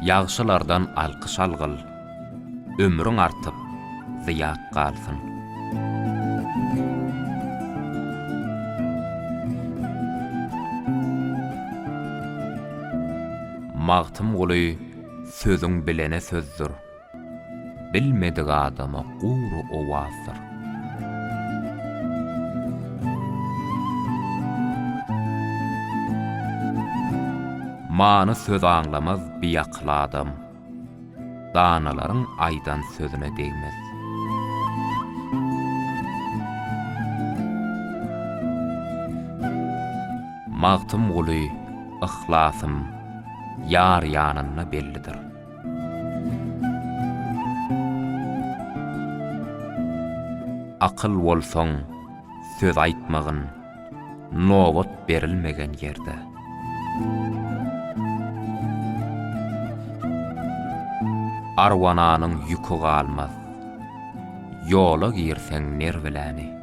Ýagşylardan alkyş algyl, ömrüň artyp, ziýat galsyn. Magtym guly sözüň bilene sözdür. Bilmedik adama guru ovazdır. Many söz anlamaz biyaklı adam, danaların aydan sözüne değmez. Magtym guly, ihlasym yar ýanyna bellidir. Akyl bolsaň söz aýtmagyn nowat berilmegen ýerde. Arwananyň ýükü galmaz. Yola girseň nerbiläni.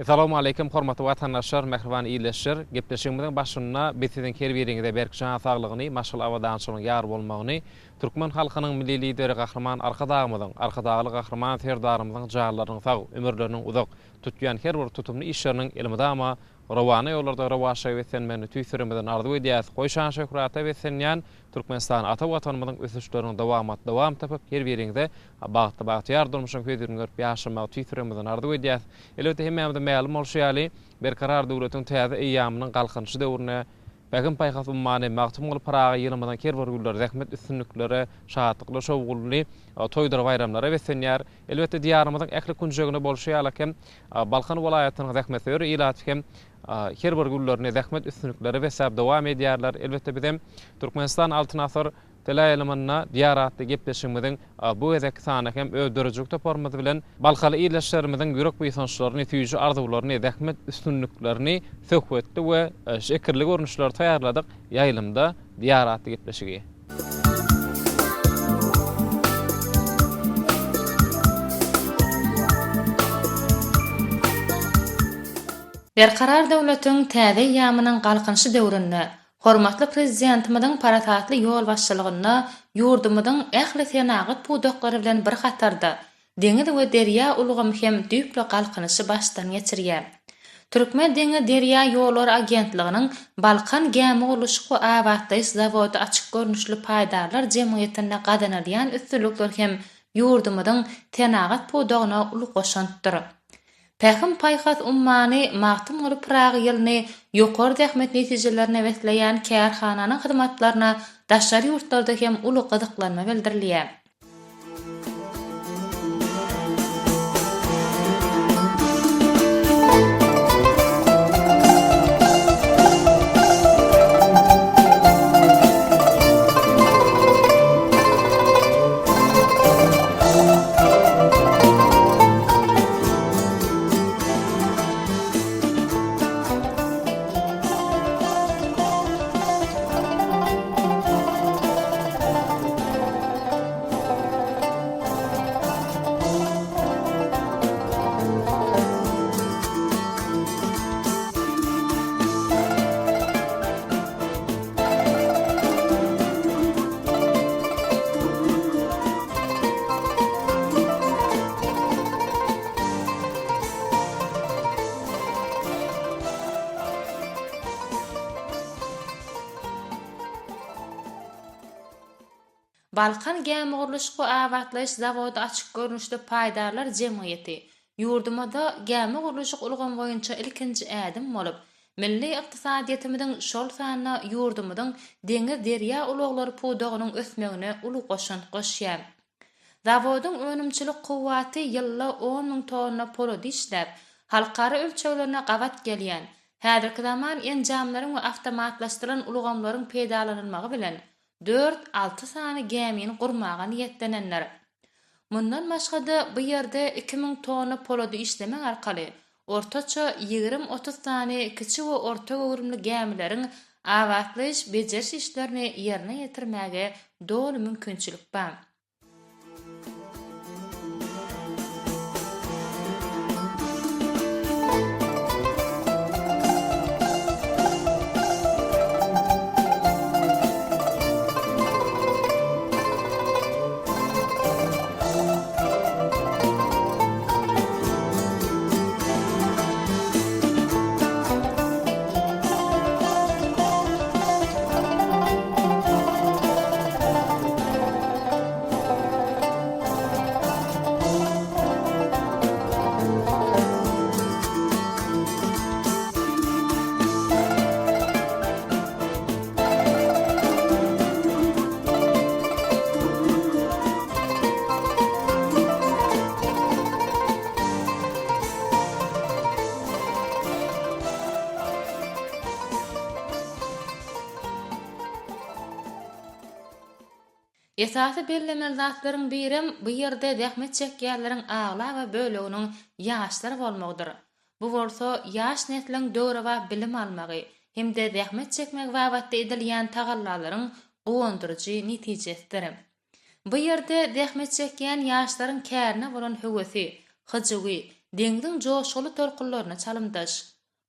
Assalamu alaikum hormatly watandaşlar, mehriban iýleşler. Gepleşigimiň başynda bizden her biriňizde berki şan saglygyny, maşgul awadançylygyny ýar bolmagyny, Türkmen halkynyň milli lideri Gahrman arkadagyly Gahrman Serdarymyzyň jarlarynyň sag, ömürleriniň uzak tutýan her bir tutumly işleriniň elmidama rawany ýollarda rawaşa wesenmeni tüýsürmeden arzu edýäs. Goýşan şöhrata wesenýän Türkmenistan ata watanymyzyň ösüşleriniň dowam tapyp her biriňizde bagty ýardymşyň köýdürini görüp ýaşamagy tüýsürmeden arzu edýäs. Elbetde hemmämde ma'lum bolşýaly berkarar döwletiň täze eýýamynyň galkynçy döwrüne Begim paýhas ummany magtymly paraga ýylmadan ker bir gullar zähmet üstünlükleri, şahatlyklary, şowgully toýdar bayramlary wesenýär. Elbetde diýarymyzyň ähli kunjegyne bolşýarlakem Balkan welaýatynyň zähmetleri ýylatkem her bir gullaryny zähmet üstünlükleri wesap dowam edýärler. Elbetde bizem Türkmenistan altyn asr teleýalamyna diýaratda gepleşigimiň bu ezek sanakem öwdürjük toparmady bilen Balkaly iýleşlerimiziň ýürek buýsançlaryny, tüýjü arzularyny, zähmet üstünlüklerini söhbetde we şekilli görnüşler taýýarladyk. Ýaýlymda diýaratda gepleşigi. Berkarar döwletiň täze ýamynyň galkynçy döwründe hormatly prezidentimizin paratatly ýol başçylygyna ýurdumyzyň ähli senagat pudoklary bilen bir hatarda deňiz we derýa ulgamy hem düýpli galkynçy başdan geçirýär. Türkmen deňiz derýa ýolları agentliginiň Balkan Gäme Gurulşy awatdaýys zawody açyk görnüşli paýdarlar jemgyýetine gadanalýan üstünlükler hem ýurdumyzyň senagat pudogyna uly goşandyr. Pähim paýhas ummany magtymly pragy ýylyny ýokary zähmet netijelerini wetleýän kärhananyň hyzmatlaryna daşary ýurtlarda hem uly gyzyklanma bildirilýär. Balkan Gäme Gurulşy awatlaýyş zawody açyk görnüşli paýdarlar jemgyýeti ýurdumyda Gäme Gurulşy ulgam boýunça ilkinji ädim bolup, milli ykdysadiyetimiziň şol sanyna ýurdumyzyň deňiz derýa ulaglary pudogynyň ösmegine uly goşan goşýar. Zawodyň önümçilik kuwwaty ýylla 10.000 tonna polody işläp, halkara ölçeglerine gawat gelýän. Häzirki zaman enjamlaryň we awtomatlaşdyrylan ulgamlaryň peýdalanylmagy bilen 4-6 sany gemini gurmaga niýetlenenler. Mundan başga bu ýerde 2000 tonna polody işlemek arkaly ortaça 20-30 sany kiçik we orta öwrümli gemileriň awatlaýyş bejeriş işlerini ýerine ýetirmäge dolu mümkinçilik bar. Esasy bellemeli zatlaryň birim bu ýerde zähmet çekýärleriň agla we böleginiň ýaşlary bolmagydyr. Bu bolsa ýaş nesliň döwre we bilim almagy hemde zähmet çekmek wagtda edilýän tagallalaryň gowandyrjy netijesidir. Bu ýerde zähmet çekýän ýaşlaryň kärine bolan höwesi, hyjygy, deňdiň joşguly torkullaryna çalymdaş.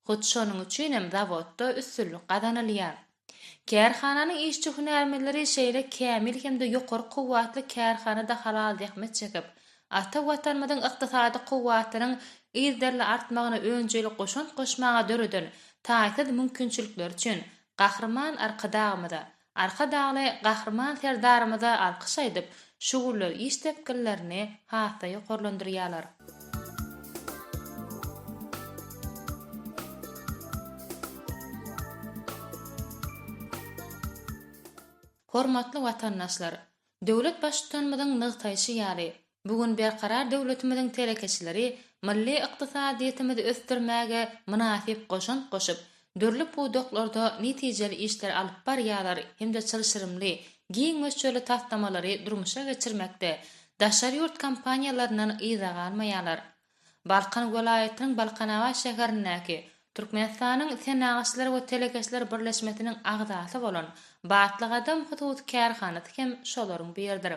Hut şonuň üçin hem zawodda üstünlük gazanylýar. Kärhananyň işçi hünärmenleri şeýle kämil hemde ýokary kuwwatly kärhanada halal zähmet çekip, ata watanmyň ykdysady kuwwatynyň ýerderli artmagyna öňjelik goşun goşmaga döreden taýsy mümkinçilikler üçin gahrman arkadagly gahrman serdarymyza alkyş aýdyp, şuguly iş tepkillerini hata ýokarlandyrýarlar. Hormatly watandaşlar, döwlet baş tutanmadyň nygtaýşy ýaly. Bugun berkarar döwletimiziň telekeçileri milli ykdysadyýetimizi ösdürmäge münasip goşun goşup, dörli puwdoklarda netijeli işler alyp barýarlar hemde çalışyrymly, giň möçeli taslamalary durmuşa geçirmekde. Daşary ýurt kampaniýalarynyň ýyzaga almaýarlar. Balkan welaýatynyň Balkanawa şäherindäki Türkmenistanyň Senagatçylary we Telekeçiler Birleşmesiniň agzasy bolan Batlyk Adam Hudud Kärhanasy hem şolaryň biridir.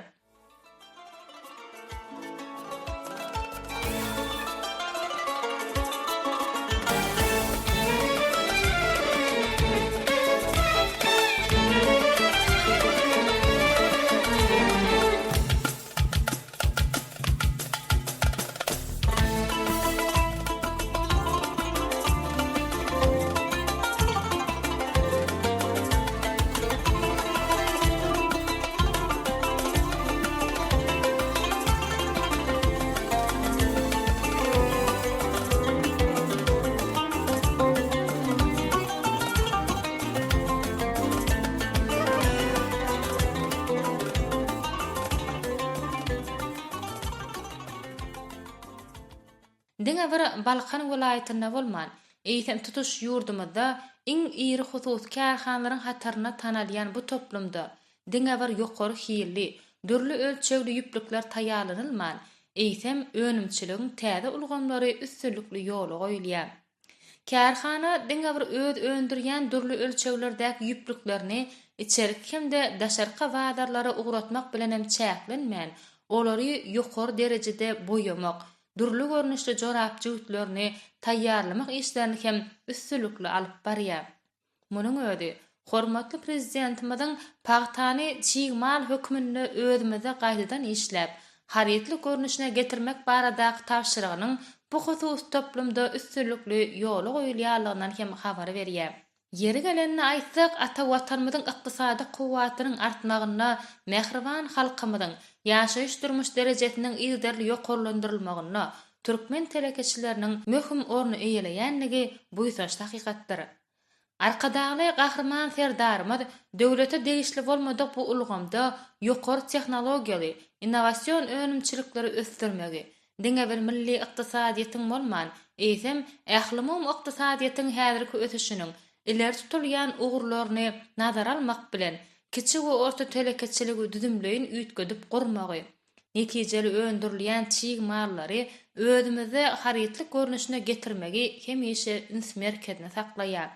Diňe bir Balkan welaýatynda bolman, eýsem tutuş ýurdumyzda iň iri husus kärhanlaryň hataryna tanalýan bu toplumda diňe bir ýokary hili, dürli ölçegli ýüplükler taýýarlanylman, eýsem önümçiligiň täze ulgamlary üstünlikli ýoly goýulýar. Kärhana diňe bir öz öndürýän dürli ölçeglerdäki ýüplüklerini içerik hemde daşarka wadarlary ugratmak bilen hem çäklenmän, olary ýokary derejede boýamak, durly görnüşli jorapçy ütlerini taýýarlamak işlerini hem üstünlikli alyp barýar. Munyň özi, hormatly prezidentimiziň pagtany çiğmal hökmünde özümize gaýdadan işläp, haryetli görnüşine getirmek baradaky tapşyrygynyň bu husus toplumda üstünlikli ýoly goýulýarlygyndan hem habar berýär. Yeri gelenini aýtsak, ata watanymyzyň ykdysady kuwwatynyň artmagyna, mehriban halkymyzyň ýaşaýyş durmuş derejesiniň ýerderli ýokarlandyrylmagyna, türkmen telekeçileriniň möhüm orny eýeleýänligi bu ýaş hakykatdyr. Arkadagy gahrman serdarymyz döwlete degişli bolmadyk bu ulgamda ýokary tehnologiýaly, innowasiýon önümçilikleri ösdürmegi, diňe bir milli ykdysadyýetin bolman, eýsem ählimum ykdysadyýetin häzirki ösüşiniň ileri tutulýan ugurlaryny nazara almak bilen kiçik we orta telekeçiligi düzümleýin üýtgedip gurmagy, netijeli öndürilýän çiğmallary özümize haryetli görnüşine getirmegi hemişe üns merkezine saklaýar.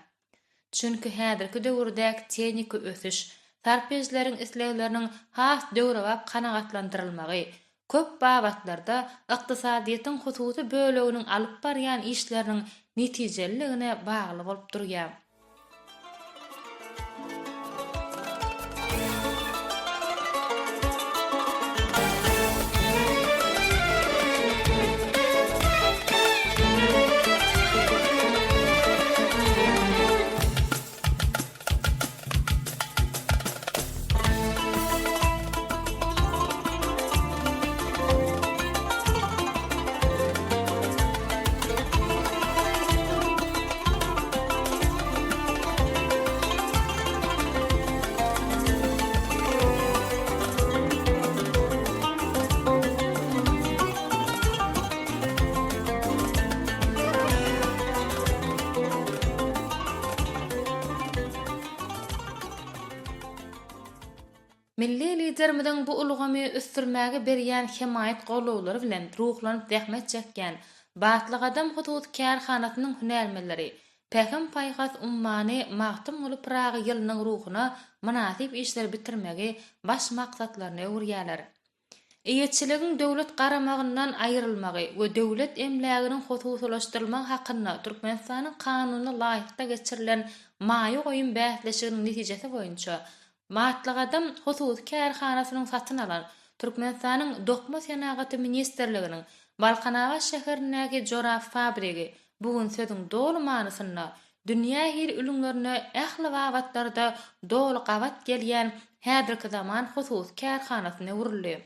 Çünki häzirki döwürdäki tehnika ösüş, sarpejleriň islegleriniň has döwre we kanagatlandyrylmagy, köp babatlarda ykdysadyýetin hususy böleginiň alyp barýan işleriniň netijeligine bagly bolup durýar. Milli liderimiň bu ulgamy üstürmäge berýän hemayet golawlary bilen ruhlanyp zähmet çekýän batlyk adam hudutkar hanatynyň hünärmeleri Päham paýgas ummany magtym bolup Praga ýylynyň ruhuna münasip işler bitirmegi baş maksatlaryny öwürýärler. Eýetçiligiň döwlet garamagyndan aýrylmagy we döwlet emläginiň hususlaşdyrylmagy hakyna Türkmenistanyň kanunyna laýykda geçirilen maýy goýun bähleşiginiň netijesi boýunça matlyk adam hususkar hanasynyň satyn alan Türkmenistanyň dokma senagaty ministerliginiň Balkanaga şäherindäki jorap fabrigi bugun sözüň dolu manysyna dünýä hil ülümlerine ähli wagtlarda dolu gabat gelýän häzirki zaman hususkar hanasyna urilýar.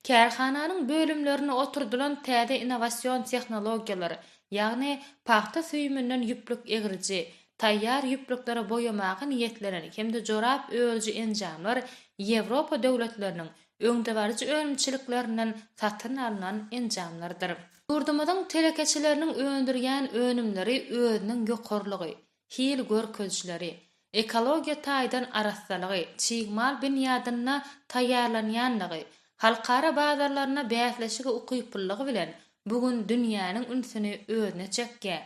Kärhananyň bölümlerini oturdulan täze innowasion tehnologiýalary, ýagny paxta süýümünden ýüplük egrici, taýýar ýüplüklere boýamagy niýetlenen hemde jorap öýüji enjamlar Ýewropa döwletleriniň öňdebarjy önümçiliklerinden satyn alynan enjamlardyr. Ýurdumyzyň telekeçileriniň öňdürýän önümleri özüniň ýokarlygy, hil görkezleri, ekologiýa taýdan arassalygy, çygmal binýadyna taýýarlanýanlygy, halkara bazarlaryna bäsleşigi ukypyllygy bilen bugun dünýäniň ünsüni özüne çekýär.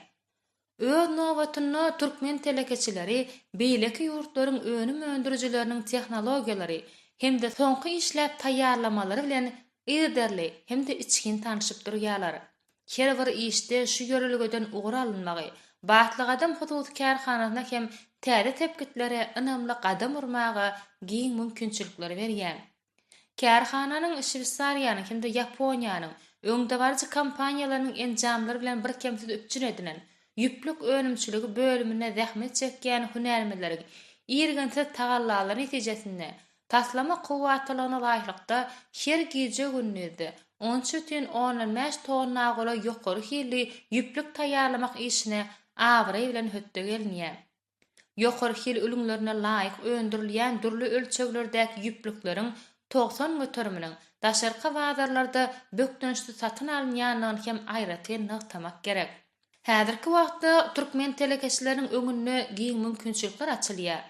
Öz nowatyny türkmen telekeçileri beýleki ýurtlaryň önüm öndürüjileriniň tehnologiýalary hemde soňky işläp taýýarlamalary bilen ýerderli hemde içkin tanyşyp durýarlar. Her bir işde şu ýörelgeden ugur alynmagy, batlyk adam hudutkar hanasyna hem täze tepkitlere ynamly gadam urmagy giň mümkinçilikleri berýär. Kärhananyň Şwitsariýanyň hemde Ýaponiýanyň öňdebarjy kompaniýalarynyň enjamlary bilen bir kemsiz öpçün edilen ýüplük önümçiligi bölümine zähmet çekýän hünärmeleri ýergense tagallalary netijesinde taslama kuwwatlaryna laýykda her gije günnüde 13,15 tonna gola ýokary hilli ýüplük taýýarlamak işine awry bilen hötte gelýär. Ýokary hil ülümlerine laýyk öndürilýän durly ölçeklerdäki ýüplükleriň 90 götürüminiň daşarky bazarlarda bökdönüşli satyn alynýanyny hem aýratyn nyktamak gerek. Häzirki wagtda türkmen telekeçileriniň öňüne giň mümkinçilikler açylýar.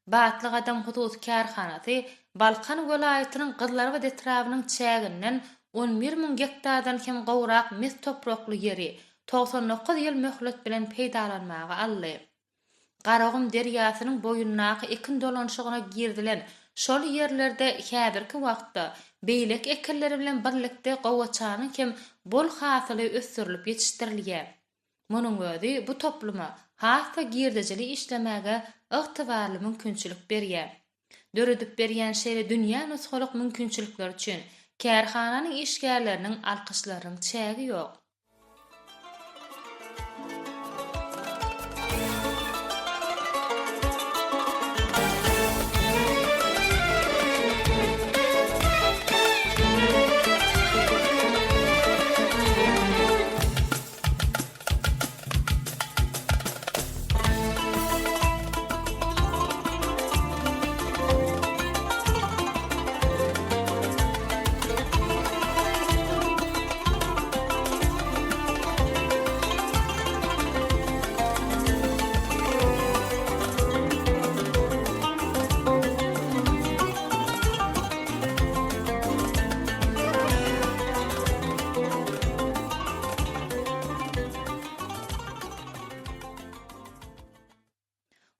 Batlyk adam huduskar hanasy Balkan welaýatynyň Gyzlar we detrawynyň çäginden 11.000 hektardan hem gowrak mis toprakly ýeri 99 ýyl möhlet bilen peýdalanmagy aldy. Garagym derýasynyň boýundaky ekin dolanşygyna girdilen şol ýerlerde häzirki wagtda beýlek ekinleri bilen birlikde gowaçanyň hem bol hasyly ösürilip ýetişdirilýär. Munyň özi bu topluma hassa girdejili işlemäge ygtybarly mümkinçilik berýär. Döredip berýän şeýle dünýä nusgalyk mümkinçilikler üçin kärhananyň işgärleriniň alkyşlarynyň çägi ýok.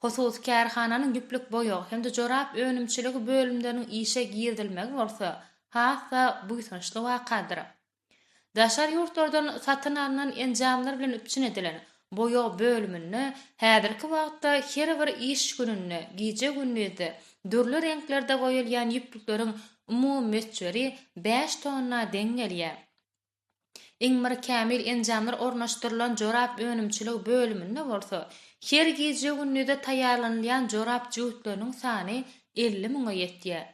Husus kärhananyň ýüplük boýagy hemde jorap önümçiligi bölümleriniň işe girdilmegi bolsa, hassa buýsançly wakadyr. Daşar ýurtlardan satyn alynan enjamlar bilen öpçün edilen boýag bölümini häzirki wagtda her bir iş gününe, gije günnüde dürli renklerde goýulýan ýüplükleriň umumy meçleri 5 tonna deň gelýär. Iňmir kämil enjamlar ornaşdyrylan jorap önümçiligi bölüminde bolsa, her gije günnüde taýýarlanýan jorap juhtlarynyň sany 50.000 ýetýär.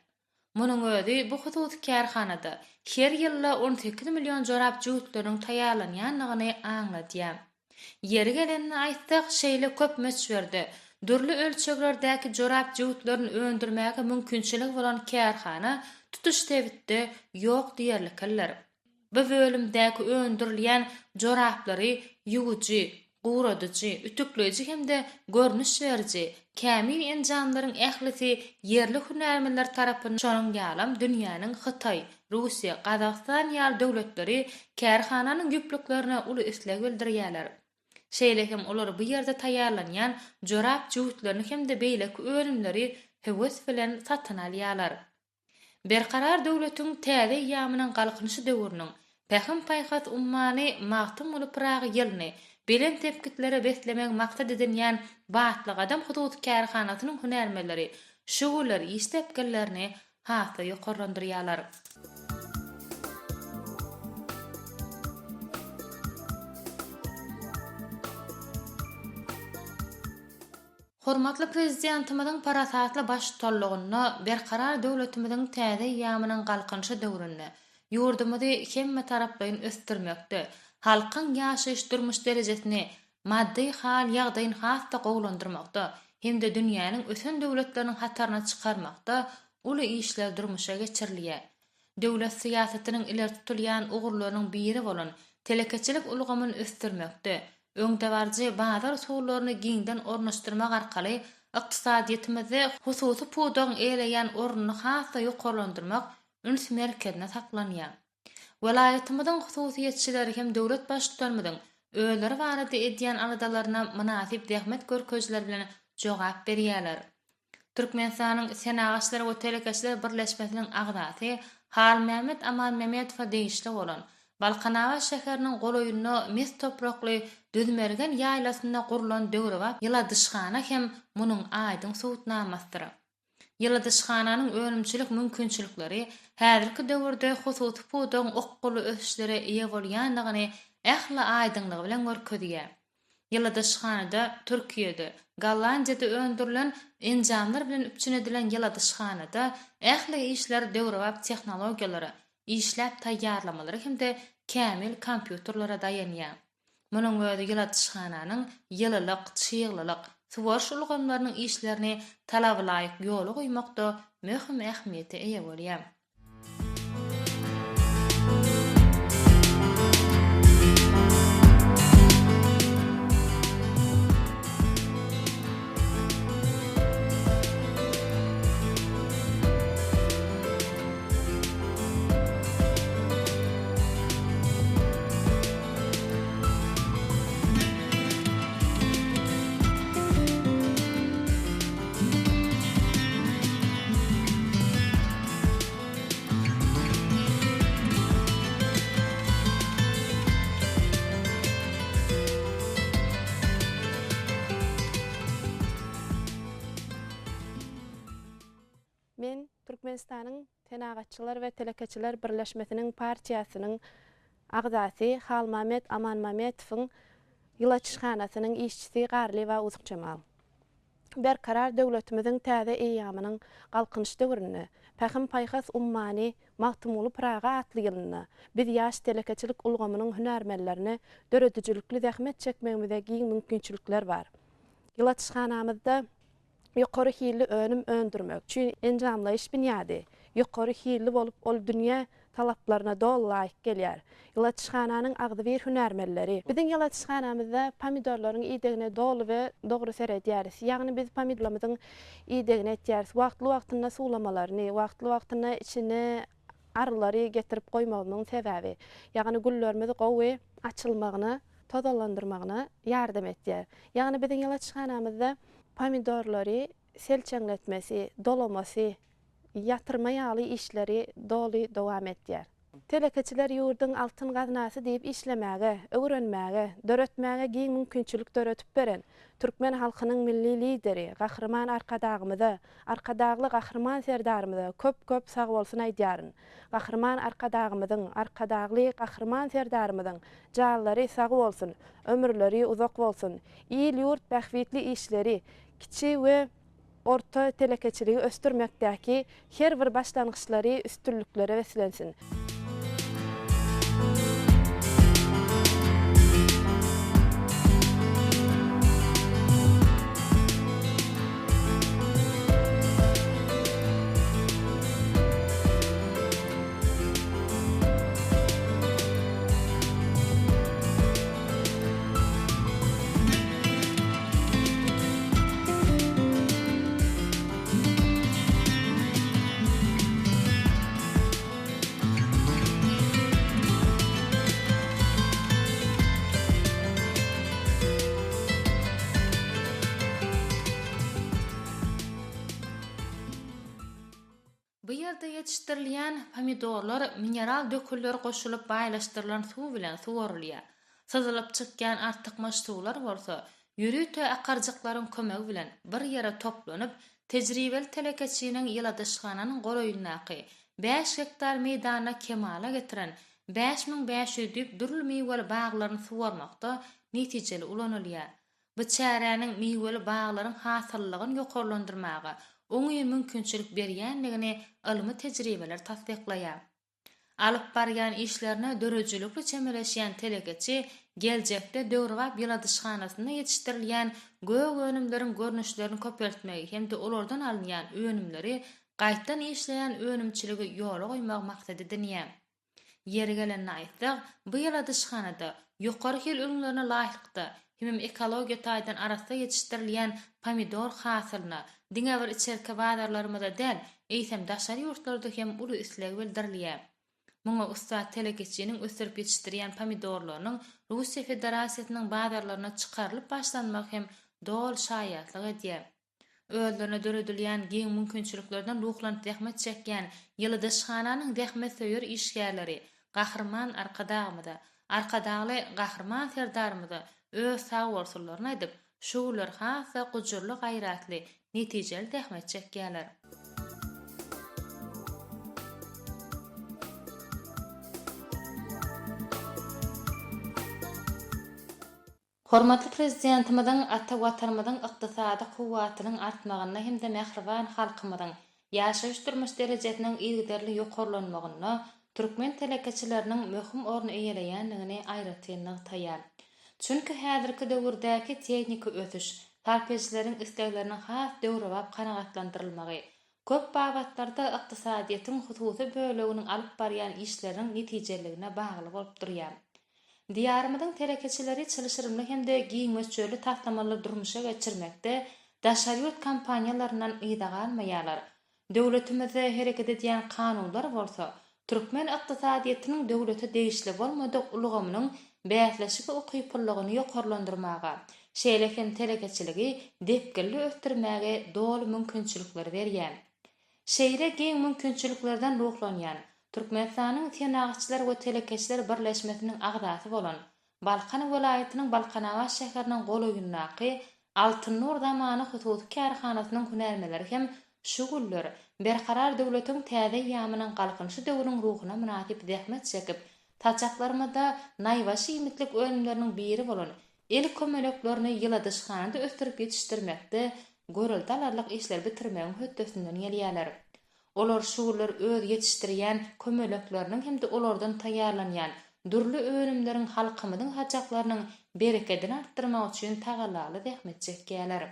Munyň özi bu huduskar hanada her ýylda 18 million jorap juhtlarynyň taýýarlanýanyny aňlatýar. Ýeri gelenini aýtsak, şeýle köp meçberde durly ölçeklerdäki jorap juhtlaryny öndürmäge mümkinçilik bolan kärhana tutuş tebitde ýok diýerler. Bu bölümdäki öndürilýän joraplary ýuwjy, guradyjy, ütükleyici hemde görnüş beriji, kämil enjamlaryň ählisi yerli hünärmenler tarapyndan şonuň ýalam dünýäniň Hytaý, Russiýa, Gazaqstan ýaly döwletleri kärhananyň güplüklerine uly isleg bildirýärler. Şeýle hem olar bu ýerde taýýarlanýan jorap juwtlaryny hemde beýleki öňümleri höwes bilen satyn alýarlar. Berkarar döwletiň täze ýamynyň galkynşy döwrüniň pähim paýhat ummany magtym uly Praga ýylyny bilen tepkitlere beslemek maksat edilýän batlyk adam hududy kärhanasynyň hünärmenleri şugular işlepgellerini hata ýokarlandyrýarlar. Hormatly prezidentimizin parasatly baş tutullygyny berkarar döwletimiziň täze ýamynyň galkynşy döwründe ýurdumyzy hemme tarapdan östirmekde, halkyň ýaşaýyş durmuş derejesini maddi hal ýagdaýyny hatda gowlandyrmakda, hemde dünýäniň ösen döwletleriniň hataryna çykarmakda uly işler durmuşa geçirilýär. Döwlet siýasatynyň ileri tutulýan ugurlarynyň biri bolan telekeçilik ulgamyny östirmekde, öňdewarjy bazar usullaryny giňden ornaşdyrmak arkaly ykdysadyýetimizi hususy pudaň eýleýän ornuny hasa ýokarlandyrmak üns merkezine saklanýar. Welaýatymyzyň hususiýetçileri hem döwlet başçylarymyzyň özleri barada edýän alydalaryna münasip rahmet görkezler bilen jogap berýärler. Türkmenistanyň Senagatçylar we Telekeçiler Birleşmesiniň agdasy Hal Mehmet Aman Mehmetow deýişli bolan Balkanawa şäheriniň goloýuny mes toprakly düzmergen ýaýlasyna gurulan döwrewap ýyladyşgana hem munyň aýdyň suwutnamasdyr. Ýyladyşgananyň önümçilik mümkinçilikleri häzirki döwürde hususy pudaň okguly ösüşlere eýe bolýanlygyny ähli aýdynlygy bilen görkezýär. Ýyladyşganada Türkiýede, Gollandiýada öndürilen enjamlar bilen üpçün edilen ýyladyşganada ähli işler döwrewap tehnologiýalary işläp taýýarlamalary hemde kämil kompýuterlara dayanýar. Munyň özi ýyladyşgananyň ýylylyk, çyýglylyk, suwaş ulgamlarynyň işlerini talaba laýyk ýola goýmakda möhüm ähmiýete eýe bolýar. Men Türkmenistanyň Senagatçylar we Telekeçiler Birleşmesiniň partiýasynyň agdasy Hal Mehmet Aman Mehmetowyň ýyladyşganasynyň işçisi Garly we Uzuk Jamal. Berkarar döwletimiziň täze eýamynyň galkynşy döwrüne, pähim paýhas ummany magtymly Praga atly ýylyna, biz ýaş telekeçilik ulgamynyň hünärmenlerini döredüjilikli zähmet çekmegimize giň mümkinçilikler bar. Ýyladyşganamyzda ýokary hilli önüm öndürmek üçin enjamlaýyş binýady. Ýokary hilli bolup ol dünýä talaplaryna dol laýyk gelýär. Ýyladyşgananyň agdy bir hünärmenleri. Biziň ýyladyşganamyzda pomidorlaryň ýedegine dolu we dogry seredýäris. Ýagny biz pomidorlarymyzyň ýedegine etýäris. Wagtly-wagtyna suwlamalaryny, wagtly-wagtyna içine arylary getirip goýmagynyň sebäbi. Ýagny güllerimiz gowy açylmagyny, tozalandyrmagyna ýardam etýär. Ýagny biziň ýyladyşganamyzda pomidorlary selçengletmesi, dolamasy, yatırma ýaly işleri doli dowam etýär. Telekeçiler ýurdun altyn gaznasy diýip işlemäge, öwrenmäge, döretmäge giň mümkinçilik döretip beren türkmen halkynyň milli lideri, gahrman arkadagymyza, arkadagly gahrman serdarymyza köp sag bolsun aýdýaryn. Gahrman arkadagymyzyň, arkadagly gahrman serdarymyzyň jallary sag bolsun, ömürleri uzak bolsun. İl ýurt bähwitli işleri, kiçi we orta telekeçiligi östürmekdäki her bir başlangyçlary üstünliklere wesilensin. ýerde ýetişdirilýän pomidorlar mineral döküller goşulyp baýlaşdyrylan suw bilen suwarylýar. Syzylyp çykýan artykmaş suwlar bolsa, ýürüte akarjyklaryň kömegi bilen bir ýere toplanyp, tejribeli telekeçiniň ýyladyşgananyň goroýundaky 5 hektar meýdana kemala getiren 5500 düp dürli meýweli baglaryny suwarmakda netijeli ulanylýar. Bu çäräniň meýweli baglaryň hasyllygyny ýokarlandyrmaga oňy mümkinçilik berýänligini ylmy tejribeler tasdiklaýar. Alyp barýan işlerine dörejülikli çemeleşýän telekeçi geljekde döwrewap ýyladyşganasyna ýetişdirilýän gög önümleriň görnüşlerini köpeltmegi hemde olardan alynýan önümleri gaýtdan işleýän önümçiligi ýola goýmak maksady dinýär. Yeri gelen aýtdyk, bu ýyladyşganada ýokary hil ürünlerine laýykda hem ekologiýa taýdan arasda ýetişdirilýän pomidor hasylyna diňe bir içerke badarlarymyza däl, eýsem daşary ýurtlarda hem uly isleg bildirilýär. Muňa usta telekeçiniň ösürip ýetişdirýän pomidorlarynyň Russiýa Federasiýasynyň badarlaryna çykarylyp başlanmak hem dol şaýatlyk edýär. Özlerine döredilýän giň mümkinçiliklerden ruhlanyp dähmet çekýän ýyladyşgananyň dähmet söýür işgärleri Gahrman arkadagly Gahrman serdarymyza öz sag bolsunlaryny aýdyp, şuwlar hasa gujurly gaýratly netijeli dähmet çekýärler. Hormatly prezidentimizin ata watanymyzyň ykdysady kuwwatynyň artmagyna hemde mähriban halkymyzyň ýaşaýyş durmuş derejesiniň ýigderli ýokarlanmagyna türkmen telekeçileriniň möhüm orny eýeleýänligini aýratynlyk taýýar. Çünki häzirki döwürdäki teknik ösüş, tarpeçileriň islegleriniň has döwrewap kanagatlandyrylmagy, köp babatlarda ykdysadyýetyň hususy böleginiň alyp barýan işleriniň netijeligine bagly bolup durýar. Diyarımyzyň telekeçileri çylşyrymly hemde giňmeçöli taslamaly durmuşa geçirmekde daşaryurt kampaniýalaryndan ýyda galmaýarlar. Döwletimizde hereket edýän kanunlar bolsa, türkmen ykdysadyýetynyň döwlete degişli bolmadyk ulgamynyň bäsleşigi okypylygyny ýokarlandyrmaga, şeýlekem telekeçiligi depgilli östirmäge dolu mümkinçilikler berýär. Şeýle giň mümkinçiliklerden ruhlanýan Türkmenistanyň tenagçylar we telekeçiler birleşmesiniň agdasy bolan Balkan welaýatynyň Balkanawat şäheriniň goloýundaky Altynur zamany hususy kärhanasynyň hünärmeleri hem şuguller berkarar döwletiň täze ýamynyň galkynşy döwrüň ruhuna münasip zähmet çekip, taçaklarymyzda naýwaş iýmitlik önümleriniň biri bolan el kömeleklerini ýyladyşganada östirip ýetişdirmekde görüldi alarlyk işler bitirmegiň hötdesinden gelýärler. Olar şuwlar öz ýetişdirýän kömelekleriniň hemde olardan taýýarlanýan dürli önümleriň halkymyzyň hajaklarynyň bereketini artdyrmak üçin tagallaly zähmet çekýärler.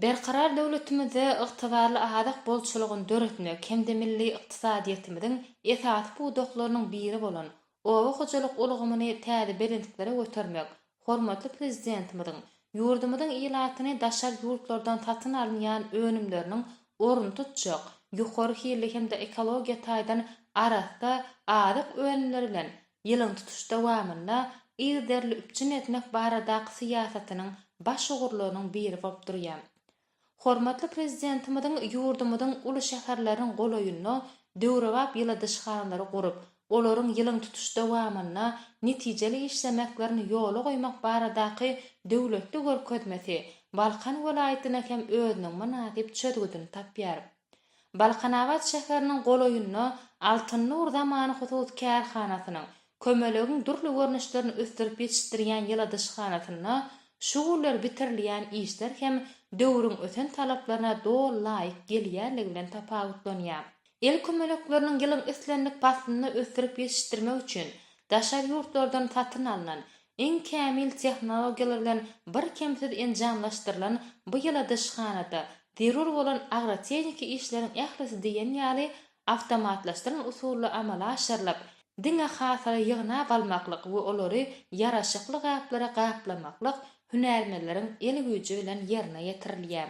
Berkarar döwletimizde ygtybarly ahadak bolçulugyny döretmek hemde milli ykdysadyýetimiziň esas budaklarynyň biri bolan owa hojalyk ulgamyny täze belentiklere götürmek, hormatly prezidentimiziň ýurdumyzyň ýylatyny daşar ýurtlardan tatyn alynýan önümleriniň orny tutjak, ýokary hilli hemde ekologiýa taýdan arasda adyk önümleri bilen ýylyň tutuş dowamynda ýyderli üpçün etmek baradaky syýasatynyň baş ugurlarynyň biri bolup durýar. Hormatly prezidentimiziň ýurdumyzyň uly şäherleriň goloýunyna döwrewap ýyladyşganlary gurup, olaryň ýylyň tutuş dowamyna netijeli işlemeklerini ýola goýmak baradaky döwletli görkezmesi Balkan welaýatyna hem özüniň münasip çözgüdini tapýar. Balkanawat şäheriniň goloýunyna Altynur zamany hususy kärhanasynyň kömelegiň durly görnüşlerini östirip ýetişdirýän ýyladyşganasyna şuwlar bitirilýän işler hem döwrüň öten talaplaryna dol laýyk gelýärligi bilen tapawutlanýar. El kömelekleriniň ýylyň islenlik paslyny östirip ýetişdirmek üçin daşar ýurtlardan tatyn alynan en kämil tehnologiýalar bilen bir kemsiz enjamlaşdyrylan bu ýyladyşganada zerur bolan agrotehnika işleriň ählisi diýen ýaly avtomatlaşdyrylan usulla amala aşyrlyp, diňe hasara ýygnap almaklyk we olary yaraşykly gaplara gaplamaklyk hünärmelerin el güýji bilen ýerine ýetirilýär.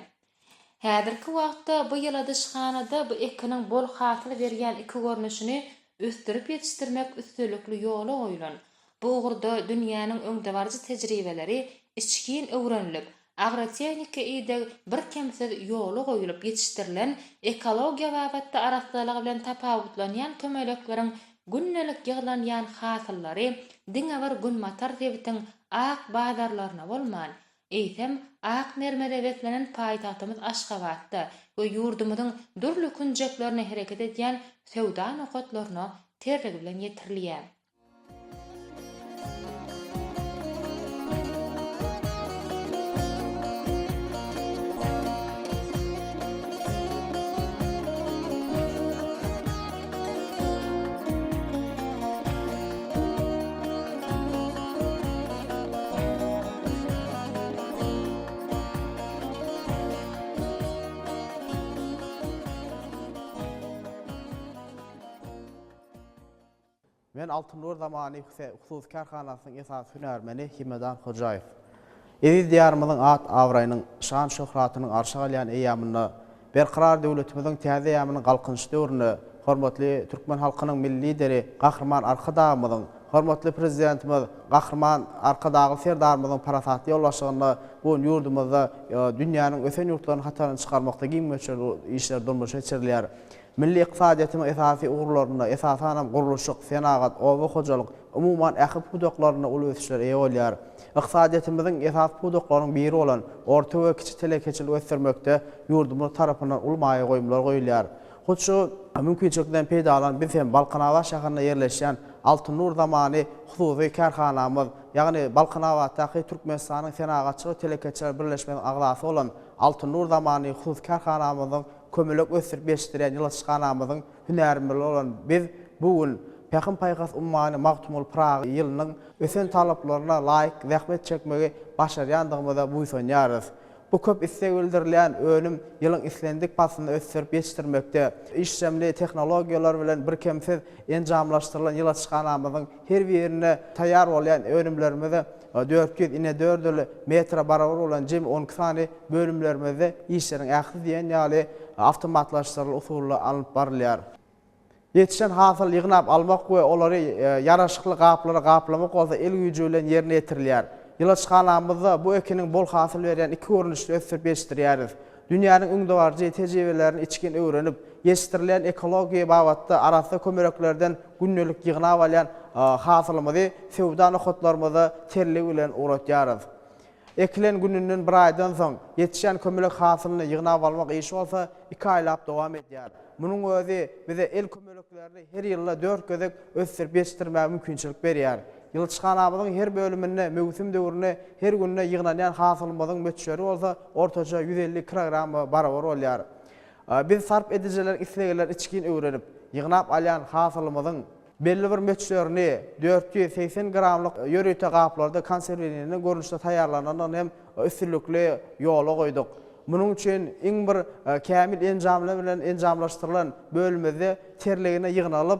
Häzirki wagtda bu ýyla dyşhanada bu ekiniň bol hasyl berýän iki görnüşini üstürüp ýetişdirmek üstünlükli ýola goýulan. Bu ugurda dünýäniň öňdebarjy tejribeleri içkin öwrenilip, agrotehnika ýa-da bir kemsiz ýola goýulyp ýetişdirilen ekologiýa babatda araslylygy bilen tapawutlanýan kömelekleriň günnelik ýygylanýan hasyllary diňebar gün matar debitiň ak bazarlaryna bolman, eýsem ak mermere betlenen paýtagtymyz Aşgabatda we ýurdumyzyň dürli künjeklerine hereket edýän sewda nokatlaryna terligi bilen ýetirilýär. Men Altınor Zamany Husus Karhanasynyň esas hünärmeni Himedan Hojaýew. Ediz diýarymyzyň at awraýynyň şan şöhratynyň arşa galýan eýamyny, berqarar döwletimiziň täze eýamynyň galkynçy döwrüni, hormatly türkmen halkynyň milli lideri, gahrman arkadagymyzyň, hormatly prezidentimiz, gahrman arkadagy serdarymyzyň parasatly ýolbaşygyny bu ýurdumyzda dünýäniň ösen ýurtlaryny hataryny çykarmakda giňmeçer işler durmuş geçirilýär. Milli iqtisadiýatyň esasy ugurlaryna, esasanam guruluşyk, senagat, owa hojalyk, umumyň ähli pudoklaryna uly ösüşler eýe bolýar. Iqtisadiýatymyzyň esas pudoklarynyň biri bolan orta we kiçik telekeçilik ösdürmekde ýurdumyz tarapyndan ulmaýa goýumlar goýulýar. Hoşu mümkinçilikden peýda bolan biz hem Balqanawa şäherine ýerleşýän Altınor Zamany Hususy Karhanamyz, ýagny Balqanawatdaky Türkmenistanyň senagatçylyk telekeçiler birleşmesiniň agdasy bolan Altınor Zamany Hususy Karhanamyzyň kömelek ösürüp beşdirýän ýylatçykanamyzyň hünärmeli bolan biz bugün Pähim paýgas ummany magtumul Prag ýylynyň ösen talaplaryna laýyk zähmet çekmegi başarýandygymyza buýsanýarys. Bu köp istek bildirilýän önüm ýylyň islendik pasynda ösürüp ýetişdirmekde, işlemli tehnologiýalar bilen bir kemsiz enjamlaşdyrylan ýylatçykanamyzyň her birine taýýar bolýan önümlerimizi 404 metre barabar olan jem 12 sany bölümlerimizde işleriň ähli diýen ýaly awtomatlaşdyrylan usulla alyp barylýar. Yetişen hasyl ýygnap almak we olary yaraşykly gaplara gaplamak bolsa el güýji bilen ýerine ýetirilýär. Ýylatçykanamyzda bu ekiniň bol hasyl berýän iki görnüşli ösürüp ýetişdirýäris. Dünýäniň öňdebarjy tejribelerini içkin öwrenip, ýetişdirilen ekologiýa babatda arasy kömeleklerden günnelik ýygnap alýan hasylymyzy sewda nokatlarymyza terlik bilen uratýarys. Eklen gününden bir aýdan soň ýetişen kömelek hasylyny ýygnap almak işi bolsa 2 aýlap dowam edýär. Munyň özi bize el kömeleklerini her ýylda 4 gözek ösürüp ýetişdirmäge mümkinçilik berýär. Ýylatçykanamyzyň her bölümine, mewsim döwrüne, her günne ýygnanýan hasylymyzyň möçleri bolsa ortaça 150 kilogram barabar bolýar. Biz sarp edijiler, islegeler içkin öwrenip, ýygnap alýan hasylymyzyň belli bir möçlerini 480 gramlyk ýöreýte gaplarda konserwelini görnüşde taýýarlanan hem üstünlükli ýola goýduk. Munyň üçin iň bir kämil enjamlar bilen enjamlaşdyrylan bölümde terligine ýygnalyp,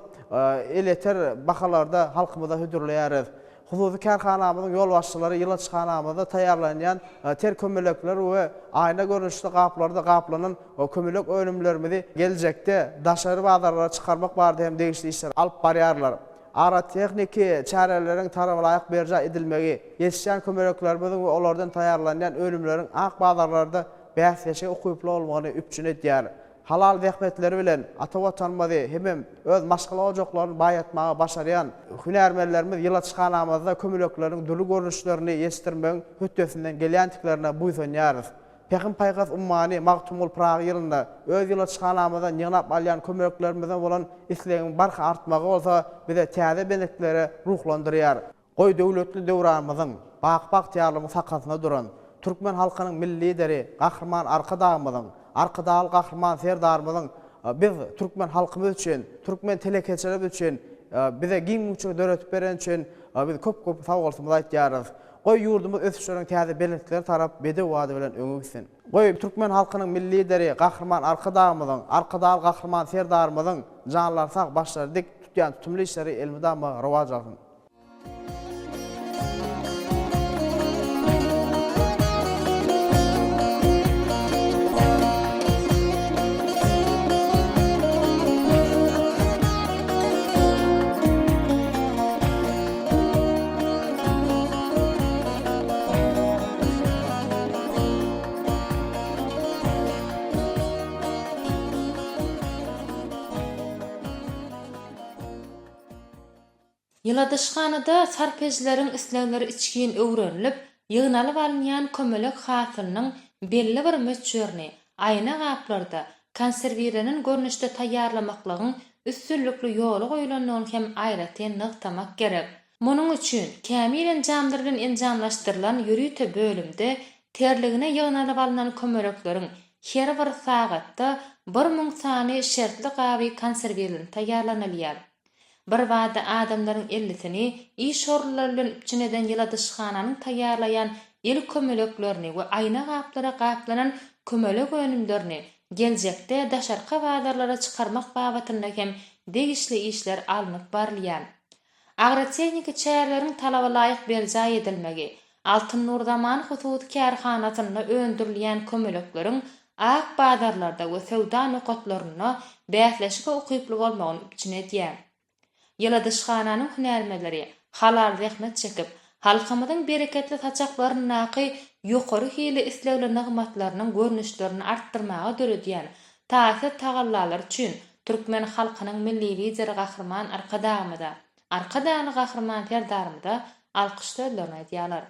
eleter bakalarda halkymyza hödürleýäris. Hususy karhanamyzyň ýol başçylary ýylatçykanamyzda taýýarlanýan ter kömelekler we aýna görnüşde gaplarda gaplanan o kömelek önümlerimizi geljekde daşary bazarlara çykarmak barada hem degişli işler alyp barýarlar. Agrotexniki çareleriň tarapy laýyk berja edilmegi, ýetişen kömeleklerimiziň we olardan taýýarlanýan önümleriň ak bazarlarda bäsleşe okuyuply bolmagyny üpçün edýär. Halal zähmetleri bilen ata watanymyzy hem öz maşgala ojaklaryny baýatmaga başarýan hünärmenlerimiz ýylatçykanamyzda kömelekleriň dürli görnüşlerini ýetişdirmegiň hötdesinden gelýäntiklerine buýsanýarys. Pähim paýgas ummany magtumul Prag ýylynda öz ýylatçykanamyzdan ýygnap alýan kömeleklerimizden bolan islegiň barha artmagy bolsa bize täze benekleri ruhlandyrýar. Goý döwletli döwranymyzyň bak ýarlymy sakatyna duran Türkmen halkynyň milli lideri, gahrman arkadagymyzyň, arkadagy gahrman serdarymyzyň biz Türkmen halkymyz üçin, Türkmen telekeçileri üçin bize giň muçu döretip beren üçin biz köp sag bolsyňyz aýtýarys. Goý ýurdumyz ösüşleriň täze belirtileri tarap bede wady bilen öňügsin. Goý türkmen halkynyň milli lideri, gahrman arkadağymyzyň, arkadaýal gahrman serdarymyzyň janlar sag başlary dik tutýan tutumly işleri elmydama rowaj alsyn. Ýyladyşganada sarpejleriň islegleri içgin öwrenilip, ýygnalyp alynýan kömelek hasylynyň belli bir möçürini aýna gaplarda konserwirenen görnüşde taýýarlamaklygyň üstünlikli ýoly goýulanlygyny hem aýratyn nyktamak gerek. Munyň üçin kämilen jamdyrylan enjamlaşdyrylan ýürüýte bölümde terligine ýygnalyp alynan kömelekleriň her bir sagatda 1000 sany şertli gaby konserwirlen taýýarlanylýar. Bir wada adamlaryň 50-sini iş orullaryndan üçineden ýyladyşgananyň taýýarlayan el kömeleklerini we aýna gaplara gaplanan kömelek önümlerini geljekde daşarka wadarlara çykarmak babatynda hem degişli işler alınıp barylýar. Agrotehnika çäýerleriň talaba laýyk berjä edilmegi, Altyn Nur Zaman Hususi Kärhanasyna öndürilýän kömelekleriň ak badarlarda we sowda nokatlaryna bäsleşige okyply bolmagyny üçin edýär. Ýyladyşgananyň hünärmeleri halal zähmet çekip, halkymyzyň bereketli saçaklaryny ýokary hili islegli nygmatlarynyň görnüşlerini artdyrmaga döredýän taýsir tagallalar üçin türkmen halkynyň milli lideri gahrman arkadaýany gahrman serdarymyda alkyş sözlerini aýdýarlar.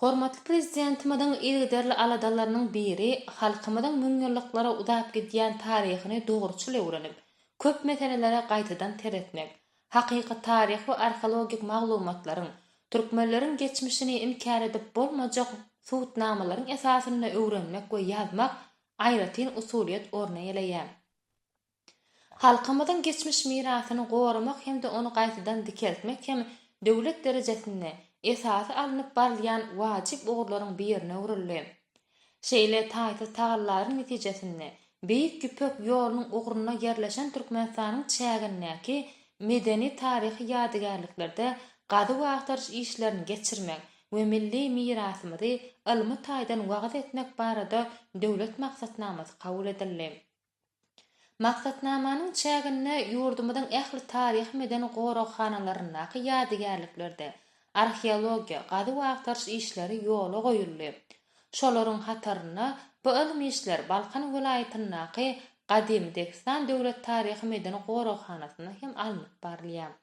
Hormatly prezidentimiň ilgiderli aladalarynyň biri halkymyzyň müňýüllüklara udap gidýän taryhyny dogruçyly öwrenip, köp meselelere gaýtadan teretmek, hakyky taryh we arkeologik maglumatlaryň, türkmenleriň geçmişini inkar edip bolmajak suwtnamalaryň esasyny öwrenmek we ýazmak aýratyn usuliýet orna ýeleýär. Halkymyzyň geçmiş mirasyny gorumak hem-de onu gaýtadan dikeltmek hem döwlet derejesinde esasy alınıp barylýan wajyp ugurlaryň birine öwrilýär. Şeýle taýsy tagallaryň netijesinde beýik güpök ýolunyň uguryna yerleşen Türkmenistanyň çägindäki medeni taryhy ýadygarlyklerde gady wagtyryş işlerini geçirmek we milli mirasymyzy ilmi taýdan wagt etmek barada döwlet maksatnamasy kabul edildi. Maksatnamanyň çäginde ýurdumyzyň ähli taryh medeni gorokhanalarynyň ýadygarlyklerde arheologiya, gady wagtyryş işleri ýola goýuldy. Şolaryň hataryna bu ilmi işler Balkan welaýatyndaky Gadim Dekstan döwlet taryhy medeni gorokhanasyna hem alınıp barylýar.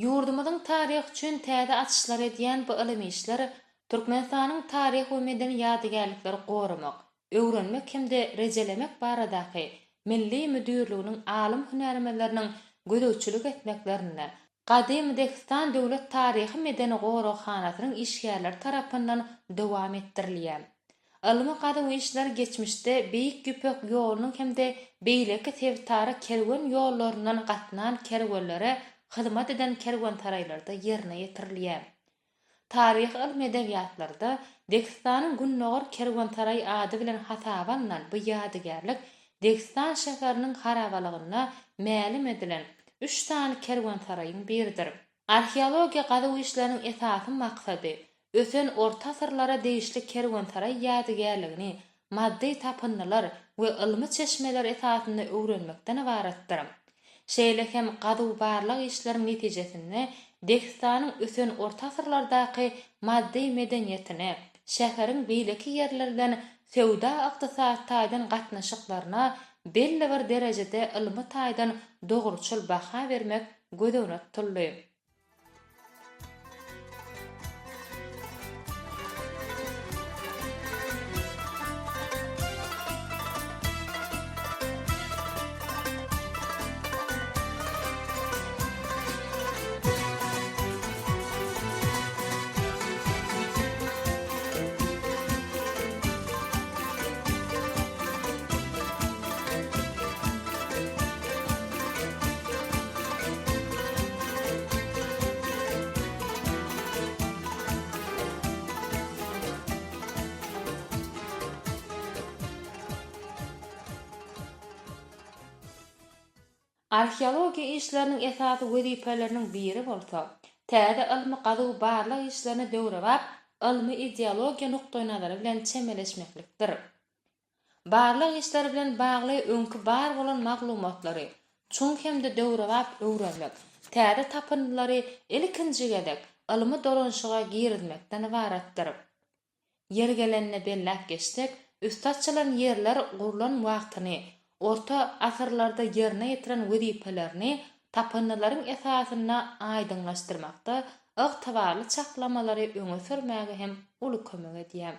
Ýurdumyzyň taryh üçin täze açyşlar edýän bu ilmi işler Türkmenistanyň taryh we medeni ýadygarlykları gorumak, öwrenmek hem-de rejelemek baradaky milli müdürliginiň alim hünärmenleriniň gödöwçilik etmeklerini Gadim Dekstan döwlet taryhy medeni gorokhanasynyň işgärleri tarapyndan dowam etdirilýär. Ilmi gady işler geçmişde beýik güpök ýolunyň hem-de beýleki tewtara kerwen ýollaryndan gatnan kerwenlere hyzmat eden kerwantaraylarda ýerine ýetirilýär. Taryh ilmi edebiýatlarda Dekstanyň Günnogor kerwantaray ady bilen hasabanlan bu ýadygarlyk Dekstan şäheriniň harabalygyna mälim edilen 3 tane kerwantaraýyň biridir. Arheologiya gady işleriniň esasy maksady ösen orta asyrlara degişli kerwantaray ýadygarlygini maddi tapyndylar we ilmi çeşmeler esasyny öwrenmekden ibaratdyr. Şeýle hem gadyw barlyk işleriň netijesinde Degistanyň ösen orta asyrlardaky maddi medeniýetine, şäheriň beýleki ýerlerinden sewda ykdysat taýdan gatnaşyklaryna belli bir derejede ilmi taýdan dogruçul baha bermek gödöwüne tutuldy. Arheologiya işlerinin esasy wezipeleriniň biri bolsa, täze ilmi gadyw barlyk işlerini döwrewap, ilmi ideologiya nukdaý nazary bilen çemeleşmeklikdir. Barlyk işler bilen bagly öňkü bar bolan maglumatlary çuň hemde döwrewap öwrenmek, täze tapynylary ilkinji gedek ilmi dolanşyga girizmekden ibaratdyr. Yergelenine bellap geçsek, üstadçylaryň yerler gurulan wagtyny, orta asyrlarda ýerine ýetiren wezipelerini tapynlaryň esasyna aýdynlaşdyrmakda ygtybarly çaklamalary öňe sürmäge hem uly kömek edýär.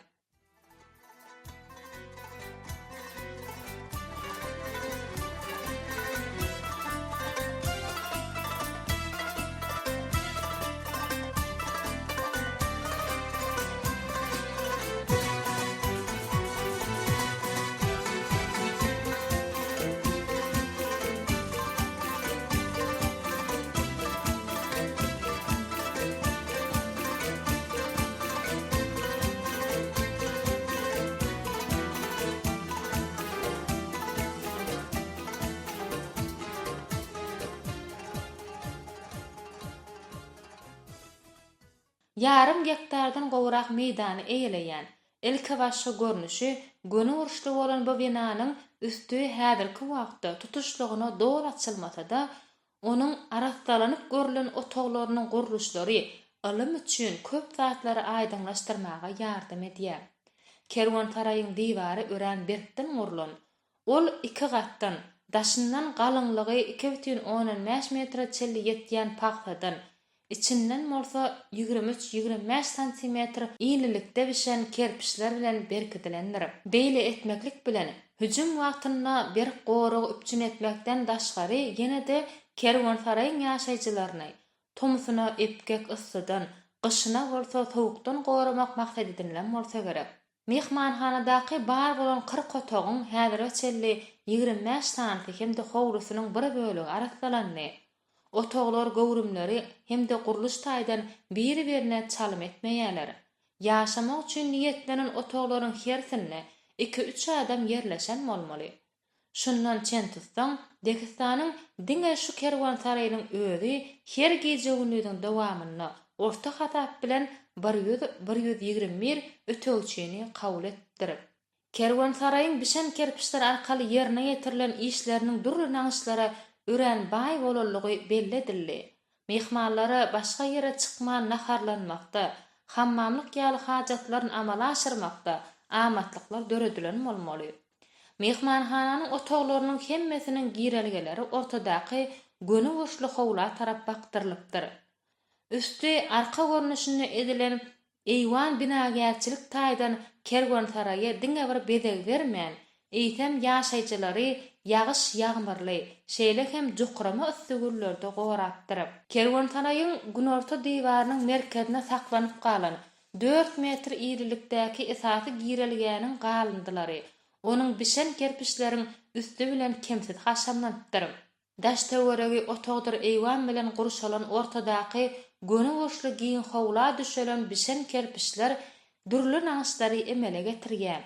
Yarım gektardan gowrak meýdany eýeleýän, ilki başga görnüşi göni uruşly bolan bu binanyň üstü häzirki wagtda tutuşlygyna dol açylmasa-da, onuň arastalanyp görülen otoglarynyň guruluşlary ilim üçin köp zatlary aýdynlaşdyrmaga ýardam edýär. Kerwantaraýyň diwary ören berkden gurulan, ol 2 gatdan, daşyndan galynlygy 2,15 metr çelli ýetýän paxtadan, İçinden bolsa 23-25 cm iylilikde bişen kerpiçler bilen berkitilendir. Beýle etmeklik bilen hüjüm wagtynda bir gorugy üpçün etmekden daşgary ýene-de kerwansaraýyň ýaşaýjylaryny tomsuna epkek ıssydan, gyşyna bolsa sowukdan goramak maksat edilen bolsa gerek. Mehmanhanadaky bar bolan 40 otogyň häzirki çelli 25 cm hemde howlusynyň bir bölegi arasalandy. Otoglar gowrumlary hemde guruluş taýdan biri-birine çalym etmeýärler. Ýaşamak üçin niýetlenen otoglaryň hersinde 2-3 adam yerleşen bolmaly. Şundan çen tutsaň, Degistanyň diňe şu kerwansaraýynyň özü her gejegünlüğiň dowamyny orta hatap bilen 121 ötöwçini kabul etdirip, kerwansaraýyň bişen kerpiçler arkaly ýerine ýetirilen işleriniň durly naňyşlara ören baý bolanlygy belli edildi. Mehmanlara başga ýere çykman naharlanmakda, hammamlyk ýaly hajatlaryny amala aşyrmakda amatlyklar döredilen bolmaly. Mehmanhananyň otoglarynyň hemmesiniň girelgeleri ortadaky göni uruşly howla tarap bakdyrylypdyr. Üstü arka görnüşinde edilen eýwan binagärçilik taýdan kerwansaraýa diňe bir bedel bermän, eýtem ýaşaýjylary ýagyş ýagmyrly, şeýle hem jukrama üstügüllerde gorapdyryp, kerwansaraýyň günorta diwarynyň merkezine saklanyp galan 4 metr iyrilikdäki esasy girelgäniň galındylary, onuň bişen kerpiçleriň üstü bilen kemsit haşamlandyryp, daş töweregi otogdyr eýwan bilen guruşalan ortadaky göni uruşly giň howla düşelen bişen kerpiçler durly naňyşlary emele getirýär.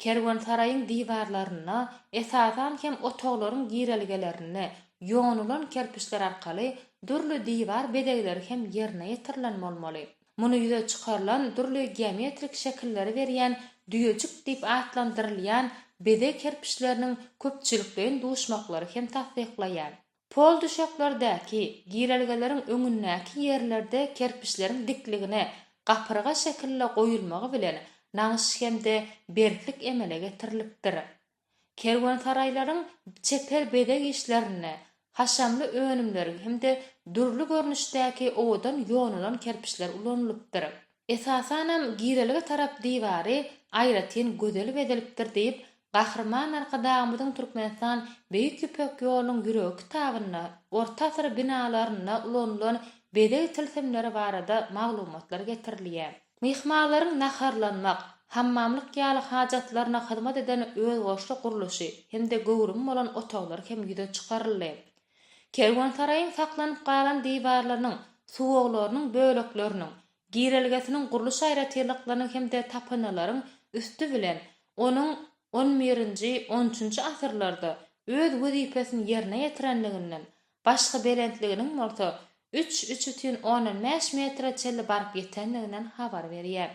Kerwansaraýyň diwarlaryna esasan hem otoglaryň girelgelerini ýonulan kerpiçler arkaly durly diwar bedegleri hem ýerine ýetirilen bolmaly. Muny ýüze çykarylan durly geometrik şekilleri berýän düýejik diýip atlandyrylýan bedeg kerpiçleriniň köpçülikden duşmaklary hem tasdiklaýar. Pol düşeklerdäki girelgelerin öňündäki yerlerde kerpiçlerin dikligine gapyrga şekille goýulmagy bilen naňyş hemde berklik emele getirilipdir. Kerwantaraylaryň çepel bedeg işlerine, haşamly önümleri hemde durly görnüşdäki owadan ýonulan kerpiçler ulanylypdyr. Esasanam girelige tarap diwary aýratyn gözel bedilipdir diýip Gahrman arkadağımızın Türkmenistan Beýik Ýüpek ýolunyň ýüregi kitabyna, orta asr binalaryna ulanylan bedeg tilsimleri barada maglumatlar getirilýär. Mihmanlaryň naharlanmak, hammamlyk ýaly hajatlaryna hyzmat eden öz goşly guruluşy hemde gowrum bolan otaglar hem ýüze çykarylýar. Kerwansaraýyň saklanyp galan diwarlarynyň, suwaglarynyň bölekleriniň, girelgesiniň guruluş aýratyrlyklarynyň hemde tapynalaryň üstü bilen onuň 11-nji 13-nji asyrlarda öz wezipesini ýerine ýetirenliginden başga berentliginiň bolsa 3,5 metre çelli baryp ýetenliginden habar berýär.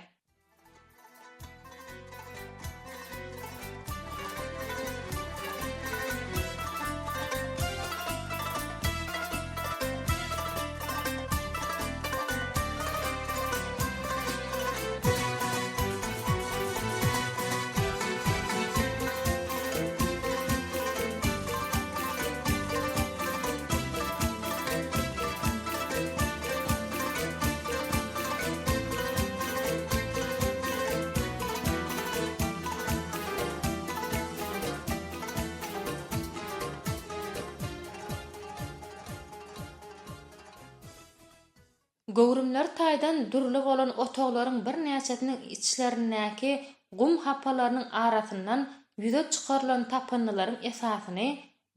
Gowrumlar taýdan durly bolan otaglaryň bir näçetiniň içlerindäki gum hapalarynyň arasyndan ýüze çykarylan tapynlaryň esasyny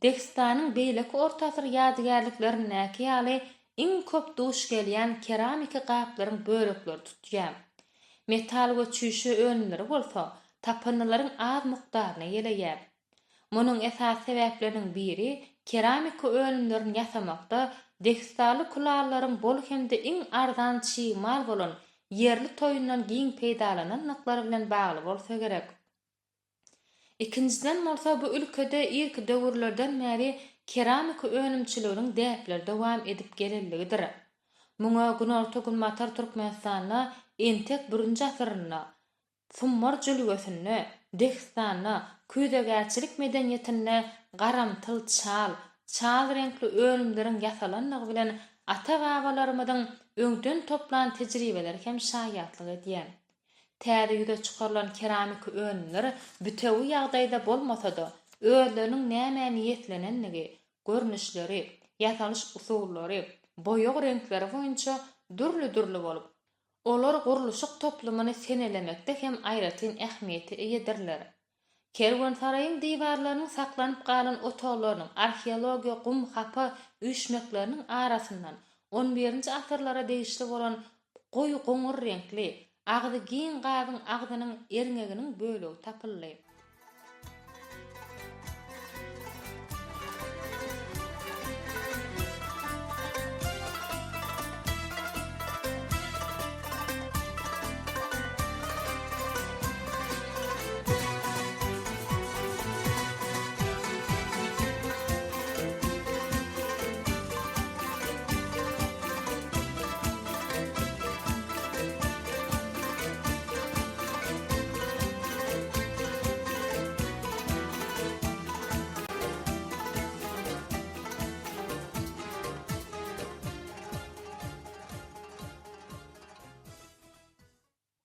Degistanyň beýleki orta asyr ýadygärliklerindäki ýaly iň köp duş gelýän keramika gaplaryň bölekleri tutýar. Metal we çüşe önleri bolsa tapynlaryň az mukdaryna ýeleýär. Munyň esas sebäpleriniň biri keramika önlerini ýasamakda Degistaly kularlaryň bol hemde iň arzan çymal bolan yerli toýundan giň peýdalanan naklary bilen bagly bolsa gerek. Ikinciden bolsa bu ülkede ilk döwürlerden bäri keramika önümçiliginiň däpler dowam edip gelenligidir. Muňa Günorta Gulmatar Türkmenistanyna entek 1-nji asyryna, Summar jülgesine, Degistanyna, küýdegäçilik medeniýetine garamtyl çal renkli önümleriň ýasalanlygy bilen ata-babalarymyzyň öňden toplan tejribeleri hem şaýatlyk edýär. Täze ýüze çykarylan keramika önümleri bütewi ýagdaýda bolmasa-da özleriniň näme niýetlenenligi, görnüşleri, ýasalyş usullary, boýag renkleri boýunça durly bolup, olar guruluşyk toplumyny senelemekde hem aýratyn ähmiýeti eýedirler. Kerwansaraýyň diwarlarynyň saklanyp galan otaglarynyň arheologiýa gum hapa üýşmekleriniň arasyndan 11-nji asyrlara degişli bolan goýy goňur renkli, agdy giň gazyň agdynyň erňeginiň bölegi tapyldy.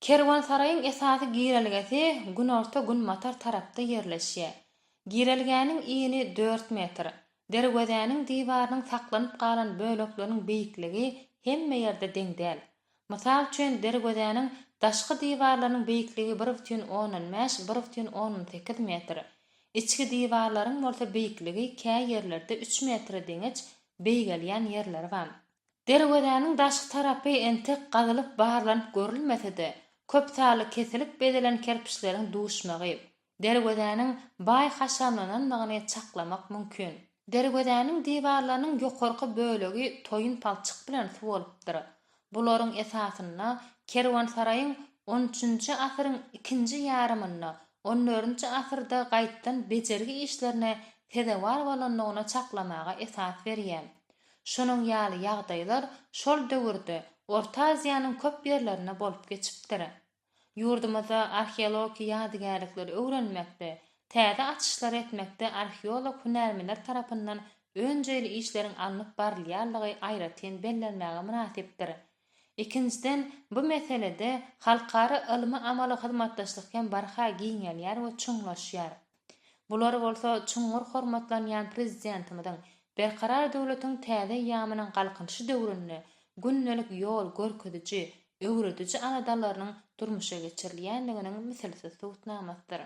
Kerwansaraýyň esasy gireligesi Günorta Gulmatar tarapda ýerleşýär. Girelgäniň ýyny 4 metr. Derwezäniň diwarynyň saklanyp galan bölekleriniň beýikligi hemme ýerde deň däl. Mysal üçin derwezäniň daşky diwarlarynyň beýikligi 1,15-1,18 metr. İçki diwarlaryň bolsa beýikligi käý ýerlerde 3 metr deňeç beýgelýän ýerler bar. Derwezäniň daşky tarapy entek gazylyp barlanyp görülmese-de, köp saly kesilip bedilen kerpiçleriň duşmagy, derwezäniň baý haşamlananmagyny çaklamak mümkin. Derwezäniň diwarlarynyň ýokarky bölegi toýun palçyk bilen suwalypdyr. Bularyň esasyna Kerwansaraýyň 13-nji asyryň 2-nji ýarymyna, 14-nji asyrda gaýtdan bejergi işlerine tedewar bolanlygyna çaklamaga esas berýär. Şonuň ýaly ýagdaýlar şol döwürde Orta Aziýanyň köp ýerlerine bolup geçipdir. Ýurdumyza arheologiýa ýadygärlikleri öwrenmekde, täze açyşlar etmekde arheolog hünärmenler tarapyndan önjeli işleriň alınıp barylýarlygy aýratyn bellenmäge münasipdir. İkinciden, bu meselede halkara ılmy amaly hyzmatdaşlykdan barha giňelýär we çuňlaşýar. Bular bolsa çuňur hormatlanýan prezidentimizin berkarar döwletiň täze ýamynyň galkynşy döwründe günnelik ýol görkeziji, öwrediji anadalarynyň durmuşa geçirilýändiginiň misilsiz subutnamasydyr.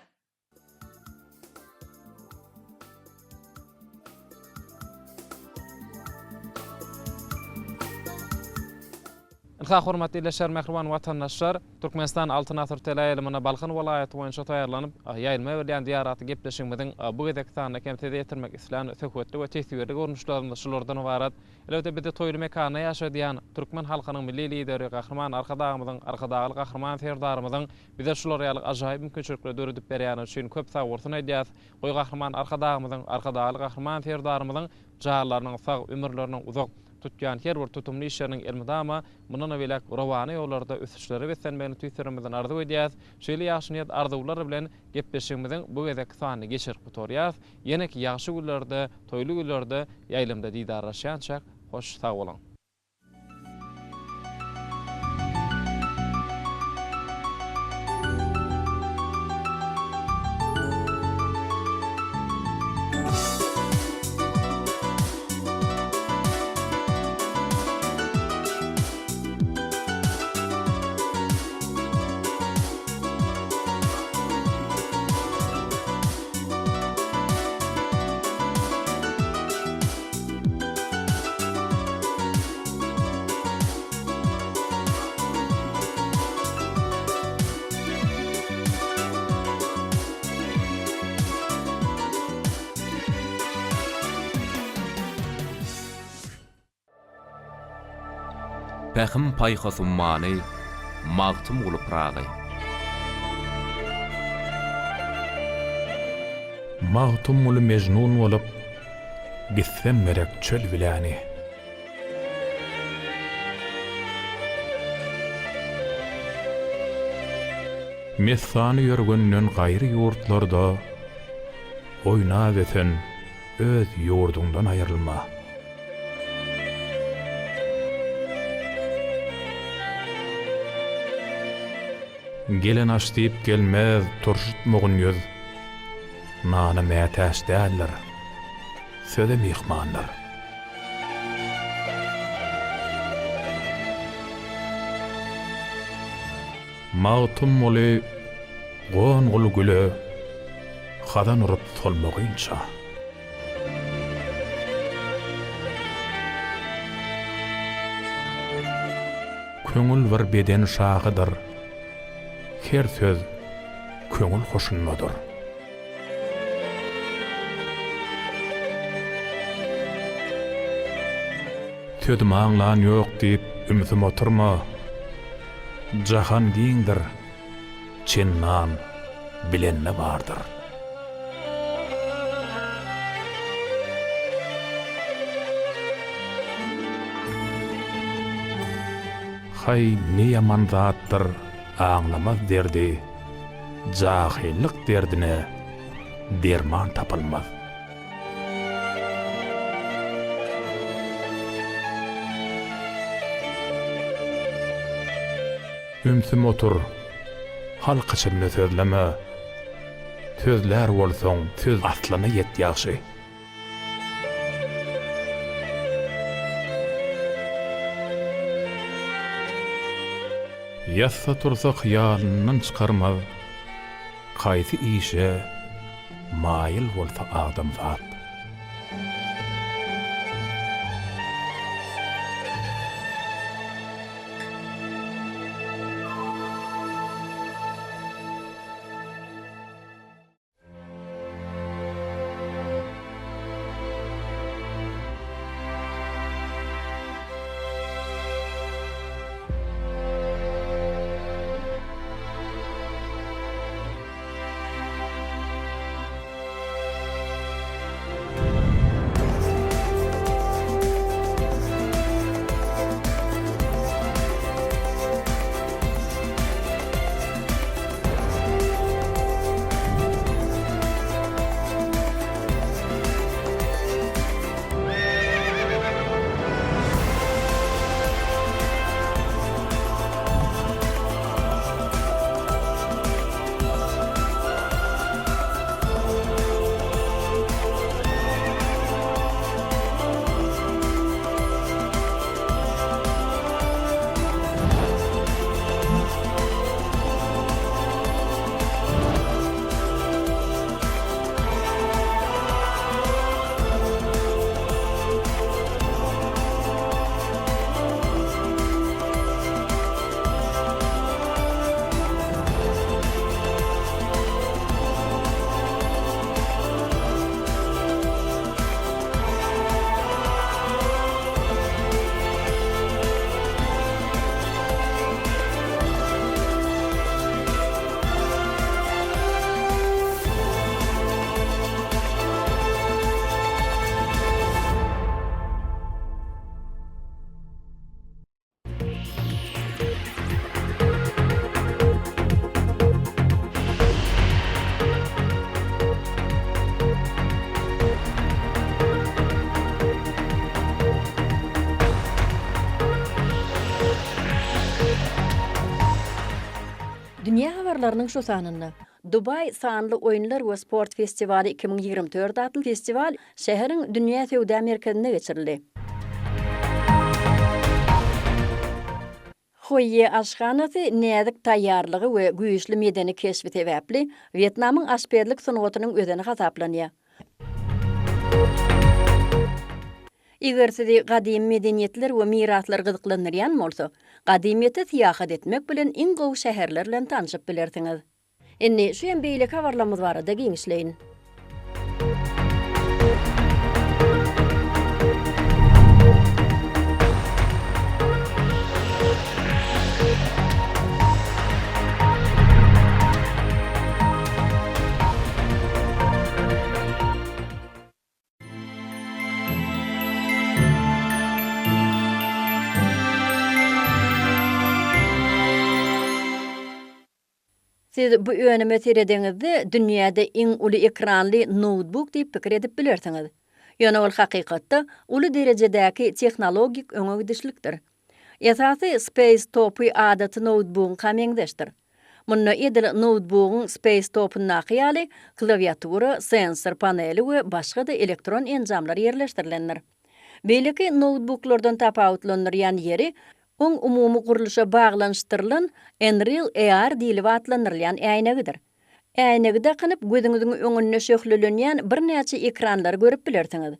Hormatly ýeşer mehriban watandaşlar, Türkmenistan Altyn Asr teleýylymyna Balkan welaýaty boýunça taýýarlanyp ýaýlma berýän diýaraty gepleşigimiň bu gedekdany kemtede ýetirmek isleýän söhbetli we tesirli görnüşlerinde şulardan ibarat. Elbetde bizde toýly mekana ýaşadýan türkmen halkynyň milli lideri Gahrman Arkadağymyzyň arkadagy Gahrman Ferdarymyzyň bize şular ýaly ajaýyp mümkinçilikler döredip berýän üçin köp sag bolsun aýdýas. Goý Gahrman Arkadağymyzyň arkadagy Gahrman Ferdarymyzyň jaýlarynyň sag ömürleriniň uzak tutýan her bir tutumly işleriň elmydama mundan welek rawany ýollarda ösüşleri we senmeni tüýserimizden arzu edýäs. Şeýle ýaşynyýat arzuwlar bilen gepleşigimiziň bu gezek sany geçirip gutorýas. Ýene-ki ýaxşy günlerde, toýly günlerde ýaýlymda diýdarlaşýançak hoş sag bolan. Pähim paýhasy many, magtym gulupragy. Magtym ulu mejnun bolup, gitsem merek çöl bilani. Mesany ýörgünden gaýry ýurtlarda oýnap eten öz ýurdundan aýrylma. Gelen aş diýip gelmez turşutmagyň ýöz. Nana mätäş däller. Söze mihmanlar. Magtym moly gon gul güle hadan urup solmagyňça. Köňül bir beden şahydyr. Her söz köňül hoşunmadyr. Tödüm aňlan ýok diýip ümidym oturma. Jahan giňdir, çennan bilenne bardyr. Hay ne yaman zatdyr, aňlamaz derdi, jahillik derdine derman tapylmaz. Ümsüm otur, halk içinde sözleme, sözler bolsoň söz aslana yet ýaşy. Yassa tursa hyalyndan çykarmaz, kaýsy işe maýyl bolsa adam zat. Dünya habarlarının şu sanını. Dubai Sanlı Oyunlar ve Sport Festivali 2024 adlı festival şehrin Dünya Sevda Merkezinde geçirildi. Hoye aşxanası näzik tayyarlığı ve güýçli medeni keşfi sebäpli Vietnamyň aşperlik sanatynyň özüni hasaplanýar. Eger sizi gadim medeniýetler we miraslar gyzyklandyrýan bolsa, gadimiýete syýahat etmek bilen iň gowy şäherler bilen tanışyp bilersiňiz. Indi şu beýle habarlarymyz barada giňişleýin. Siz bu önüme seredeňizde dünýäde iň uly ekranly notebook diýip pikir edip bilersiňiz. Ýöne ol hakykatda uly derejedäki tehnologik öňegidişlikdir. Esasy Space Topy adaty notebook'un kamengdeşdir. Munna edil notebook'un Space Top'un nakyýaly klawiatura, sensor paneli we başga da elektron enjamlar ýerleşdirilendir. Beýleki notebook'lardan tapawutlanýan ýeri on umumy guruluşa baglanşdyrylan Unreal AR diýilip atlanyrlan äýnegidir. Äýnegide kanyp gözüňiziň öňüne şöhlelenýän bir näçe ekranlar görüp bilersiňiz.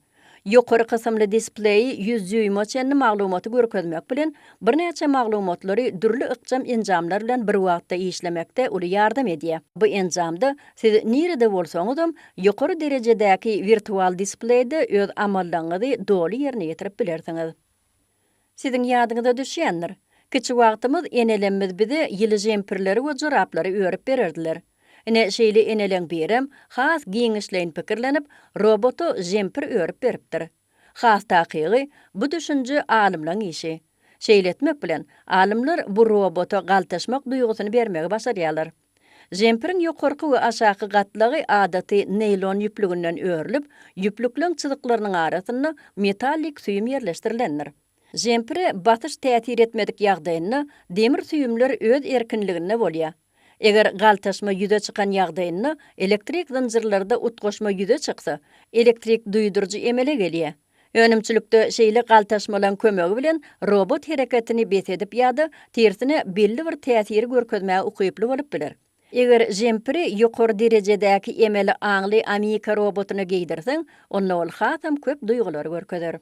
Ýokary kysymly displeyi ýüzüň moçenli maglumaty görkezmek bilen bir näçe maglumatlary dürli ykjam enjamlar bilen bir wagtda işlemekde uly ýardam edýär. Bu enjamda siz nirede bolsaňyzam ýokary derejedäki virtual displeyde öz amallaryňyzy doly ýerine ýetirip bilersiňiz. Sizin ýadyňyza düşýändir. Kiçik wagtymyz enelemmiz bizi ýyly jemperleri we joraplary öýrep bererdiler. Ene şeýle eneleň berem, has giňişleýin pikirlenip, robotu jemper öýrep beripdir. Has takygy bu düşünje alymlaryň işi. Şeýle etmek bilen alymlar bu robotu galtaşmak duýgusyny bermegi başarýarlar. Jemperiň ýokarky we aşaky gatlagy adaty neylon ýüplüginden öýrilip, ýüplükleň çyzyklarynyň arasyna metallik süýüm ýerleşdirilendir. Jempere batış täsir etmedik ýagdaýynda demir süýümler öz erkinligine bolýar. Eger galtaşma ýüze çykan ýagdaýynda elektrik zynjirlerde utgoşma ýüze çyksa, elektrik duýdurjy emele gelýär. Önümçülükde şeýle galtaşmalan kömegi bilen robot hereketini besedip ýa-da tersine belli bir täsir görkezmäge ukyply bolup biler. Eger jemperi ýokary derejedäki emeli aňly Amerika robotuny giydirseň, onda ol hasam köp duýgular görkezer.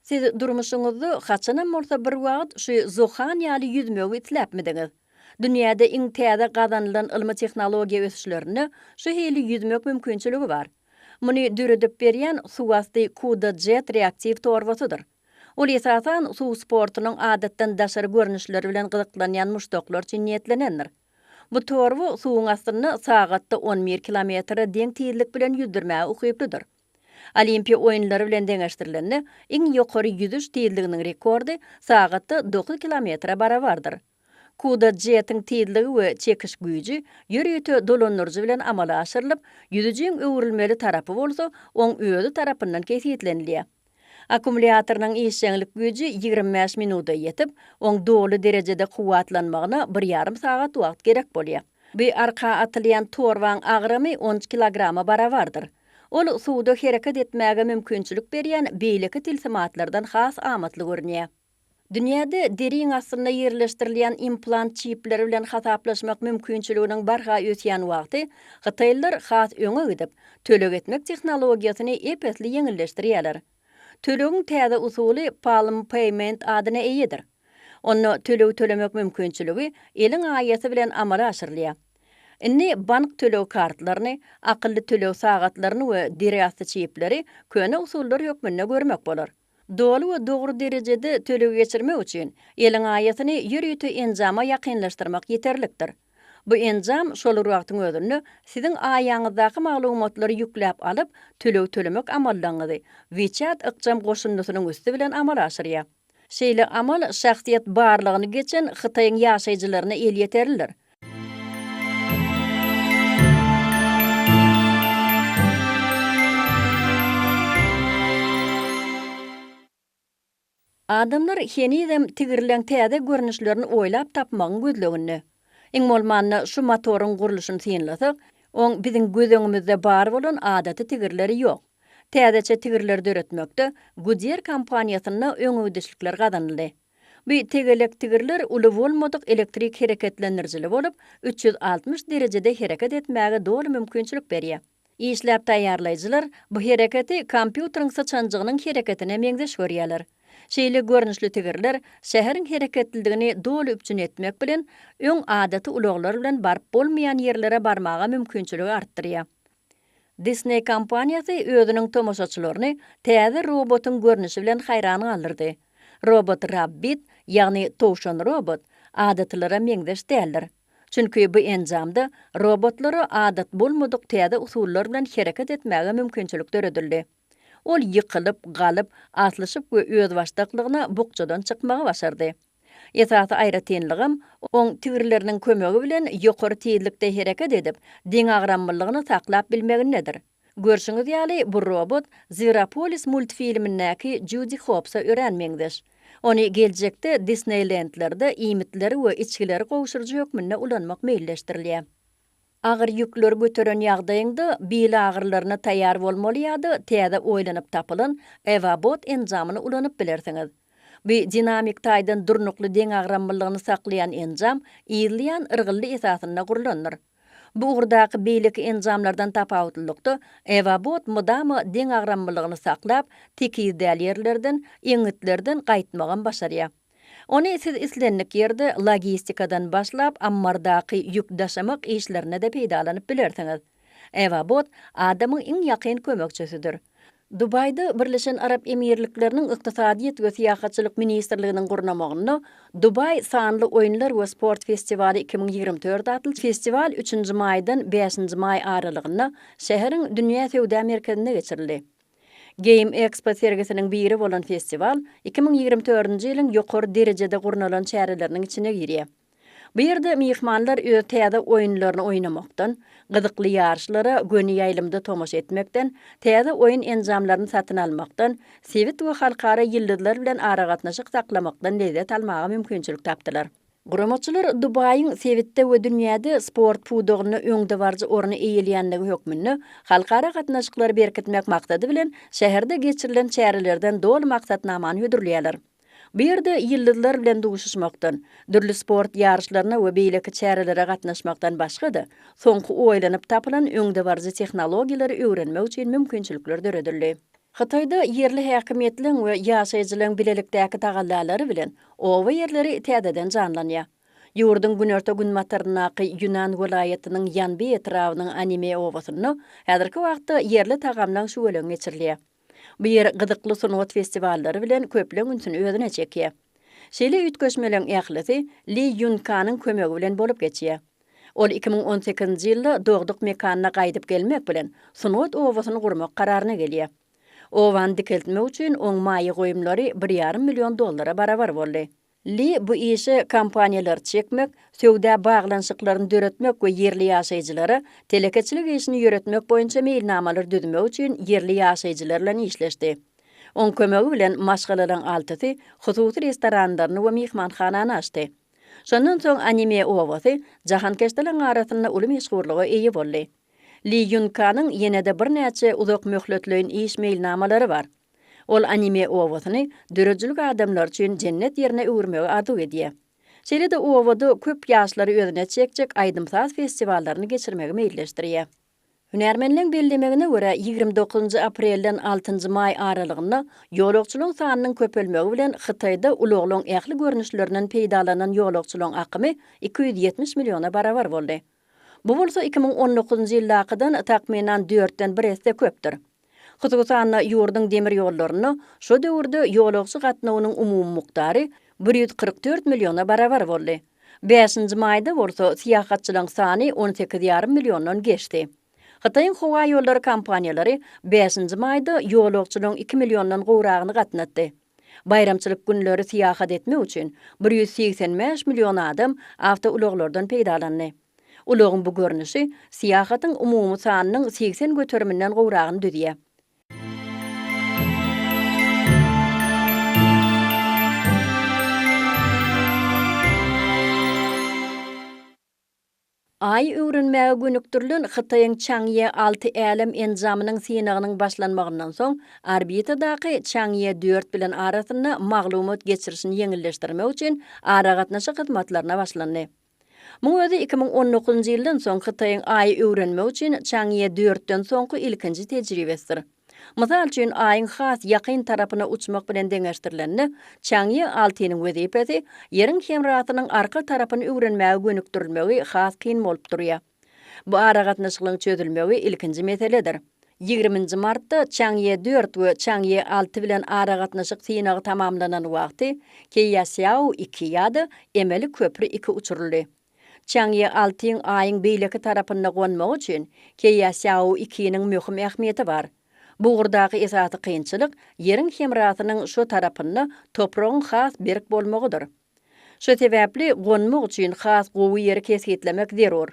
Siz durmuşuňyzdy haçanam bolsa bir wagt şu zohan ýaly ýüzmegi itläpmidiňiz? Dünýäde iň täze gazanylan ilmi tehnologiýa ösüşlerini şu heli ýüzmek mümkinçiligi bar. Muny düredip berýän suwasty Kuda-Jet reaktiv torbasydyr. Ol esasan suw sportunyň adatdan daşary görnüşleri bilen gyzyklanýan muşdoklar üçin niýetlenendir. Bu torba suwuň astyny sagatda 11 kilometre deň tiýizlik bilen ýüzdirmäge ukyplydyr. Olimpiya oyunları bilen deňeşdirilende iň ýokary ýüzüş tiýizliginiň rekordy sagatda 9 kilometre barabardyr. Kuda-Jet'iň tiýizligi we çekiş güýji ýürüýte dolanyrjy bilen amala aşyrylyp, ýüzüjiň öwrülmeli tarapy bolsa, oň özü tarapyndan kesitlenilýär. Akkumulýatorynyň işçilik güýji 25 minuta ýetip, oň doly derejede kuwatlanmagyna 1,5 sagat wagt gerek bolýar. Bu arka atylýan torbaň agramy 13 kilograma barabardyr. Ol suwda hereket etmäge mümkinçilik berýän beýleki tilsimatlardan has amatly görünýär. Dünýäde deriň asyna ýerleşdirilýän implant çipleri bilen hasaplaşmak mümkinçiliginiň barha ötýän wagty Hytaýlylar has öňe gidip, tölek etmek tehnologiýasyny epetli ýeňilleşdirýärler. Tölegiň täze usuly palm payment adyna eýedir. Onu tölek tölemek mümkinçiligi eliň aýaty bilen amala aşyrylýar. Inni bank tölek kartlaryny, akylly tölek sagatlaryny we deriýasty çipleri köne usullar hökmünde görmek bolar. Doly we dogry derejede tölek geçirmek üçin eliň aýatyny ýürüýte enjama ýakynlaşdyrmak ýeterlikdir. Bu enjam şol wagtyň özünde siziň aýaňyzdaky maglumatlary ýükläp alyp, tölek tölemek amallaňyzy WeChat ykjam goşunmasynyň üstü bilen amala aşyrýar. Şeýle amal şahsiýet barlygyny geçen Hytaýyň ýaşaýjylaryna el ýeterilir. Adamlar henidem tigirlen täze görnüşlerini oýlap tapmagyň gözlegini. Iň bolmanna şu motorun guruluşyny synlasak, oň biziň gözüňimizde bar bolan adaty tigirleri ýok. Täzeçe tigirler döretmekde Goodyear kompaniýasyna öňüdüşlikler gazanyldy. Bu tegelek tigirler uly bolmadyk elektrik hereketlendirjili bolup 360 derejede hereket etmäge dolu mümkinçilik berýär. İşläp taýýarlaýjylar bu hereketi kompýuteriň saçanjygynyň hereketine meňzeş görýärler. Şeýle görnüşli tigirler şäheriň hereketliligini dolu üpçün etmek bilen öň adaty ulaglar bilen barp bolmaýan ýerlere barmaga mümkinçiligi artdyrýar. Disney kompaniýasy özüniň tomoşaçylaryny täze robotyň görnüşi bilen haýran galyrdy. Robot Rabbit, ýagny towşan robot, adatlara meňzeş däldir. Çünki bu enjamda robotlary adat bolmadyk täze usullar bilen hereket etmäge mümkinçilik döredildi. Ol ýykylyp, galyp, atlyşyp we öz başdaklygyna bukçadan çykmagy başardy. Esasy aýratynlygym, oň tigirleriniň kömegi bilen ýokary tezlikde hereket edip, deň agramlygyny saklap bilmeginedir. Görşüňiz ýaly bu robot Zveropolis multfilmindäki Judy Hops'a öğrenmeňdir. Ony geljekde Disneylandlerde imitleri we içkileri gowşurjy hökmünde ulanmak meýilleşdirilýär. Agyr ýükler götüren ýagdaýynda bil agyrlaryna taýýar bolmalyady, täze oýlanyp tapylan Evabot enjamyny ulanyp bilersiňiz. Bu dinamik taýdan durnukly deň agramlygyny saklayan enjam ýylýan ırgylly esasyna gurulandyr. Bu urdaky beýleki enjamlardan tapawutlykda Evabot mudama deň agramlygyny saklap, tekizdeýär ýerlerden, eňitlerden gaýtmagan başarýar. Ony siz islenlik ýerde logistikadan başlap ammardaky ýük daşamak işlerine de peýdalanyp bilersiňiz. Evabot adamyň iň ýakyn kömekçisidir. Dubayda Birleşen Arap Emirlikleriniň ykdysadyýet we syýahatçylyk ministrliginiň gurnamagyna Dubay sanly oýunlar we sport festivali 2024 adly festival 3-nji maýdan 5-nji maý aralygyna şäheriň dünýä sewda merkezine geçirildi. Game Expo sergisiniň biri bolan festival 2024-nji ýylyň ýokary derejede gurnalan şäherleriniň içine girýär. Bu ýerde mehmanlar öz täze oýunlaryny oýnamakdan, gyzykly ýarşlara göni ýaýlymda tomaş etmekden, täze oýun enjamlaryny satyn almakdan, sewit we halkara ýyldızlar bilen ara gatnaşyk saklamakdan lezzet almaga mümkinçilik tapdylar. Guramaçylar Dubaýyň sewitde we dünýäde sport pudogyny öňde barjy orny eýilýänligi hökmünde halkara gatnaşyklar berkitmek maksady bilen şäherde geçirilen çärelerden dolu maksatnamany hödürlýärler. Bu ýerde ýyldızlar bilen duguşuşmakdan, dürli sport ýarşlaryna we beýleki çärelere gatnaşmakdan başga-da soňky oýlanyp tapylan öňde barjy tehnologiýalary öwrenmek üçin mümkinçilikler döredildi. Hataýda yerli häkimetleriň we ýaşaýjylaryň bilelikdäki tagallalary bilen owa ýerleri täzeden janlanýar. Ýurdun günerta gün matarnaky Yunan welaýatynyň ýanby etrawynyň anime owasyny häzirki wagtda yerli tagamlaryň şuwelen geçirilýär. Bu yer gyzykly sunat festivallary bilen köpleň ünsün özüne çekýär. Şeýle ütköşmeleň ählisi Lee Yun-kanyň kömegi bilen bolup geçýär. Ol 2018-nji ýylda dogduk mekanyna gaýdyp gelmek bilen sunat owasyny gurmak kararyna gelýär. Owan dikeltmek üçin oň maýy goýumlary $1,5 milyon barabar boldy. Lee bu işe kompaniýalar çekmek, sewda baglanşyklaryny döretmek we yerli ýaşaýjylara telekeçilik işini ýöretmek boýunça meýilnamalar düzmek üçin yerli ýaşaýjylar bilen işleşdi. Oň kömegi bilen maşgalalaryň altysy hususy restoranlaryny we mehmanhanany açdy. Şondan soň anime owasy jahankeşdiliň arasyna uly meşhurlyga eýe boldy. Lee Yun-kanyň ýene-de bir näçe uzak möhletleýin iş meýilnamalary bar. Ol anime owasyny dörejlik adamlar üçin cennet ýerine öwürmegi arzu edýär. Şeýle-de owada köp ýaşlary özüne çekjek aýdymsaz festiwallaryny geçirmegi meýilleşdirýär. Hünärmenliň bellemegine görä 29 aprelden 6 maý aralygyna ýolagçylyň sanynyň köpelmegi bilen Hytaýda uluglaň ähli görnüşlerinden peýdalanan ýolagçylyň akymy 270 milyona barabar boldy. Bu bolsa 2019-njy ýyldakydan takminan 4-den 1 köpdir. Hytaýda ýurdun demir ýollaryny şu döwürde ýolagçy gatnawynyň umumy muktary 144 milyona barabar boldy. 5-nji maýda bolsa syýahatçylyň sany 18,5 milyondan geçdi. Hytaýyň howa ýollary kompaniýalary 5-nji maýda ýolagçylyň 2 milyondan gowragyny gatnatdy. Bayramçylyk günleri syýahat etmek üçin 185 milyon adam awtouloglardan peýdalandy. Ulagyň bu görnüşi syýahatyň umumy sanynyň 80 göteriminden gowragyny düzýär. Ay öwrenmäge gönüktürlen Xitayň Changye 6 älim enzamynyň synagynyň başlanmagyndan soň orbitadaky Changye 4 bilen arasynda maglumat geçirişini ýeňilleşdirmek üçin ara gatnaşy hyzmatlaryna başlandy. Muň özi 2019-njy ýyldan soň Xitayň ay öwrenmek üçin Changye 4-den soňky ilkinji tejribesidir. Mysal üçin aýyň has ýakyn tarapyna uçmak bilen deňeşdirilenni Changye 6-nyň wezipesi ýeriň hemratynyň arka tarapyny öwrenmäge gönükdirilmegi has kyn bolup durýar. Bu ara gatnaşyklaryň çözülmegi ilkinji meseledir. 20 martda Changye 4 we Changye 6 bilen ara gatnaşyk synagy tamamlanan wagty Keýasiao 2 ýa-da emeli köprü 2 uçuruldy. Changye 6-nyň aýyň beýleki tarapyna gonmak üçin Keýasiao 2-niň möhüm ähmiýeti bar. Bu gurdaky esasy kynçylyk ýeriň hemratynyň şu tarapyna topragyň has berk bolmagydyr. Şu sebäpli gonmak üçin has gowy ýeri kesgitlemek zerur.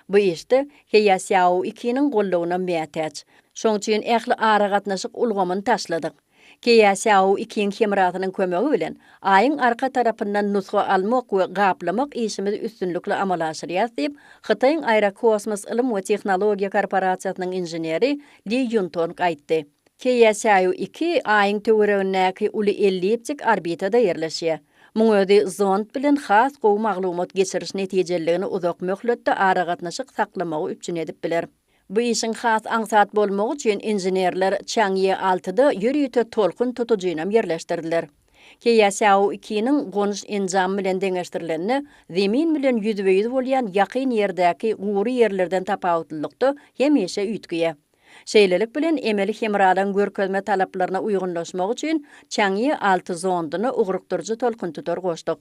Bu işte Keýasiao 2-niň gollawyna mätäç. Şoň üçin ähli ara gatnaşyk ulgamyny taşladyk. Keýasiao 2-niň hemratynyň kömegi bilen aýyň arka tarapyndan nusga almak we gaplamak işimiz üstünlükli amal aşyrýar diýip Xitayň Aerokosmos ilim we tehnologiýa korporasiýasynyň inженери Li Yuntong aýtdy. Keýasiao 2 aýyň töweregindäki uly elliptik orbitada ýerleşýär. Muň özi zond bilen has gowy maglumat geçiriş netijelerine uzak möhletde ara gatnaşyk saklamagy üçin edip biler. Bu işin has aňsat bolmagy üçin injenerler Changye 6-da ýürüýte tolkun tutujynam ýerleşdirdiler. Keýasiao 2-niň gonuş enzamy bilen deňeşdirilenni zemin bilen ýüzbeýiz bolýan ýakyn ýerdäki gury ýerlerden tapawutlykdy hemişe üýtgüýär. Şeýlelik bilen emeli hemradan görkezme talaplaryna uýgunlaşmak üçin Changye 6 zondyny ugrukdurjy tolkun tutar goşdyk.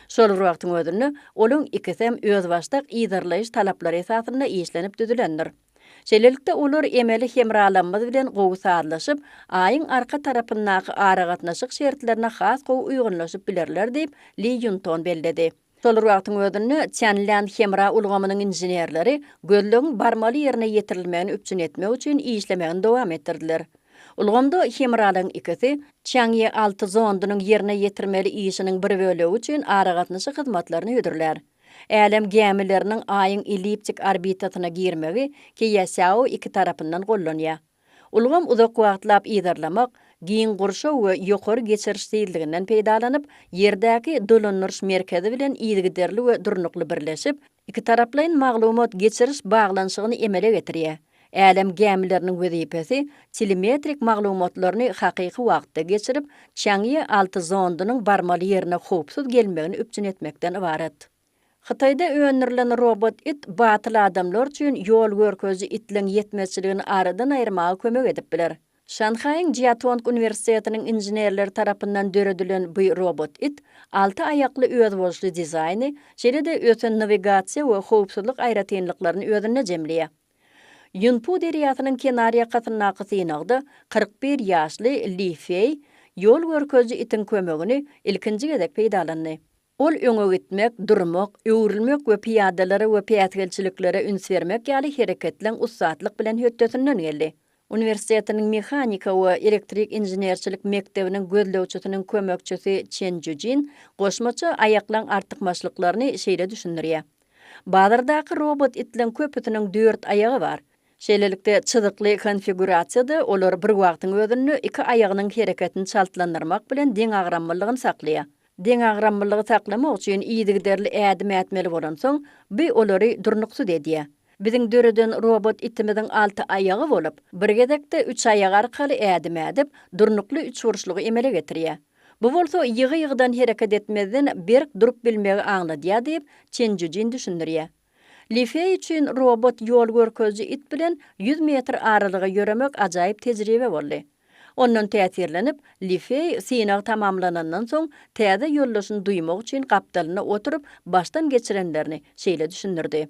Şol wagtyň özünde olaň ikisem öz başdak ýygyrlaýyş talaplary esasynda işlenip düzülendir. Şeýlelikde olar emeli hemralanmaz bilen gowy sarlaşyp, aýyň arka tarapyndaky ara gatnaşyk şertlerine has gowy uýgunlaşyp bilerler diýip Li Yuntong belledi. Şol wagtyň özünde Tianlan hemra ulgamynyň injenerleri gözlegiň barmaly ýerine ýetirilmegini üpçün etmek üçin işlemegini dowam etdirdiler. Ulgamda hemralyň ikisi Changye 6 zondynyň ýerine ýetirmeli işiniň bir bölegi üçin ara gatnaşyk hyzmatlaryny ýödürler. Älim gemileriniň aýyň elliptik orbitasyna girmegi Keýasiao 2 tarapyndan gollanýar. Ulgam uzak wagtlap ýydarlamak, giň gurşa we ýokary geçiriş diýildiginden peýdalanyp, ýerdäki dolanýyş merkezi bilen ýygyderli we durnukly birleşip, iki taraplyň maglumat geçiriş baglanşygyny emele getirýär. Älim gemileriniň wezipesi telemetrik maglumatlaryny hakyky wagtda geçirip, Changye 6 zondynyň barmaly ýerine howpsuz gelmegini üpçün etmekden ibaret. Xitayda öňürlen robot it batyl adamlar üçin ýol görkezji itliň ýetmezçiligini aradan aýyrmaga kömek edip biler. Şanhaýyň Jiatong Universitetiniň injenerleri tarapyndan döredilen bu robot it 6 ayakly özboşly dizaýny, şeýle-de öten navigasiýa we howpsuzlyk aýratynlyklaryny özüne jemleýär. Yunpu deriýasynyň kenarya gatyndaky synagda 41 ýaşly Li Fei ýol görkezji itin kömegini ilkinji gedek peýdalandy. Ol öňe gitmek, durmak, öwrilmek we piýadalary we piýatgelçiliklere üns bermek ýaly hereketleň ussatlyk bilen hötdesinden geldi. Universitetiniň mehanika we elektrik injenerçilik mektebiniň gözlegçisiniň kömekçisi Chen Jujin goşmaça aýaklaň artykmaçlyklaryny şeýle düşündirýär. Bazardaky robot itleň köpütiniň 4 aýagy bar. Şeýlelikde çyzykly konfigurasiýada olar bir wagtyň özünde 2 aýagynyň hereketini çaltlandyrmak bilen deň agramlygyny saklaýar. Deň agramlygy saklamak üçin ýygyderli ädim etmeli bolan soň, bu olary durnuksuz edýär. Biziň döreden robot itimiziň 6 aýagy bolup, bir gedekde 3 aýag arkaly ädim edip, durnukly 3 burçlugy emele getirýär. Bu bolsa ýygy-ýygydan hereket etmezden berk durup bilmegi aňladýar diýip Chen Jujin düşündirýär. Li Fei üçin robot ýol görkezji it bilen 100 metr aralyga ýöremek ajaýyp tejribe boldy. Ondan täsirlenip, Li Fei synag tamamlanandan soň täze ýollaşyny duýmak üçin gapdalyna oturup baştan geçirenlerini şeýle düşündirdi.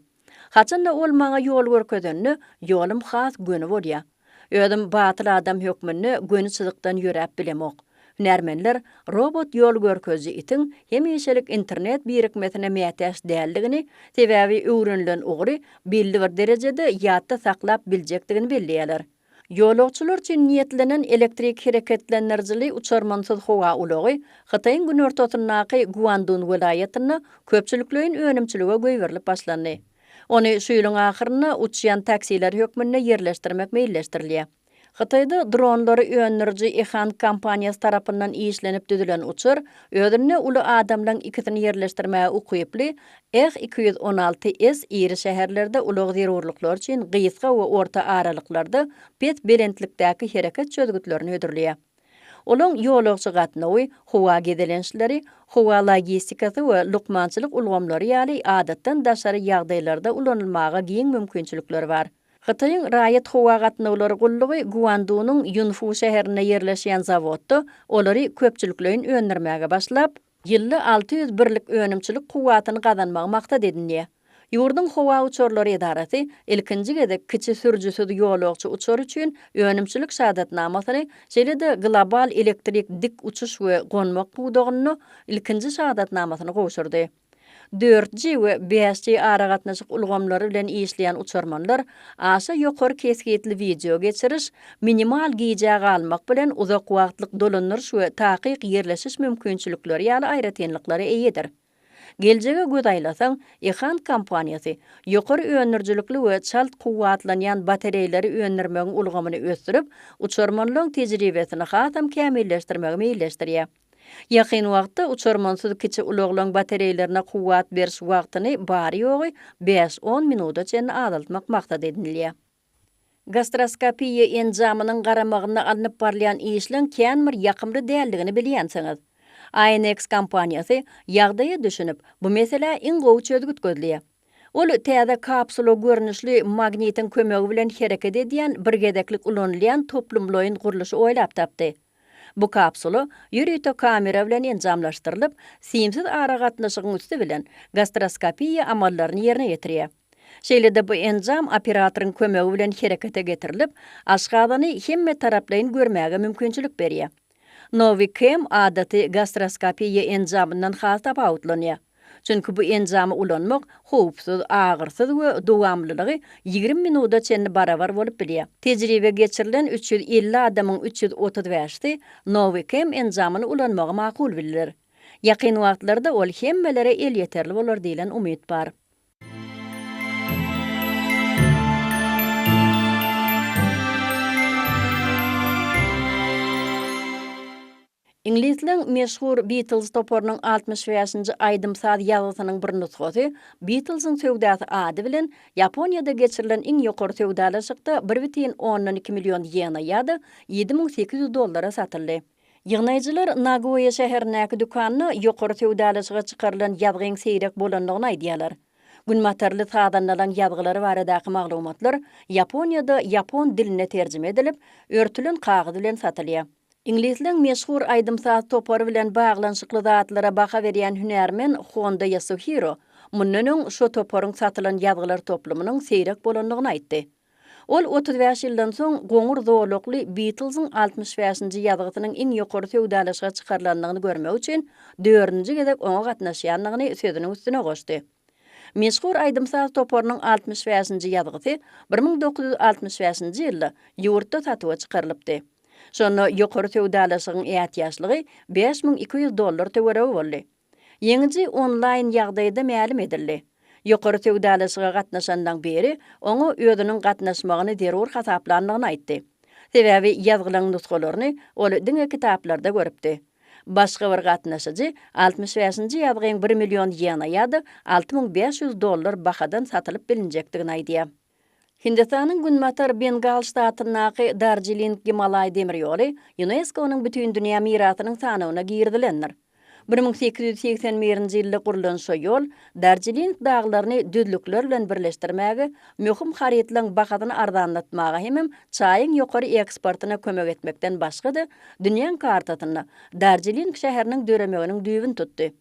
Haçanda ol maňa ýol görkezenni ýolum has göni bolýar. Özüm batyl adam hökmünni göni çyzykdan ýörep bilemok. Hünärmenler robot ýol görkezji itin hemişelik internet birikmesine mätäç däldigini, sebäbi öwrenilen ugry belli bir derejede ýatda saklap biljekdigini belliýärler. Ýolagçylar üçin niýetlenen elektrik hereketlendirjili uçarmansyz howa ulagy Xitaýyň gün ortasyndaky Guangdong welaýatyna köpçüliklerin önümçiligi goýberilip başlandy. Onu şu ýylyň ahyryna uçýan taksiler hökmünde yerleşdirmek meýilleşdirilýär. Xitayda dronlary öňürji Ehan kompaniýasy tarapyndan işlenip düzülen uçur, ödürne uly adamlaryň ikisini yerleşdirmäge ukyply X-216S iri şäherlerde ulug zerurluklar üçin gysga we orta aralyklarda bet belentlikdäki hereket çözgütlerini ödürlýär. Olaň ýolagçy gatnawy, howa gedelençleri, howa logistikasy we lukmançylyk ulgamlary ýaly adatdan daşary ýagdaýlarda ulanylmaga giň mümkinçilikleri bar. Xitaýyň raýat howa gatnawlary gullugy Guandunyň Yunfu şäherine yerleşýän zawodda olary köpçülikleýin öňürmäge başlap, ýylly 600 birlik önümçilik kuwatyny gazanmagy maksat edinýär. Ýurdun howa uçurlary edarasy ilkinji gedek kiçi sürjüsüz ýolagçy uçur üçin önümçilik şahadatnamasyny şeýle-de global elektrik dik uçuş we gonmak budagyny ilkinji şahadatnamasyny goşurdy. 4G we 5G ara gatnaşyk ulgamlary bilen işleýän uçurmanlar aşa ýokary kesgitli video geçiriş, minimal giýjäge almak bilen uzak wagtlyk dolanýyş we takyk yerleşiş mümkinçilikleri ýaly aýratynlyklary eýedir. Geljege göz aýlasaň, Ehan kompaniýasy ýokary öňürjilikli we çalt kuwatlanýan batareýlary öňürmegi ulgamyny ösdürip, uçurmanlaryň tejribesini hasam kämilleşdirmegi meýilleşdirýär. Ýakyn wagtda uçurmansyz kiçi ulaglaň batareýlerine kuwat beriş wagtyny bary ýogy 5-10 minuta çen azaltmak maksat edilýär. Gastroskopiýa enjamynyň garamagyna alınıp barlayan işleň känmir ýakymly däldigini bilýänsiňiz. INX kompaniýasy ýagdaýy düşünüp, bu mesele iň gowy çözgüt gözleýär. Ol täze kapsula görnüşli magnitin kömegi bilen hereket edýän bir gedeklik ulanylýan toplumlaryň gurulşy oýlap tapdy. Bu kapsula ýürüýte kamera bilen enjamlaşdyrylyp, simsiz ara gatnaşygyň üstü bilen gastroskopiýa amallaryny ýerine ýetirýär. Şeýle-de bu enjam operatoryň kömegi bilen herekete getirilip, aşgabany hemme taraplaryň görmäge mümkinçilik berýär. Novicam adaty gastroskopiýa enjamyndan has tapawutlanýar. Çünki bu enjamy ulanmak howpsuz, agyrsyz we dowamlylygy 20 minuta çenli barabar bolup bilýär. Tejribe geçirilen 350 adamyň 335-i Novicam enjamyny ulanmagy makul bilýär. Ýakyn wagtlarda ol hemmelere el ýeterli bolar diýilen umyt bar. İnglisleň meşhur Beatles toporunyň 65-nji aýdymsaz ýazysynyň bir nusgasy Beatlesyň söwdasy ady bilen Ýaponiýada geçirilen iň ýokary söwdalaşykda 1,2 million ýena ýa-da $7.800 satyldy. Ýygnaýjylar Nagoya şäherindäki dükanyny ýokary söwdalaşyga çykarylan ýazgyň seýrek bolanlygyny aýdýarlar. Günmatarly sadanlanan ýazgylary baradaky maglumatlar Ýaponiýada ýapon diline terjime edilip, örtülen kagyd bilen satylýar. İnglisleň meşhur aýdymsaz topary bilen baglanşykly zatlara baha berýän hünärmen Honda Yasuhiro mundan şu toparyň satylan ýazgylar toplumynyň seýrek bolanlygyny aýtdy. Ol 35 ýyldan soň goňur zorlukly Beatlesyň 65-nji ýazgysynyň iň ýokary söwdalaşyga çykarylanlygyny görmek üçin 4-nji gezek oňa gatnaşýanlygyny sözüniň üstüne goşdy. Meşhur aýdymsaz toparynyň 65-nji ýazgysy 1965-nji ýylda ýurtda satyga çykarylypdy. Şonu ýokary söwdalaşygyň ätýaşlygy $5.200 töweregi boldy. Ýeňiji onlaýn ýagdaýda ma'lum edildi. Ýokary söwdalaşyga gatnaşandan beri oňa özüniň gatnaşmagyny derur hasaplandygyny aýtdy. Sebäbi ýazgylan nuskalaryny ol diňe kitaplarda görüpdi. Başga bir gatnaşyjy 65-nji ýazgyň 1 million ýena ýa-da $6.500 bahadan satylyp bilinjekdigini aýdýar. Hindistanyň Günmatar Bengal ştatynyňky Darjeeling Himalay demir ýoly UNESCO-nyň bütün dünýä mirasynyň sanawyna girdilendir. 1881-nji ýylda gurulan şu ýol Darjeeling daglaryny düzlükler bilen birleşdirmäge, möhüm haritlaryň bahadyny arzanlatmaga hem çaýyň ýokary eksportyna kömek etmekden başga-da dünýäň kartasyny Darjeeling şäheriniň döremeginiň düýbün tutdy.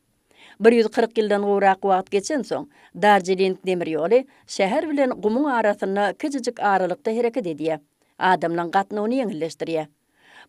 140 ýyldan gowrak wagt geçen soň Darjeeling demir ýoly şäher bilen gumuň arasyna kiçijik aralykda hereket edýär. Adamlaryň gatnawyny ýeňilleşdirýär.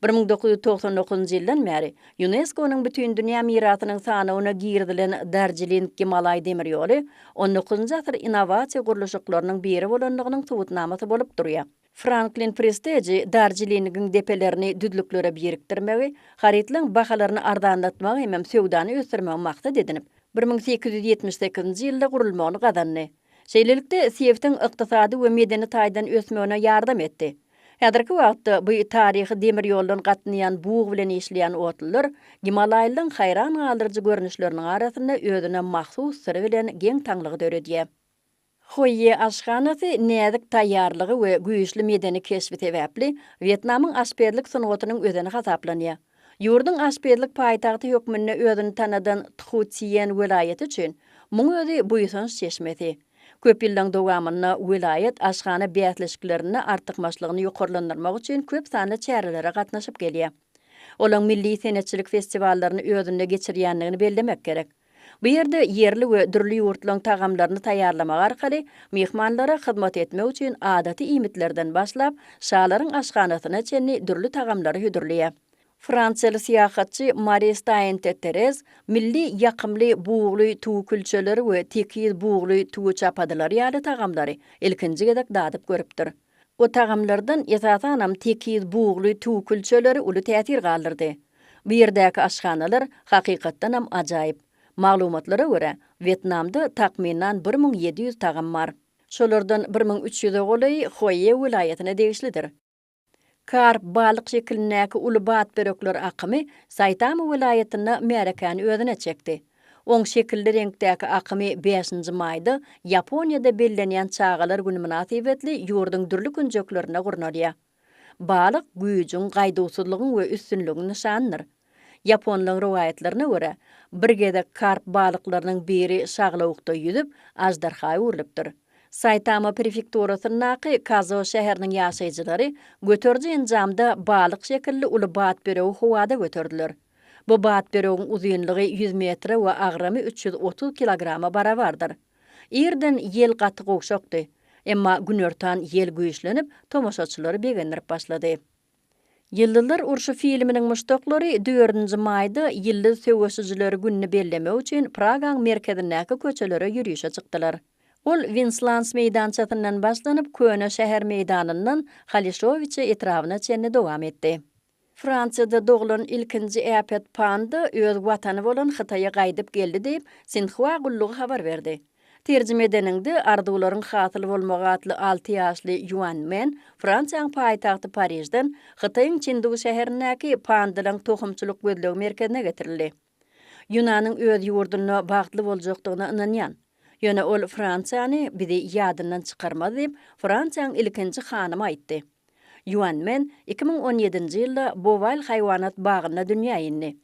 1999-njy ýyldan bäri UNESCO-nyň bütün dünýä mirasynyň sanawyna girdilen Darjeeling Himalay demir ýoly 19-njy asyr innovasiýa gurulşyklarynyň biri bolanlygynyň subutnamasy bolup durýar. Franklin Prestige Darjeeling'in depelerini düzlüklere biriktirmegi, haritlaryň bahalaryny arzanlatmagy hem söwdany ösdürmegi maksat edinip 1878-nji ýylda gurulmagyny gazandy. Şeýlelikde Siewtin ykdysady we medeni taýdan ösmegine ýardam etdi. Häzirki wagtda bu taryhy demir ýoldan gatnaýan buğ bilen işleýän otlylar Himalaýalyň hayran galdyrjy görnüşleriniň arasynda özüne mahsus syry bilen geň taňlygy döredýär. Hoye aşhanasy näzik taýýarlygy we güýçli medeni keşfi sebäpli Vietnamyň aşperlik sanatynyň özüne hasaplanýar. Ýurdun aşperlik paýtagty hökmünde özüni tanadan Thu Chien welaýeti üçin muň özi buýsans çeşmesi. Köp ýyldan dowamyna welaýet aşhana bätleşiklerini artykmaçlygyny ýokarlandyrmak üçin köp sanly çärelere gatnaşyp gelýär. Olaň milli senetçilik festiwallaryny özünde geçirýänligini bellemek gerek. Bu ýerde yerli we dürli ýurtlaryň tagamlaryny taýýarlamak arkaly mehmanlara hyzmat etmek üçin adaty imitlerden başlap şahlaryň aşhanasyna çenli dürli tagamlary hüdürleýär. Fransiýaly syýahatçy Maurice Taintet-Terez milli ýakymly buğly tuğ külçeleri we tekiz buğly tuğ çapadylary ýaly tagamlary ilkinji gedek dadyp görüpdir. O tagamlardan esasanam tekiz buğly tuğ külçeleri uly täsir galdyrdy. Bu ýerdäki aşhanalar hakykatdan ham ajaýyp. Maglumatlara görä, Vietnamda takminan 1700 tagam bar. Şolardan 1300-e goly Hue welaýatyna degişlidir. Karp balyk şekilindäki uly bat börekler akymy Saitama welaýatyna märekany özüne çekdi. Oň şekilli reňkdäki akymy 5-nji maýda Ýaponiýada bellenýän çağalar güni münasibetli ýurdun dürli günjeklerine gurnalýar. Balyk güýjüň, gaýdawsuzlygyň we üstünliginiň nişanydyr. Yaponlyň rowayatlaryna görä, bir gedek karp balyklarynyň biri şaglawykda ýüzüp, ajdarha urulypdyr. Saitama prefekturasynyň Kazo şäheriniň ýaşaýjylary götürji enjamda balyk şekilli uly bat beregi howada götürdiler. Bu bat beregiň uzunlygy 100 metre we agramy 330 kilograma barabardyr. Ýerden ýel gaty gowşakdy, emma günörtan ýel güýçlenip, tomoşaçylary begendirip başlady. Ýyldylar urşy filminiň muştoklary 4-nji maýda ýyldy söwüşçileri günni bellemek üçin Pragaň merkezindäki köçelere ýürüýüşe çykdylar. Ol Vinslans meýdançasyndan başlanyp Köne şäher meýdanyndan Halishowice etrawyna çenli dowam etdi. Fransiýada doglan ilkinji Äpet Panda öz watany bolan Hytaýa gaýdyp geldi diýip Sinhua gullugy habar berdi. Terjime edeninde ardularyň hatyl bolmagy atly 6 ýaşly Yuan Men Fransiýanyň paýtagty Parijden Hytaýyň Çindugu şäherindäki Pandalyň tohumçylyk gözlegi merkezine getirildi. Yunanyň öz ýurduny bagtly boljakdygyna ynanýan. Ýöne ol Fransiýany bizi ýadyndan çykarmaz diýip Fransiýanyň ilkinji hanymy aýtdy. Yuan Men 2017-nji ýylda Boval haýwanat bagyna dünýä indi.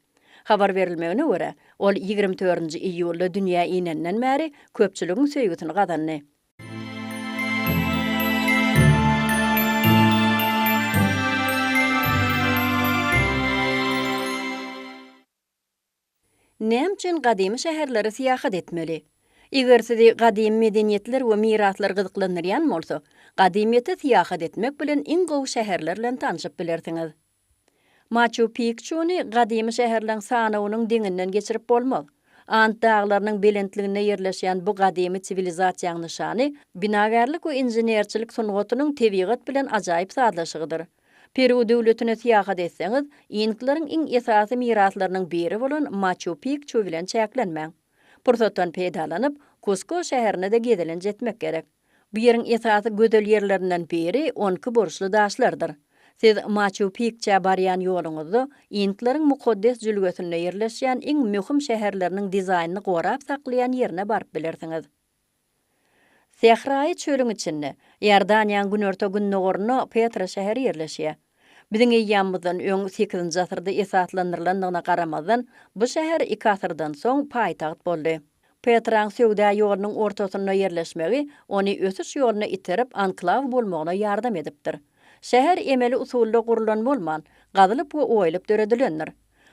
Habar verilmegine görä, ol 24-nji iýulda dünýä inenden bäri köpçüligiň söýgüsini gadandy. Näme üçin gadymy şäherlere syýahat etmeli? Eger sizi gadymy medeniýetler we miraslar gyzyklandyrýan bolsa, gadymyýete syýahat etmek bilen iň gowy şäherler bilen tanışyp bilersiňiz. Machu Picchu'ny gadymy şäherleň sanawynyň deňinden geçirip bolmak. Ant dağlarynyň belentligine ýerleşýän bu gadymy sivilizasiýanyň nişany binagarlyk we inženerçilik sunugatynyň tebigat bilen ajaýyp sadlaşygydyr. Peru döwletine syýahat etseňiz, inklaryň iň esasy miraslarynyň biri bolan Machu Picchu bilen çäklenmäň. Pursatdan peýdalanyp, Cusco şäherine de gedilen jetmek gerek. Bu ýeriň esasy gödel ýerlerinden biri 12 borçly daşlardyr. Siz Machu Picchu'ya barýan ýoluňyzda inklaryň mukaddes jülgesinde ýerleşýän iň möhüm şäherleriniň dizaýnyny gorap saklaýan ýerine baryp bilersiňiz. Sehraý çölüň içinde Ýordaniýanyň günörtä günnogoruna Petra şäheri ýerleşýär. Biziň ýamyzdan öň 8-nji asyrda esaslandyrylanyna garamazdan bu şäher 2 asyrdan soň paýtagt boldy. Petraň söwda ýolunyň ortasyna ýerleşmegi ony ösüş ýoluna iterip anklaw bolmagyna ýardam edipdir. Şäher emeli usulda gurulan bolman, gazylyp we oýulyp döredilendir.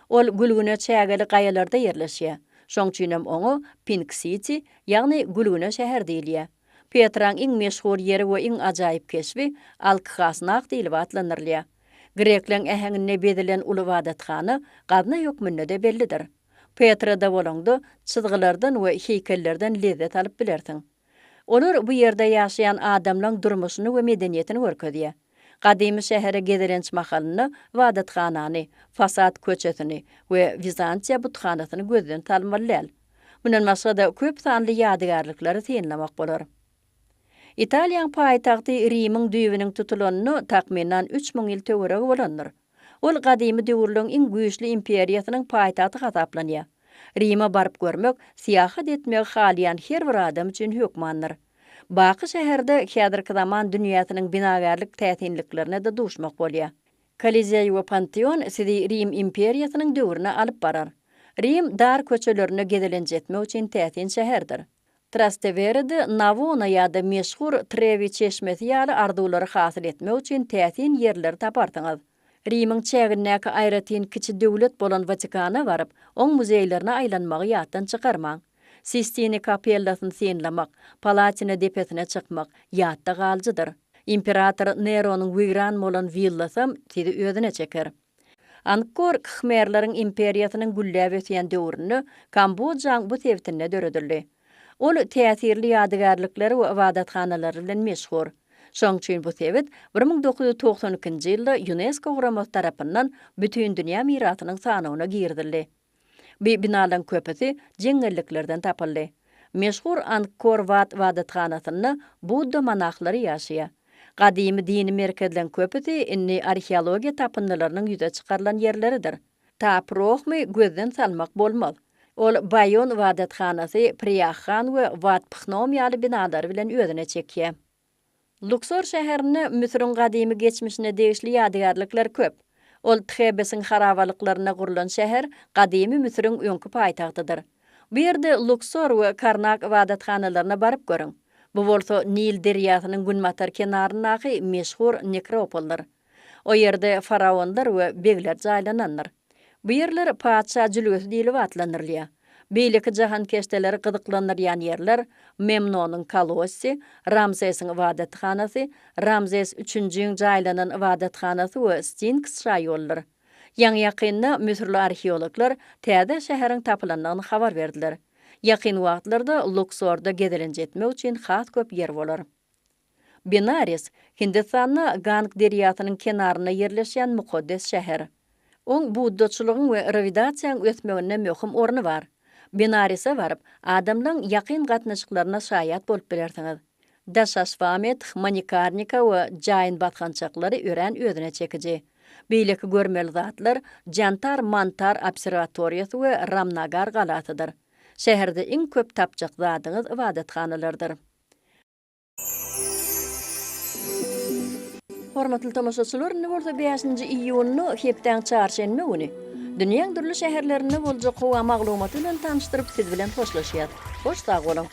Ol gülgüne çägeli gaýalarda ýerleşýär. Şoň üçin hem oňa Pink City, ýagny gülgüne şäher diýilýär. Petraň iň meşhur ýeri we iň ajaýyp keşfi Alkhasnak diýilip atlandyrylýar. Grekleriň ähengine bedilen uly wadathany gadyna hökmünde de bellidir. Petrada bolanda çyzgylardan we heýkellerden lezzet alyp bilersiň. Olar bu ýerde ýaşaýan adamlaryň durmuşyny we medeniýetini görkezýär. Gadymy şähere gedilenç mahalyny, wadathanany, fasad köçesini we Bizantiýa butxanasyny gözden talmalylar. Munan maksada köp sanly ýadygarlyklary synlamak bolar. Italiýanyň paýtagty Rim'iň düýbüniň tutulanyny takminan 3000 ýyl töwereg bolandyr. Ol gadymy döwürlüň iň güýçli imperiýasynyň paýtagty hasaplanýar. Rima barıp görmek, siyahat etmek haliyan her bir adam üçün hükmandır. Baky şäherde häzirki zaman dünýäsiniň binagarlyk täsinliklerine de duşmak bolýar. Kolisey we Pantheon sizi Rim imperiýasynyň döwrüne alyp barar. Rim dar köçelerini gedelenjetmek üçin täsin şäherdir. Trasteverede Navona ýa-da meşhur Trevi çeşmesi ýaly ardulary hasyl etmek üçin täsin ýerler tapartyňyz. Rimiň çägindäki aýratyn kiçi döwlet bolan Vatikana baryp, oň muzeýlerine aýlanmagy ýatdan çykarmaň. Sistine kapellasyn senlemek, Palatina depesine çykmak ýatda galjydyr. Imperator Nero'nun wiran bolan villasam sizi özüne çeker. Angkor Khmerleriň imperiýasynyň gülläp ötýän döwrüni Kambodjaň bu tewtine döredirli. Ol täsirli ýadygarlykları we ibadathanalary bilen meşhur. Şoň üçin bu tewet 1992-nji ýylda UNESCO guraması tarapyndan bütün dünýä mirasynyň sanawyna girdildi. Bu binalarň köpüsi jeňelliklerden tapyldy. Meşhur Angkor Wat ibadatxanasyny Budda monahlary ýaşaýar. Gadymy dini merkezden köpüsi inni arheologiýa tapyndylarynyň ýüze çykarylan ýerleridir. Taprohmy gözden salmak bolmaz. Ol Bayon ibadatxanasy, Priyahan we Wat Phnom ýaly binalary bilen özüne çekýär. Luxor şäherine Misr'in gadymy geçmişine degişli ýadygarlyklar köp. Ol Thebesiň harabalyklaryna gurulan şäher gadymy Misr'in öňkü paýtagtydyr. Bu ýerde Luxor we Karnak ibadatxanalaryna baryp görüň. Bu bolsa Nil derýasynyň günmatar kenaryndaky meşhur nekropollar. O ýerde faraonlar we begler jaýlananlar. Bu ýerler paçsa jülgesi diýilip atlanyrlýar. Beýleki jahan keşteleri gyzyklanýan ýerler Memnonyň Kolossy, Ramsesiň ibadatxanasy, Ramses 3-njiň jaýlanan ibadatxanasy we Sphinx şaýollar. Ýang ýakynda Misrli arheologlar täze şäheriň tapylandygyny habar berdiler. Ýakyn wagtlarda Luxorda gedelenjetmek üçin has köp ýer bolar. Benares, Hindistanyň Gang derýasynyň kenaryna ýerleşýän mukaddes şäher. Oň buddaçylygyň we revidasiýaň ötmegine möhüm orny bar. Benares'e varıp, adamdan yakın gatnaşıklarına şayat bolup bilersiňiz. Dasashvamet, Manikarnika we jaýyn batgançaklary ören özüne çekiji. Beýleki görmeli zatlar Jantar Mantar observatoriýasy we Ramnagar galatydyr. Şäherde iň köp tapjak zadyňyz ibadatxanalardyr. Hormatly tamaşaçylar, Nurda 5-nji iýuny hepden çarşenme güni dünýäň dürli şäherlerinde boljak howa maglumaty bilen tanıştyryp siz bilen hoşlaşýar. Hoş sag bolun.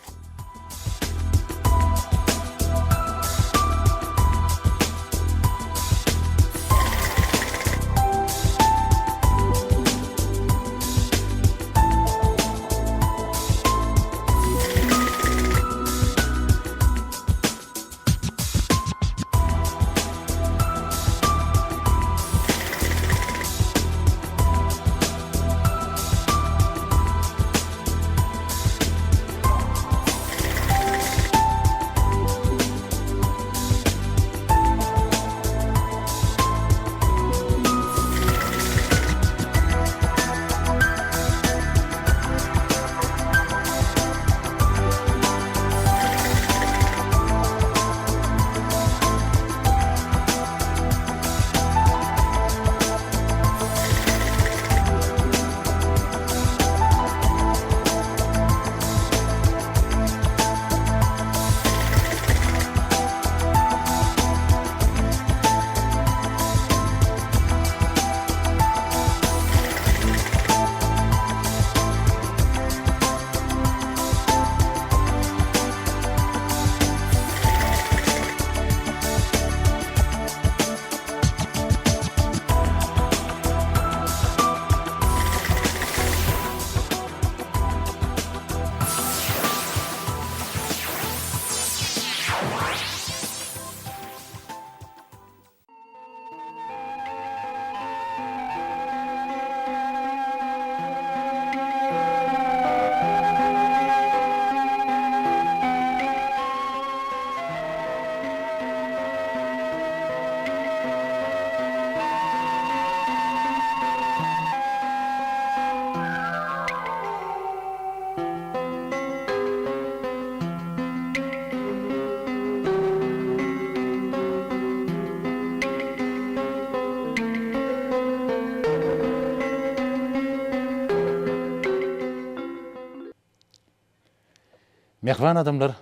Mehvan adamlar,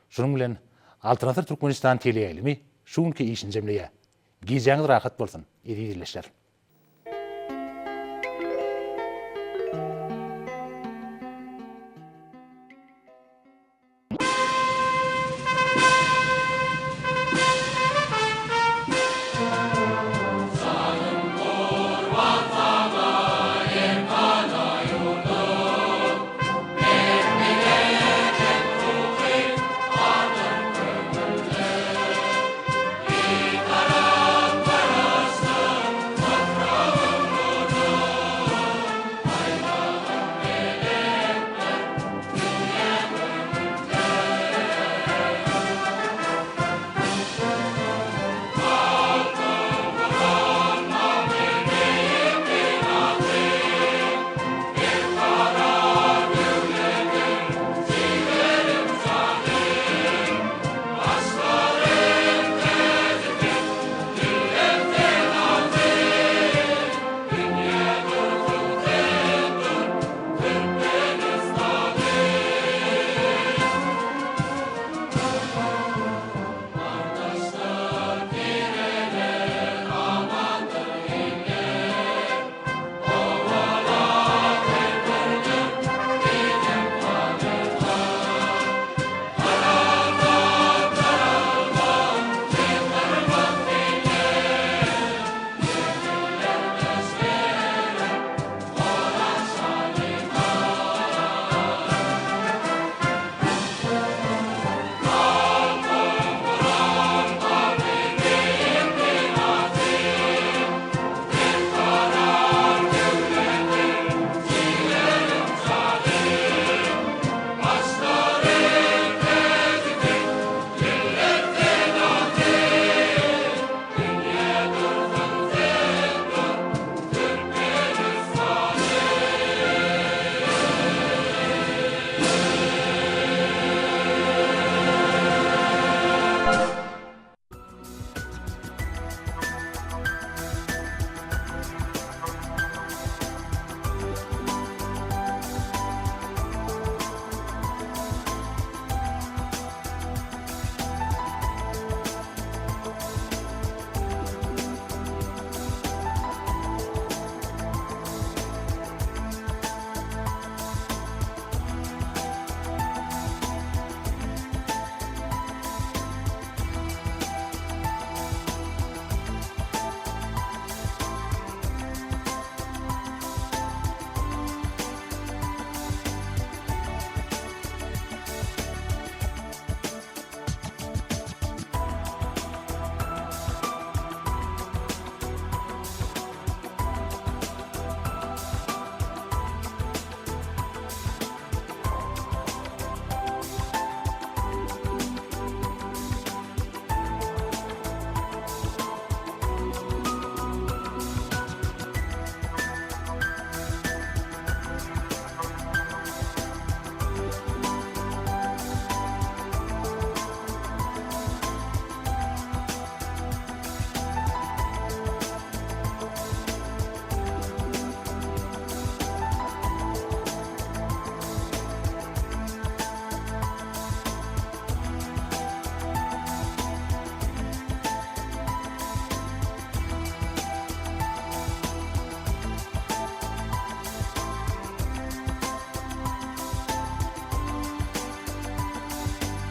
şunun bilen Alternatif Türkmenistan teleýelimi şuňky işin jemleýär. Giýjäňiz rahat bolsun, edi dileşler.